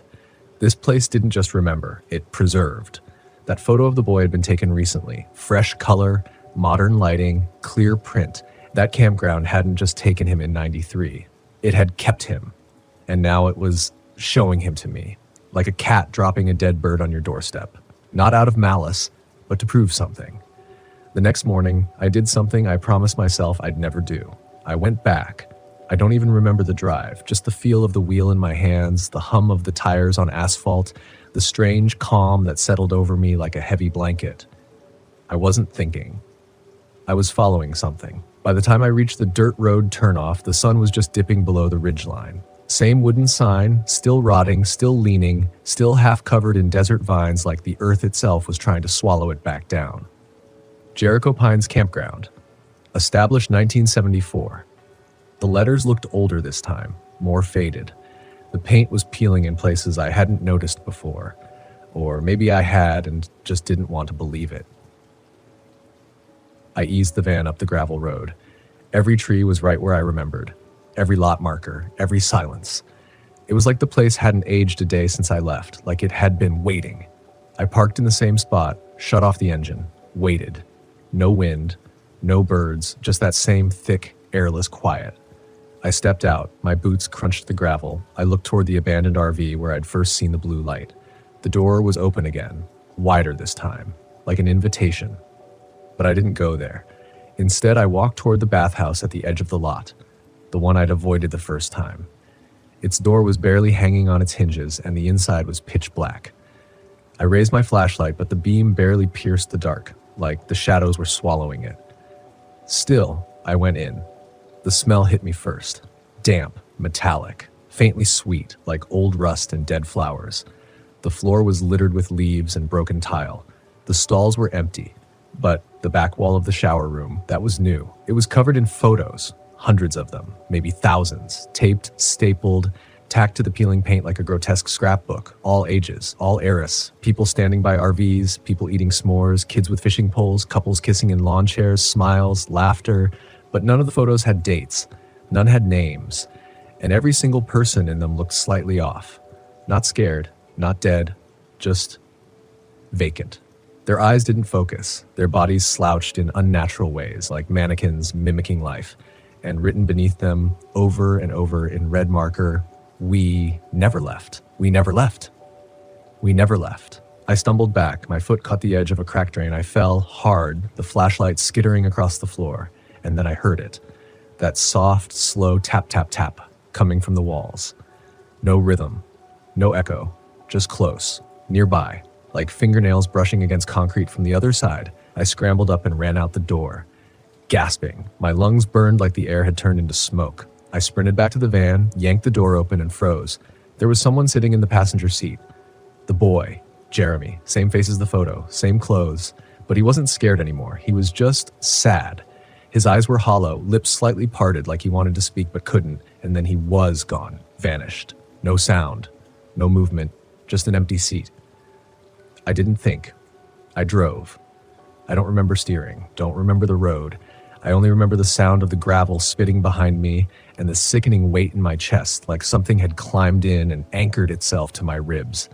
This place didn't just remember, it preserved. That photo of the boy had been taken recently. Fresh color, modern lighting, clear print. That campground hadn't just taken him in '93. It had kept him. And now it was showing him to me. Like a cat dropping a dead bird on your doorstep. Not out of malice, but to prove something. The next morning, I did something I promised myself I'd never do. I went back. I don't even remember the drive, just the feel of the wheel in my hands, the hum of the tires on asphalt, the strange calm that settled over me like a heavy blanket. I wasn't thinking. I was following something. By the time I reached the dirt road turnoff, the sun was just dipping below the ridgeline. Same wooden sign, still rotting, still leaning, still half covered in desert vines like the earth itself was trying to swallow it back down. Jericho Pines Campground. Established 1974. The letters looked older this time, more faded. The paint was peeling in places I hadn't noticed before. Or maybe I had and just didn't want to believe it. I eased the van up the gravel road. Every tree was right where I remembered. Every lot marker, every silence. It was like the place hadn't aged a day since I left, like it had been waiting. I parked in the same spot, shut off the engine, waited. No wind, no birds, just that same thick, airless quiet. I stepped out, my boots crunched the gravel. I looked toward the abandoned RV where I'd first seen the blue light. The door was open again, wider this time, like an invitation. But I didn't go there. Instead, I walked toward the bathhouse at the edge of the lot, the one I'd avoided the first time. Its door was barely hanging on its hinges, and the inside was pitch black. I raised my flashlight, but the beam barely pierced the dark, like the shadows were swallowing it. Still, I went in. The smell hit me first. Damp, metallic, faintly sweet, like old rust and dead flowers. The floor was littered with leaves and broken tile. The stalls were empty, but the back wall of the shower room, that was new. It was covered in photos, hundreds of them, maybe thousands, taped, stapled, tacked to the peeling paint like a grotesque scrapbook, all ages, all eras, people standing by RVs, people eating s'mores, kids with fishing poles, couples kissing in lawn chairs, smiles, laughter, but none of the photos had dates, none had names, and every single person in them looked slightly off. Not scared, not dead, just vacant. Their eyes didn't focus, their bodies slouched in unnatural ways, like mannequins mimicking life, and written beneath them over and over in red marker, "We never left. We never left. We never left." I stumbled back, my foot caught the edge of a crack drain. I fell hard, the flashlight skittering across the floor, and then I heard it. That soft, slow tap, tap, tap coming from the walls. No rhythm, no echo, just close, nearby, like fingernails brushing against concrete from the other side. I scrambled up and ran out the door, gasping. My lungs burned like the air had turned into smoke. I sprinted back to the van, yanked the door open, and froze. There was someone sitting in the passenger seat. The boy, Jeremy, same face as the photo, same clothes, but he wasn't scared anymore. He was just sad. His eyes were hollow, lips slightly parted like he wanted to speak but couldn't, and then he was gone, vanished. No sound, no movement, just an empty seat. I didn't think. I drove. I don't remember steering, don't remember the road. I only remember the sound of the gravel spitting behind me and the sickening weight in my chest, like something had climbed in and anchored itself to my ribs.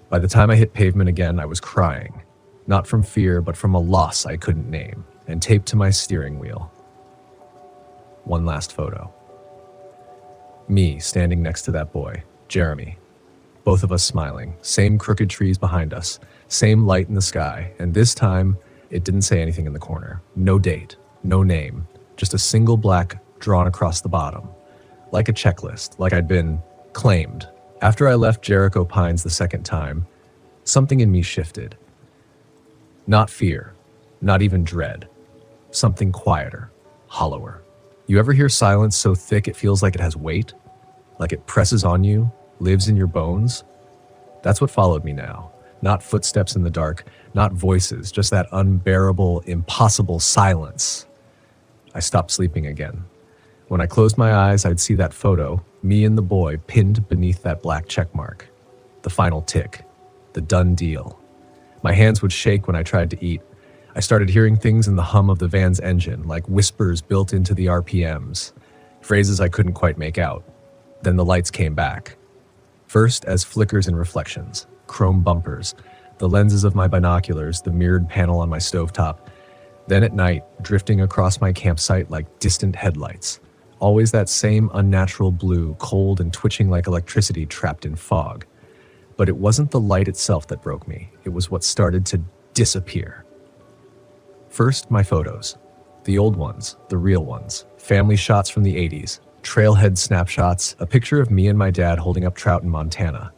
By the time I hit pavement again, I was crying. Not from fear, but from a loss I couldn't name, and taped to my steering wheel. One last photo. Me standing next to that boy, Jeremy. Both of us smiling, same crooked trees behind us, same light in the sky, and this time, it didn't say anything in the corner. No date, no name, just a single black drawn across the bottom. Like a checklist, like I'd been claimed. After I left Jericho Pines the second time, something in me shifted. Not fear, not even dread. Something quieter, hollower. You ever hear silence so thick it feels like it has weight? Like it presses on you, lives in your bones? That's what followed me now. Not footsteps in the dark, not voices, just that unbearable, impossible silence. I stopped sleeping again. When I closed my eyes, I'd see that photo, me and the boy pinned beneath that black check mark. The final tick, the done deal. My hands would shake when I tried to eat. I started hearing things in the hum of the van's engine, like whispers built into the RPMs, phrases I couldn't quite make out. Then the lights came back. First as flickers and reflections, chrome bumpers, the lenses of my binoculars, the mirrored panel on my stovetop. Then at night, drifting across my campsite like distant headlights. Always that same unnatural blue, cold and twitching like electricity trapped in fog. But it wasn't the light itself that broke me. It was what started to disappear. First, my photos. The old ones, the real ones. Family shots from the 80s. Trailhead snapshots. A picture of me and my dad holding up trout in Montana.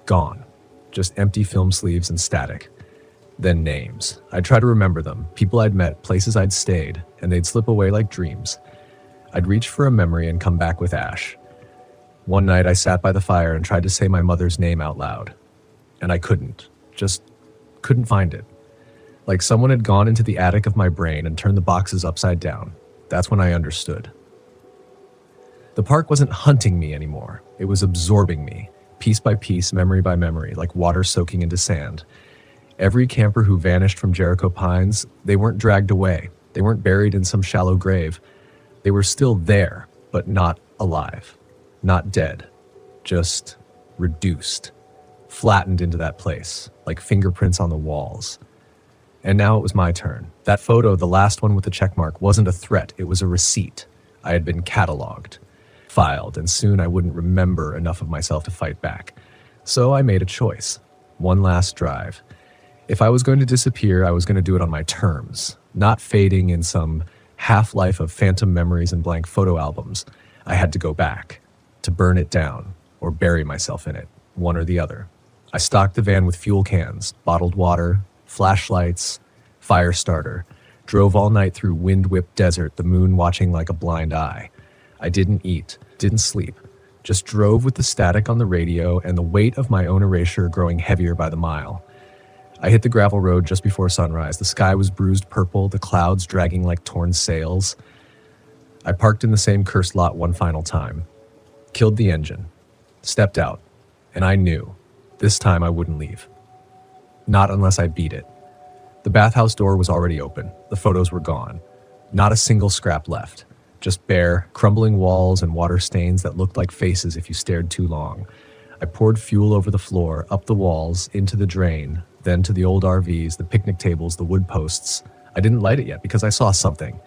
Gone. Just empty film sleeves and static. Then names. I'd try to remember them. People I'd met, places I'd stayed, and they'd slip away like dreams. I'd reach for a memory and come back with ash. One night I sat by the fire and tried to say my mother's name out loud. And I couldn't. Just couldn't find it. Like someone had gone into the attic of my brain and turned the boxes upside down. That's when I understood. The park wasn't hunting me anymore. It was absorbing me, piece by piece, memory by memory, like water soaking into sand. Every camper who vanished from Jericho Pines, they weren't dragged away. They weren't buried in some shallow grave. They were still there, but not alive, not dead, just reduced, flattened into that place, like fingerprints on the walls. And now it was my turn. That photo, the last one with the check mark, wasn't a threat. It was a receipt. I had been cataloged, filed, and soon I wouldn't remember enough of myself to fight back. So I made a choice. One last drive. If I was going to disappear, I was going to do it on my terms, not fading in some half-life of phantom memories and blank photo albums. I had to go back, to burn it down, or bury myself in it, one or the other. I stocked the van with fuel cans, bottled water, flashlights, fire starter, drove all night through wind-whipped desert, the moon watching like a blind eye. I didn't eat, didn't sleep, just drove with the static on the radio and the weight of my own erasure growing heavier by the mile. I hit the gravel road just before sunrise. The sky was bruised purple, the clouds dragging like torn sails. I parked in the same cursed lot one final time, killed the engine, stepped out, and I knew this time I wouldn't leave. Not unless I beat it. The bathhouse door was already open. The photos were gone. Not a single scrap left. Just bare, crumbling walls and water stains that looked like faces if you stared too long. I poured fuel over the floor, up the walls, into the drain, then to the old RVs, the picnic tables, the wood posts. I didn't light it yet because I saw something.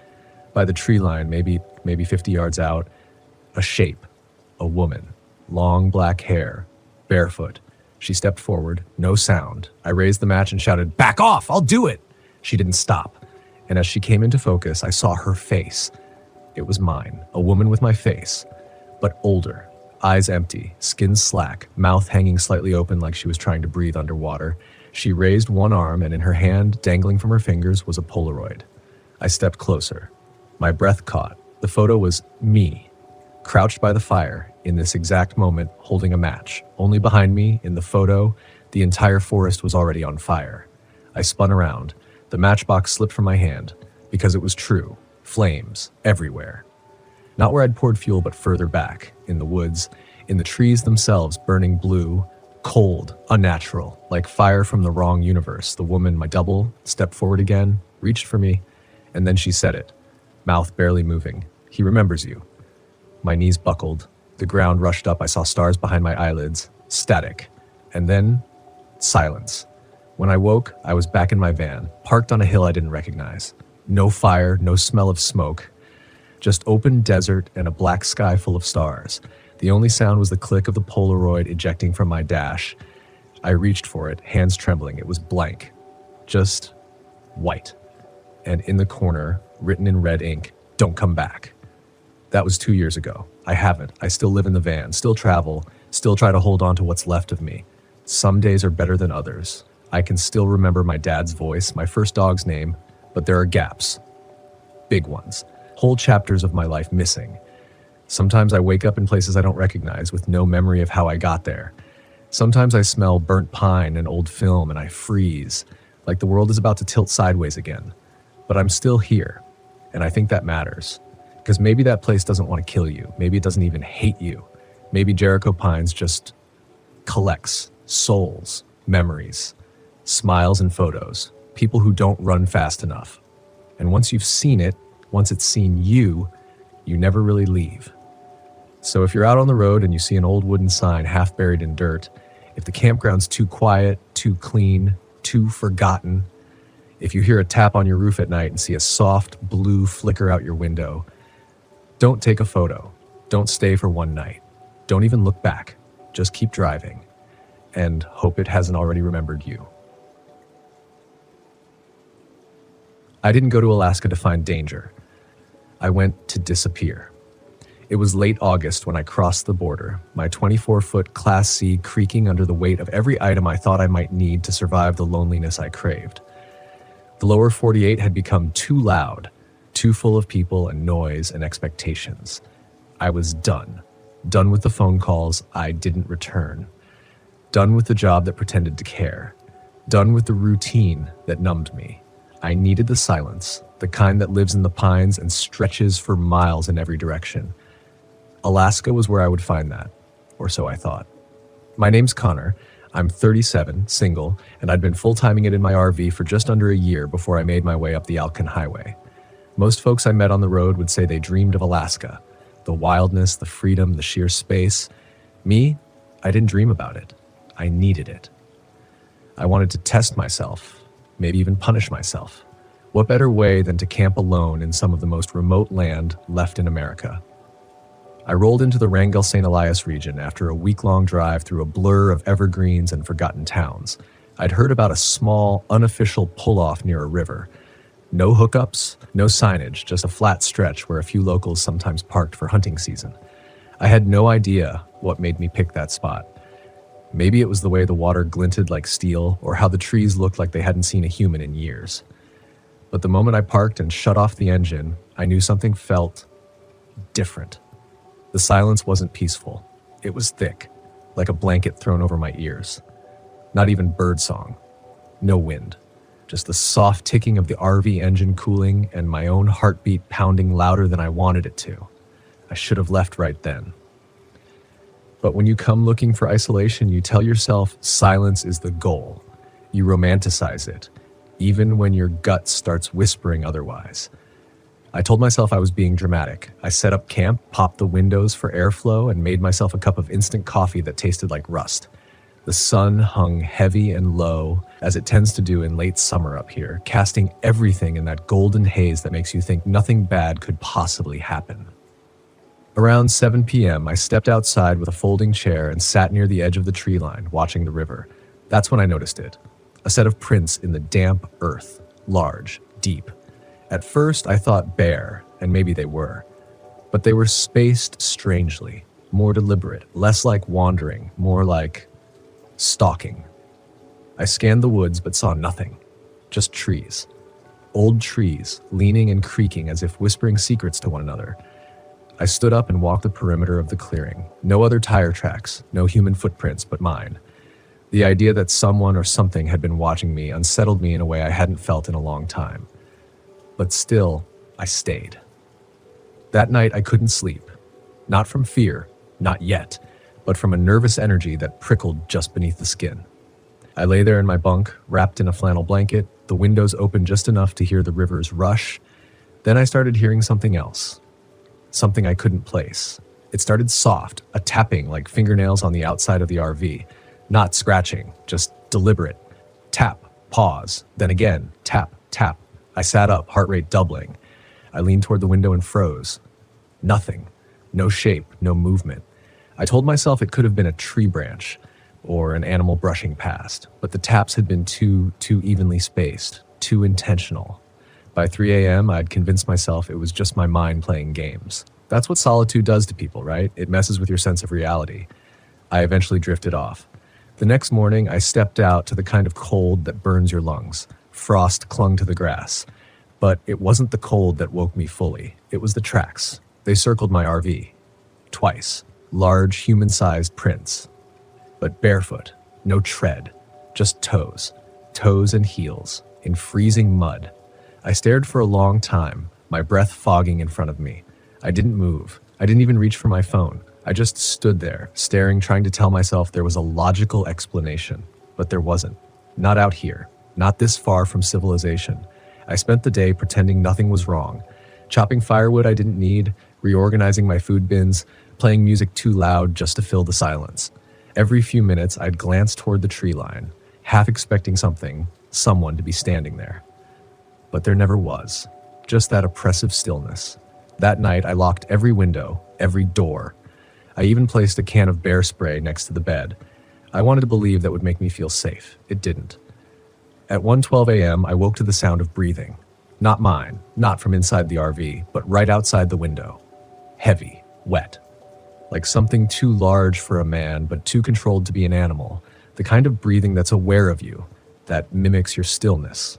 By the tree line, maybe 50 yards out, a shape, a woman, long black hair, barefoot. She stepped forward, no sound. I raised the match and shouted, "Back off, I'll do it!" She didn't stop. And as she came into focus, I saw her face. It was mine, a woman with my face, but older, eyes empty, skin slack, mouth hanging slightly open like she was trying to breathe underwater. She raised one arm, and in her hand, dangling from her fingers, was a Polaroid. I stepped closer. My breath caught. The photo was me, crouched by the fire, in this exact moment, holding a match. Only behind me, in the photo, the entire forest was already on fire. I spun around. The matchbox slipped from my hand, because it was true. Flames, everywhere. Not where I'd poured fuel, but further back, in the woods, in the trees themselves, burning blue, cold, unnatural, like fire from the wrong universe. The woman, my double, stepped forward again, reached for me, and then she said it, mouth barely moving. "He remembers you." My knees buckled. The ground rushed up. I saw stars behind my eyelids, static, and then silence. When I woke, I was back in my van, parked on a hill I didn't recognize. No fire, no smell of smoke, just open desert and a black sky full of stars. The only sound was the click of the Polaroid ejecting from my dash. I reached for it, hands trembling. It was blank, just white. And in the corner, written in red ink, "Don't come back." That was 2 years ago. I haven't. I still live in the van, still travel, still try to hold on to what's left of me. Some days are better than others. I can still remember my dad's voice, my first dog's name, but there are gaps. Big ones. Whole chapters of my life missing. Sometimes I wake up in places I don't recognize with no memory of how I got there. Sometimes I smell burnt pine and old film and I freeze, like the world is about to tilt sideways again. But I'm still here, and I think that matters. Because maybe that place doesn't want to kill you. Maybe it doesn't even hate you. Maybe Jericho Pines just collects souls, memories, smiles and photos, people who don't run fast enough. And once you've seen it, once it's seen you, you never really leave. So if you're out on the road and you see an old wooden sign half buried in dirt, if the campground's too quiet, too clean, too forgotten, if you hear a tap on your roof at night and see a soft blue flicker out your window, don't take a photo. Don't stay for one night. Don't even look back. Just keep driving and hope it hasn't already remembered you. I didn't go to Alaska to find danger. I went to disappear. It was late August when I crossed the border, my 24-foot Class C creaking under the weight of every item I thought I might need to survive the loneliness I craved. The lower 48 had become too loud, too full of people and noise and expectations. I was done. Done with the phone calls I didn't return. Done with the job that pretended to care. Done with the routine that numbed me. I needed the silence, the kind that lives in the pines and stretches for miles in every direction. Alaska was where I would find that, or so I thought. My name's Connor. I'm 37, single, and I'd been full-timing it in my RV for just under a year before I made my way up the Alcan Highway. Most folks I met on the road would say they dreamed of Alaska. The wildness, the freedom, the sheer space. Me, I didn't dream about it. I needed it. I wanted to test myself, maybe even punish myself. What better way than to camp alone in some of the most remote land left in America? I rolled into the Wrangell-St. Elias region after a week-long drive through a blur of evergreens and forgotten towns. I'd heard about a small, unofficial pull-off near a river. No hookups, no signage, just a flat stretch where a few locals sometimes parked for hunting season. I had no idea what made me pick that spot. Maybe it was the way the water glinted like steel, or how the trees looked like they hadn't seen a human in years. But the moment I parked and shut off the engine, I knew something felt different. The silence wasn't peaceful. It was thick, like a blanket thrown over my ears. Not even birdsong. No wind. Just the soft ticking of the RV engine cooling and my own heartbeat pounding louder than I wanted it to. I should have left right then. But when you come looking for isolation, you tell yourself silence is the goal. You romanticize it, even when your gut starts whispering otherwise. I told myself I was being dramatic. I set up camp, popped the windows for airflow, and made myself a cup of instant coffee that tasted like rust. The sun hung heavy and low, as it tends to do in late summer up here, casting everything in that golden haze that makes you think nothing bad could possibly happen. Around 7 p.m., I stepped outside with a folding chair and sat near the edge of the tree line, watching the river. That's when I noticed it. A set of prints in the damp earth, large, deep. At first, I thought bare, and maybe they were. But they were spaced strangely, more deliberate, less like wandering, more like stalking. I scanned the woods but saw nothing. Just trees. Old trees, leaning and creaking as if whispering secrets to one another. I stood up and walked the perimeter of the clearing. No other tire tracks, no human footprints but mine. The idea that someone or something had been watching me unsettled me in a way I hadn't felt in a long time. But still, I stayed. That night, I couldn't sleep. Not from fear, not yet, but from a nervous energy that prickled just beneath the skin. I lay there in my bunk, wrapped in a flannel blanket, the windows open just enough to hear the river's rush. Then I started hearing something else. Something I couldn't place. It started soft, a tapping like fingernails on the outside of the RV. Not scratching, just deliberate. Tap, pause, then again, tap, tap. I sat up, heart rate doubling. I leaned toward the window and froze. Nothing. No shape, no movement. I told myself it could have been a tree branch or an animal brushing past, but the taps had been too evenly spaced, too intentional. By 3 a.m., I'd convinced myself it was just my mind playing games. That's what solitude does to people, right? It messes with your sense of reality. I eventually drifted off. The next morning, I stepped out to the kind of cold that burns your lungs. Frost clung to the grass. But it wasn't the cold that woke me fully. It was the tracks. They circled my RV. Twice. Large, human-sized prints. But barefoot. No tread. Just toes. Toes and heels. In freezing mud. I stared for a long time, my breath fogging in front of me. I didn't move. I didn't even reach for my phone. I just stood there, staring, trying to tell myself there was a logical explanation. But there wasn't. Not out here. Not this far from civilization. I spent the day pretending nothing was wrong. Chopping firewood I didn't need, reorganizing my food bins, playing music too loud just to fill the silence. Every few minutes, I'd glance toward the tree line, half expecting someone to be standing there. But there never was. Just that oppressive stillness. That night, I locked every window, every door. I even placed a can of bear spray next to the bed. I wanted to believe that would make me feel safe. It didn't. At 1:12 a.m., I woke to the sound of breathing. Not mine, not from inside the RV, but right outside the window. Heavy, wet. Like something too large for a man, but too controlled to be an animal. The kind of breathing that's aware of you, that mimics your stillness.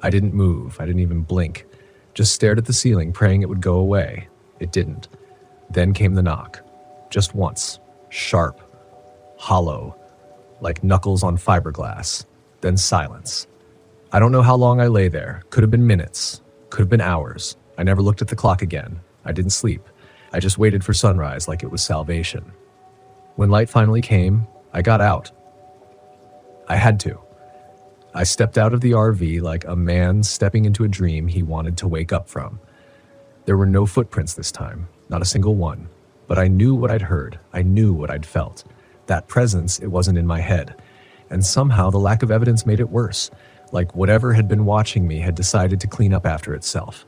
I didn't move, I didn't even blink. Just stared at the ceiling, praying it would go away. It didn't. Then came the knock. Just once. Sharp. Hollow. Like knuckles on fiberglass. Then silence. I don't know how long I lay there. Could have been minutes. Could have been hours. I never looked at the clock again. I didn't sleep. I just waited for sunrise like it was salvation. When light finally came, I got out. I had to. I stepped out of the RV like a man stepping into a dream he wanted to wake up from. There were no footprints this time, not a single one. But I knew what I'd heard. I knew what I'd felt. That presence, it wasn't in my head. And somehow the lack of evidence made it worse, like whatever had been watching me had decided to clean up after itself.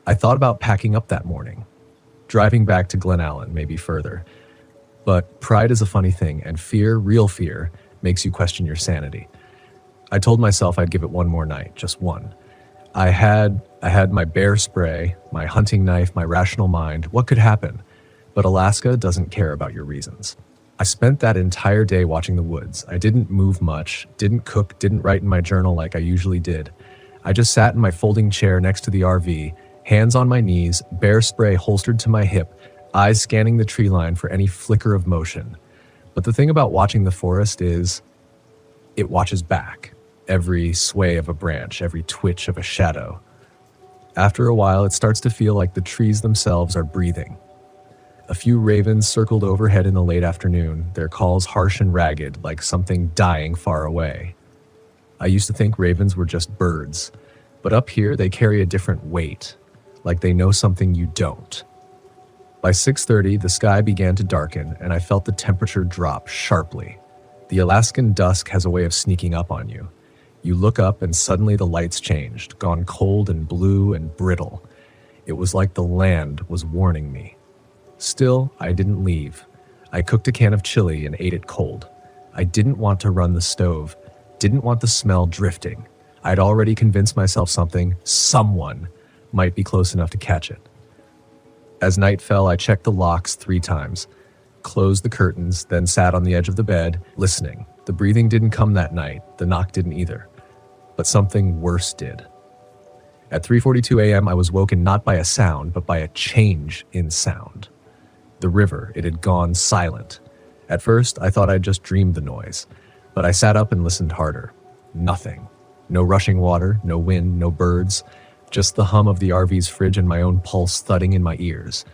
I thought about packing up that morning, driving back to Glen Allen, maybe further. But pride is a funny thing, and fear, real fear, makes you question your sanity. I told myself I'd give it one more night, just one. I had my bear spray, my hunting knife, my rational mind. What could happen? But Alaska doesn't care about your reasons. I spent that entire day watching the woods. I didn't move much, didn't cook, didn't write in my journal like I usually did. I just sat in my folding chair next to the RV, hands on my knees, bear spray holstered to my hip, eyes scanning the tree line for any flicker of motion. But the thing about watching the forest is it watches back. Every sway of a branch, every twitch of a shadow. After a while, it starts to feel like the trees themselves are breathing. A few ravens circled overhead in the late afternoon, their calls harsh and ragged, like something dying far away. I used to think ravens were just birds, but up here they carry a different weight, like they know something you don't. By 6:30, the sky began to darken, and I felt the temperature drop sharply. The Alaskan dusk has a way of sneaking up on you. You look up and suddenly the lights changed, gone cold and blue and brittle. It was like the land was warning me. Still, I didn't leave. I cooked a can of chili and ate it cold. I didn't want to run the stove, didn't want the smell drifting. I'd already convinced myself someone might be close enough to catch it. As night fell, I checked the locks 3 times, closed the curtains, then sat on the edge of the bed, listening. The breathing didn't come that night, the knock didn't either. But something worse did. At 3:42 a.m., I was woken not by a sound, but by a change in sound. The river, it had gone silent. At first, I thought I'd just dreamed the noise, but I sat up and listened harder. Nothing. No rushing water, no wind, no birds, just the hum of the RV's fridge and my own pulse thudding in my ears.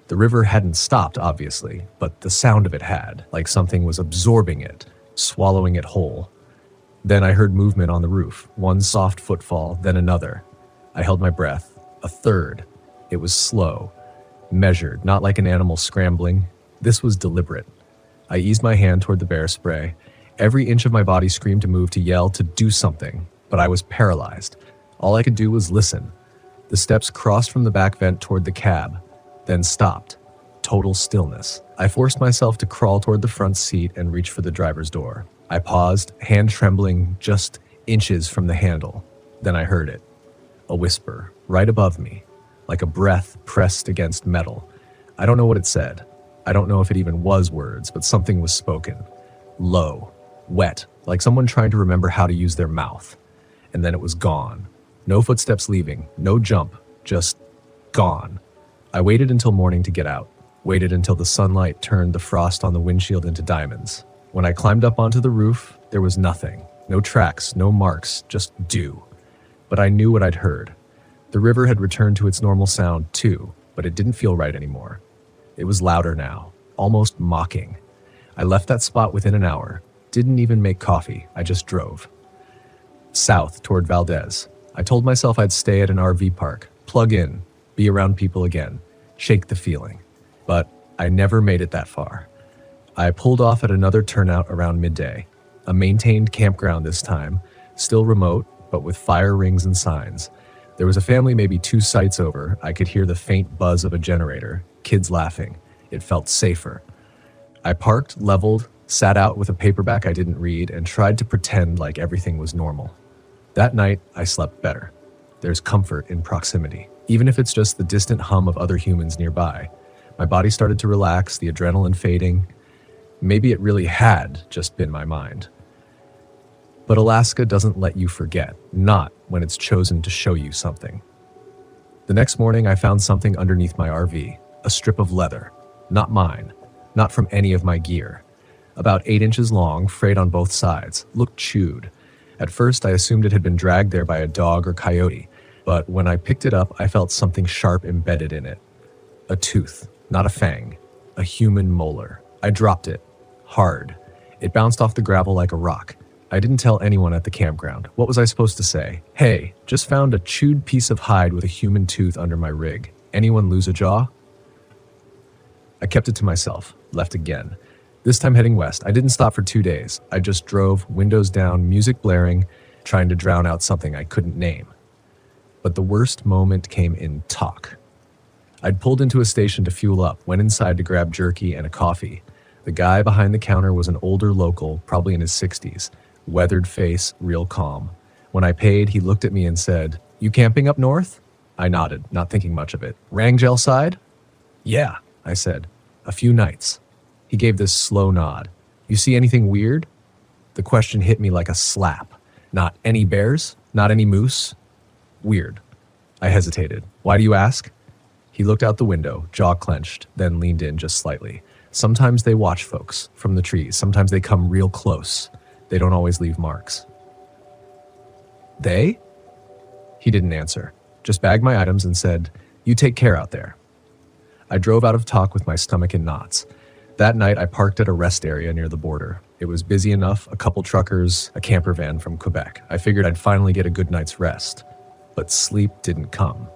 The river hadn't stopped, obviously, but the sound of it had, like something was absorbing it, swallowing it whole. Then I heard movement on the roof, one soft footfall, then another. I held my breath. A third. It was slow, measured, not like an animal scrambling. This was deliberate. I eased my hand toward the bear spray. Every inch of my body screamed to move, to yell, to do something, but I was paralyzed. All I could do was listen. The steps crossed from the back vent toward the cab, then stopped. Total stillness. I forced myself to crawl toward the front seat and reach for the driver's door. I paused, hand trembling just inches from the handle. Then I heard it. A whisper, right above me, like a breath pressed against metal. I don't know what it said. I don't know if it even was words, but something was spoken. Low, wet, like someone trying to remember how to use their mouth. And then it was gone. No footsteps leaving, no jump, just gone. I waited until morning to get out. Waited until the sunlight turned the frost on the windshield into diamonds. When I climbed up onto the roof, there was nothing. No tracks, no marks, just dew. But I knew what I'd heard. The river had returned to its normal sound too, but it didn't feel right anymore. It was louder now, almost mocking. I left that spot within an hour. Didn't even make coffee, I just drove. South, toward Valdez. I told myself I'd stay at an RV park, plug in, be around people again, shake the feeling. But I never made it that far. I pulled off at another turnout around midday. A maintained campground this time, still remote, but with fire rings and signs. There was a family maybe 2 sites over. I could hear the faint buzz of a generator, kids laughing. It felt safer. I parked, leveled, sat out with a paperback I didn't read, and tried to pretend like everything was normal. That night, I slept better. There's comfort in proximity, even if it's just the distant hum of other humans nearby. My body started to relax, the adrenaline fading. Maybe it really had just been my mind. But Alaska doesn't let you forget, not when it's chosen to show you something. The next morning, I found something underneath my RV, a strip of leather. Not mine, not from any of my gear. About 8 inches long, frayed on both sides, looked chewed. At first, I assumed it had been dragged there by a dog or coyote, but when I picked it up, I felt something sharp embedded in it. A tooth, not a fang, a human molar. I dropped it, hard. It bounced off the gravel like a rock. I didn't tell anyone at the campground. What was I supposed to say? Hey, just found a chewed piece of hide with a human tooth under my rig. Anyone lose a jaw? I kept it to myself, left again. This time heading west. I didn't stop for 2 days. I just drove, windows down, music blaring, trying to drown out something I couldn't name. But the worst moment came in talk. I'd pulled into a station to fuel up, went inside to grab jerky and a coffee. The guy behind the counter was an older local, probably in his 60s. Weathered face, real calm. When I paid, he looked at me and said, "You camping up north?" I nodded, not thinking much of it. "Wrangell side?" "Yeah," I said. "A few nights." He gave this slow nod. "You see anything weird?" The question hit me like a slap. Not any bears? Not any moose? Weird. I hesitated. "Why do you ask?" He looked out the window, jaw clenched, then leaned in just slightly. "Sometimes they watch folks from the trees. Sometimes they come real close. They don't always leave marks." "They?" He didn't answer, just bagged my items and said, "You take care out there." I drove out of talk with my stomach in knots. That night, I parked at a rest area near the border. It was busy enough, a couple truckers, a camper van from Quebec. I figured I'd finally get a good night's rest. But sleep didn't come.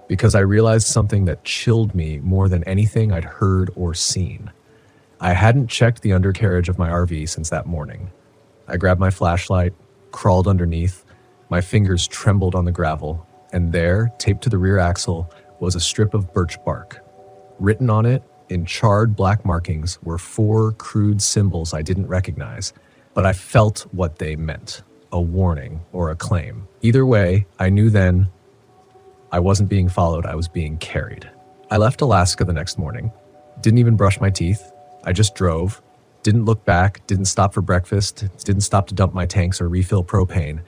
Because I realized something that chilled me more than anything I'd heard or seen. I hadn't checked the undercarriage of my RV since that morning. I grabbed my flashlight, crawled underneath, my fingers trembled on the gravel, and there, taped to the rear axle, was a strip of birch bark. Written on it, in charred black markings, were 4 crude symbols I didn't recognize, but I felt what they meant, a warning or a claim. Either way, I knew then I wasn't being followed, I was being carried. I left Alaska the next morning, didn't even brush my teeth. I just drove, didn't look back, didn't stop for breakfast, didn't stop to dump my tanks or refill propane.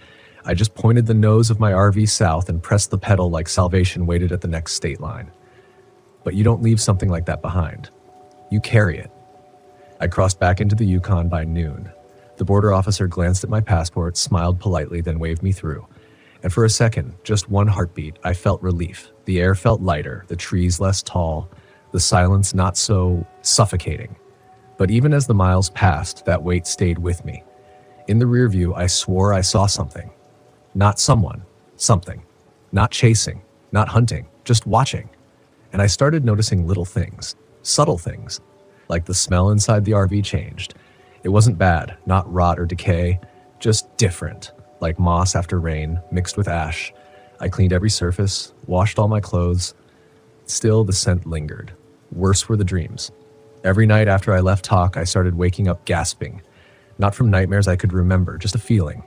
I just pointed the nose of my RV south and pressed the pedal like salvation waited at the next state line. But you don't leave something like that behind. You carry it. I crossed back into the Yukon by noon. The border officer glanced at my passport, smiled politely, then waved me through. And for a second, just one heartbeat, I felt relief. The air felt lighter, the trees less tall, the silence not so suffocating. But even as the miles passed, that weight stayed with me. In the rear view, I swore I saw something. Not someone, something. Not chasing, not hunting, just watching. And I started noticing little things, subtle things, like the smell inside the RV changed. It wasn't bad, not rot or decay, just different, like moss after rain, mixed with ash. I cleaned every surface, washed all my clothes. Still, the scent lingered. Worse were the dreams. Every night after I left talk, I started waking up gasping. Not from nightmares I could remember, just a feeling.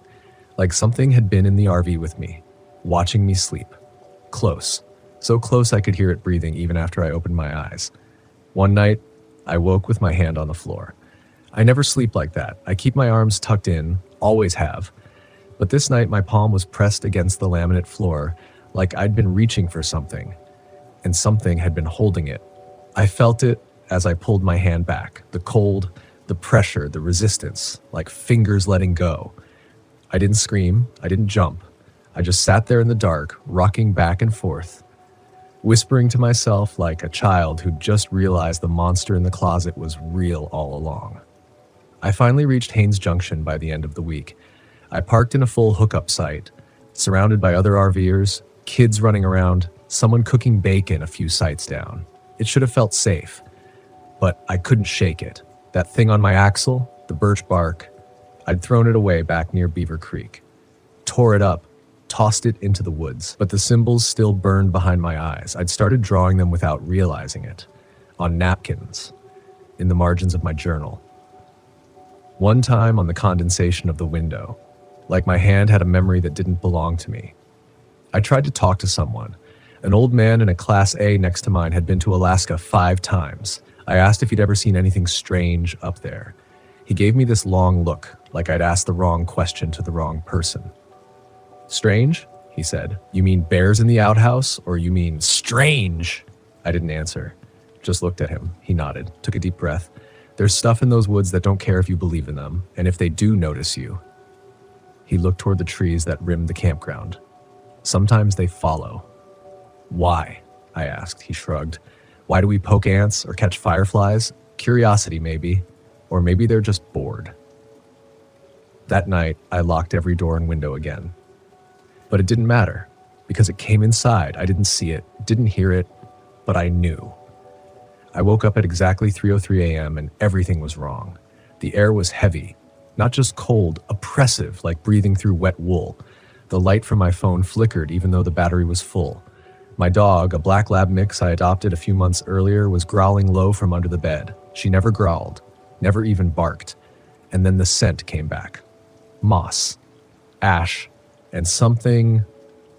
Like something had been in the RV with me, watching me sleep. Close. So close I could hear it breathing even after I opened my eyes. One night, I woke with my hand on the floor. I never sleep like that. I keep my arms tucked in, always have. But this night, my palm was pressed against the laminate floor, like I'd been reaching for something, and something had been holding it. I felt it as I pulled my hand back, the cold, the pressure, the resistance, like fingers letting go. I didn't scream, I didn't jump. I just sat there in the dark, rocking back and forth, whispering to myself like a child who just realized the monster in the closet was real all along. I finally reached Haines Junction by the end of the week. I parked in a full hookup site, surrounded by other RVers, kids running around, someone cooking bacon a few sites down. It should have felt safe, but I couldn't shake it. That thing on my axle, the birch bark, I'd thrown it away back near Beaver Creek, tore it up, tossed it into the woods, but the symbols still burned behind my eyes. I'd started drawing them without realizing it, on napkins, in the margins of my journal. One time on the condensation of the window, like my hand had a memory that didn't belong to me. I tried to talk to someone. An old man in a Class A next to mine had been to Alaska 5 times. I asked if he'd ever seen anything strange up there. He gave me this long look, like I'd asked the wrong question to the wrong person. "Strange?" he said. "You mean bears in the outhouse, or you mean strange?" I didn't answer, just looked at him. He nodded, took a deep breath. "There's stuff in those woods that don't care if you believe in them, and if they do notice you." He looked toward the trees that rimmed the campground. "Sometimes they follow." "Why?" I asked. He shrugged. "Why do we poke ants or catch fireflies? Curiosity, maybe." Or maybe they're just bored. That night, I locked every door and window again. But it didn't matter, because it came inside. I didn't see it, didn't hear it, but I knew. I woke up at exactly 3:03 a.m. and everything was wrong. The air was heavy, not just cold, oppressive, like breathing through wet wool. The light from my phone flickered even though the battery was full. My dog, a black lab mix I adopted a few months earlier, was growling low from under the bed. She never growled, never even barked. And then the scent came back. Moss, ash, and something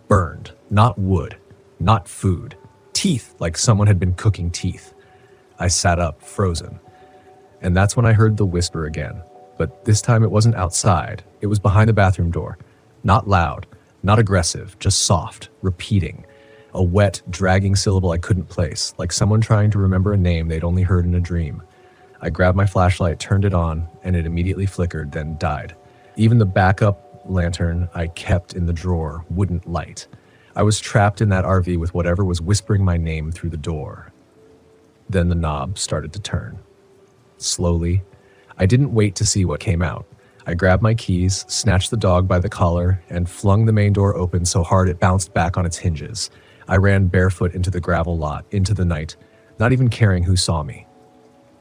burned. Not wood, not food. Teeth, like someone had been cooking teeth. I sat up, frozen. And that's when I heard the whisper again. But this time it wasn't outside. It was behind the bathroom door. Not loud, not aggressive, just soft, repeating. A wet, dragging syllable I couldn't place, like someone trying to remember a name they'd only heard in a dream. I grabbed my flashlight, turned it on, and it immediately flickered, then died. Even the backup lantern I kept in the drawer wouldn't light. I was trapped in that RV with whatever was whispering my name through the door. Then the knob started to turn. Slowly. I didn't wait to see what came out. I grabbed my keys, snatched the dog by the collar, and flung the main door open so hard it bounced back on its hinges. I ran barefoot into the gravel lot, into the night, not even caring who saw me.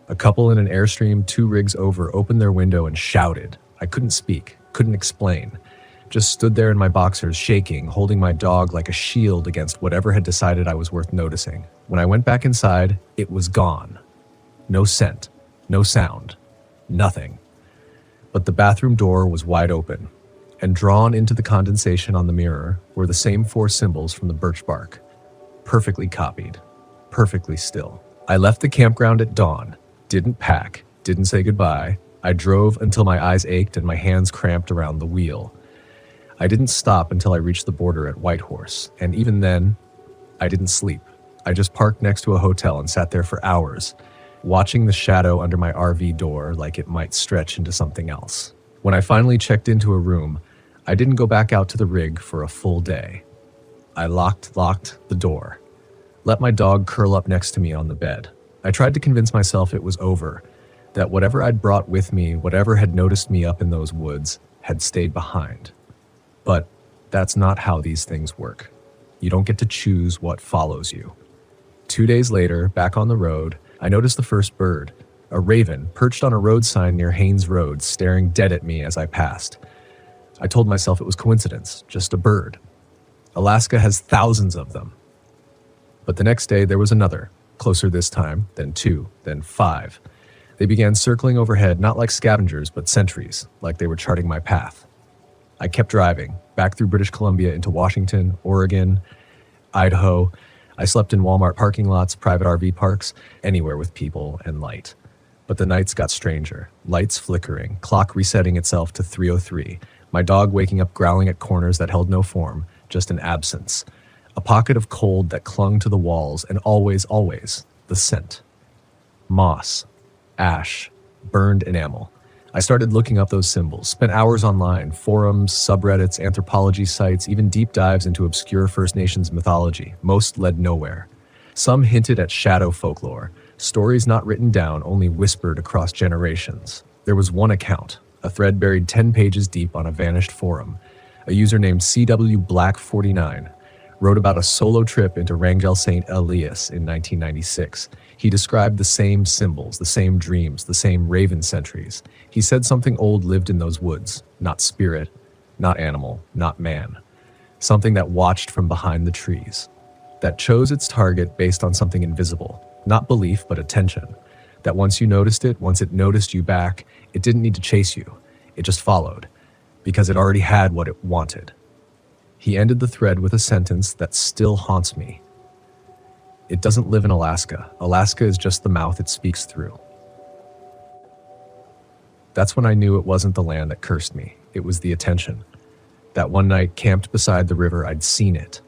A couple in an Airstream 2 rigs over opened their window and shouted. I couldn't speak, couldn't explain. Just stood there in my boxers, shaking, holding my dog like a shield against whatever had decided I was worth noticing. When I went back inside, it was gone. No scent, no sound, nothing. But the bathroom door was wide open, and drawn into the condensation on the mirror were the same 4 symbols from the birch bark. Perfectly copied, perfectly still. I left the campground at dawn, didn't pack, didn't say goodbye. I drove until my eyes ached and my hands cramped around the wheel. I didn't stop until I reached the border at Whitehorse, and even then, I didn't sleep. I just parked next to a hotel and sat there for hours, watching the shadow under my RV door like it might stretch into something else. When I finally checked into a room, I didn't go back out to the rig for a full day. I locked the door, let my dog curl up next to me on the bed. I tried to convince myself it was over, that whatever I'd brought with me, whatever had noticed me up in those woods, had stayed behind. But that's not how these things work. You don't get to choose what follows you. 2 days later, back on the road, I noticed the first bird, a raven perched on a road sign near Haynes Road, staring dead at me as I passed. I told myself it was coincidence, just a bird. Alaska has thousands of them. But the next day there was another, closer this time, then 2, then 5. They began circling overhead, not like scavengers, but sentries, like they were charting my path. I kept driving, back through British Columbia into Washington, Oregon, Idaho. I slept in Walmart parking lots, private RV parks, anywhere with people and light. But the nights got stranger, lights flickering, clock resetting itself to 3:03, my dog waking up growling at corners that held no form, just an absence. A pocket of cold that clung to the walls, and always, the scent. Moss, ash, burned enamel. I started looking up those symbols, spent hours online, forums, subreddits, anthropology sites, even deep dives into obscure First Nations mythology. Most led nowhere. Some hinted at shadow folklore, stories not written down, only whispered across generations. There was one account, a thread buried 10 pages deep on a vanished forum. A user named CW Black49 wrote about a solo trip into Wrangell St. Elias in 1996. He described the same symbols, the same dreams, the same raven sentries. He said something old lived in those woods, not spirit, not animal, not man. Something that watched from behind the trees, that chose its target based on something invisible, not belief, but attention. That once you noticed it, once it noticed you back, it didn't need to chase you. It just followed, because it already had what it wanted. He ended the thread with a sentence that still haunts me. It doesn't live in Alaska. Alaska is just the mouth it speaks through. That's when I knew it wasn't the land that cursed me. It was the attention. That one night, camped beside the river, I'd seen it.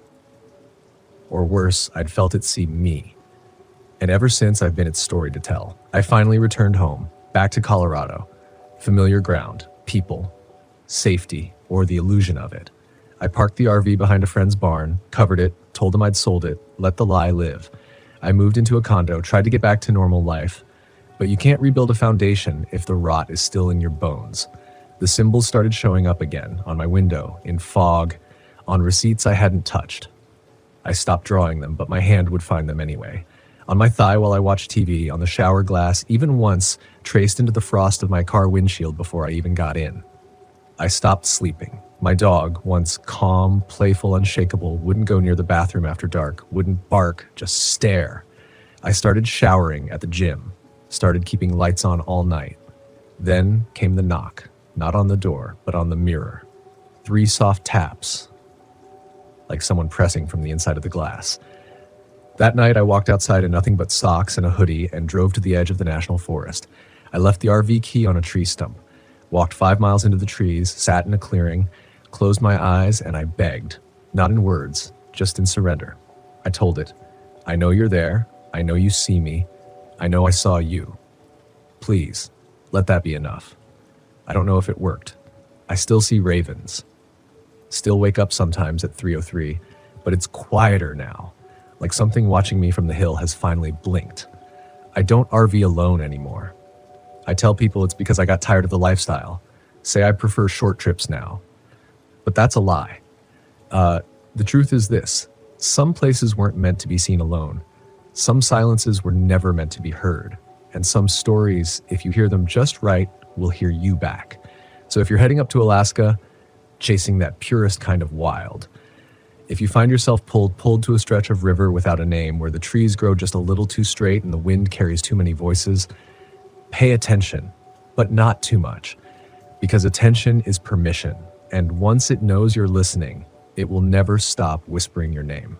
Or worse, I'd felt it see me. And ever since, I've been its story to tell. I finally returned home, back to Colorado. Familiar ground, people, safety, or the illusion of it. I parked the RV behind a friend's barn, covered it, told him I'd sold it, let the lie live. I moved into a condo, tried to get back to normal life. But you can't rebuild a foundation if the rot is still in your bones. The symbols started showing up again, on my window, in fog, on receipts I hadn't touched. I stopped drawing them, but my hand would find them anyway. On my thigh while I watched TV, on the shower glass, even once traced into the frost of my car windshield before I even got in. I stopped sleeping. My dog, once calm, playful, unshakable, wouldn't go near the bathroom after dark, wouldn't bark, just stare. I started showering at the gym, started keeping lights on all night. Then came the knock, not on the door, but on the mirror. 3 soft taps, like someone pressing from the inside of the glass. That night, I walked outside in nothing but socks and a hoodie and drove to the edge of the national forest. I left the RV key on a tree stump, walked 5 miles into the trees, sat in a clearing, closed my eyes, and I begged, not in words, just in surrender. I told it, I know you're there. I know you see me. I know I saw you. Please, let that be enough. I don't know if it worked. I still see ravens. Still wake up sometimes at 3:03, but it's quieter now. Like something watching me from the hill has finally blinked. I don't RV alone anymore. I tell people it's because I got tired of the lifestyle. Say I prefer short trips now. But that's a lie. The truth is this. Some places weren't meant to be seen alone. Some silences were never meant to be heard. And some stories, if you hear them just right, will hear you back. So if you're heading up to Alaska, chasing that purest kind of wild. If you find yourself pulled to a stretch of river without a name, where the trees grow just a little too straight and the wind carries too many voices, pay attention, but not too much, because attention is permission, and once it knows you're listening, it will never stop whispering your name.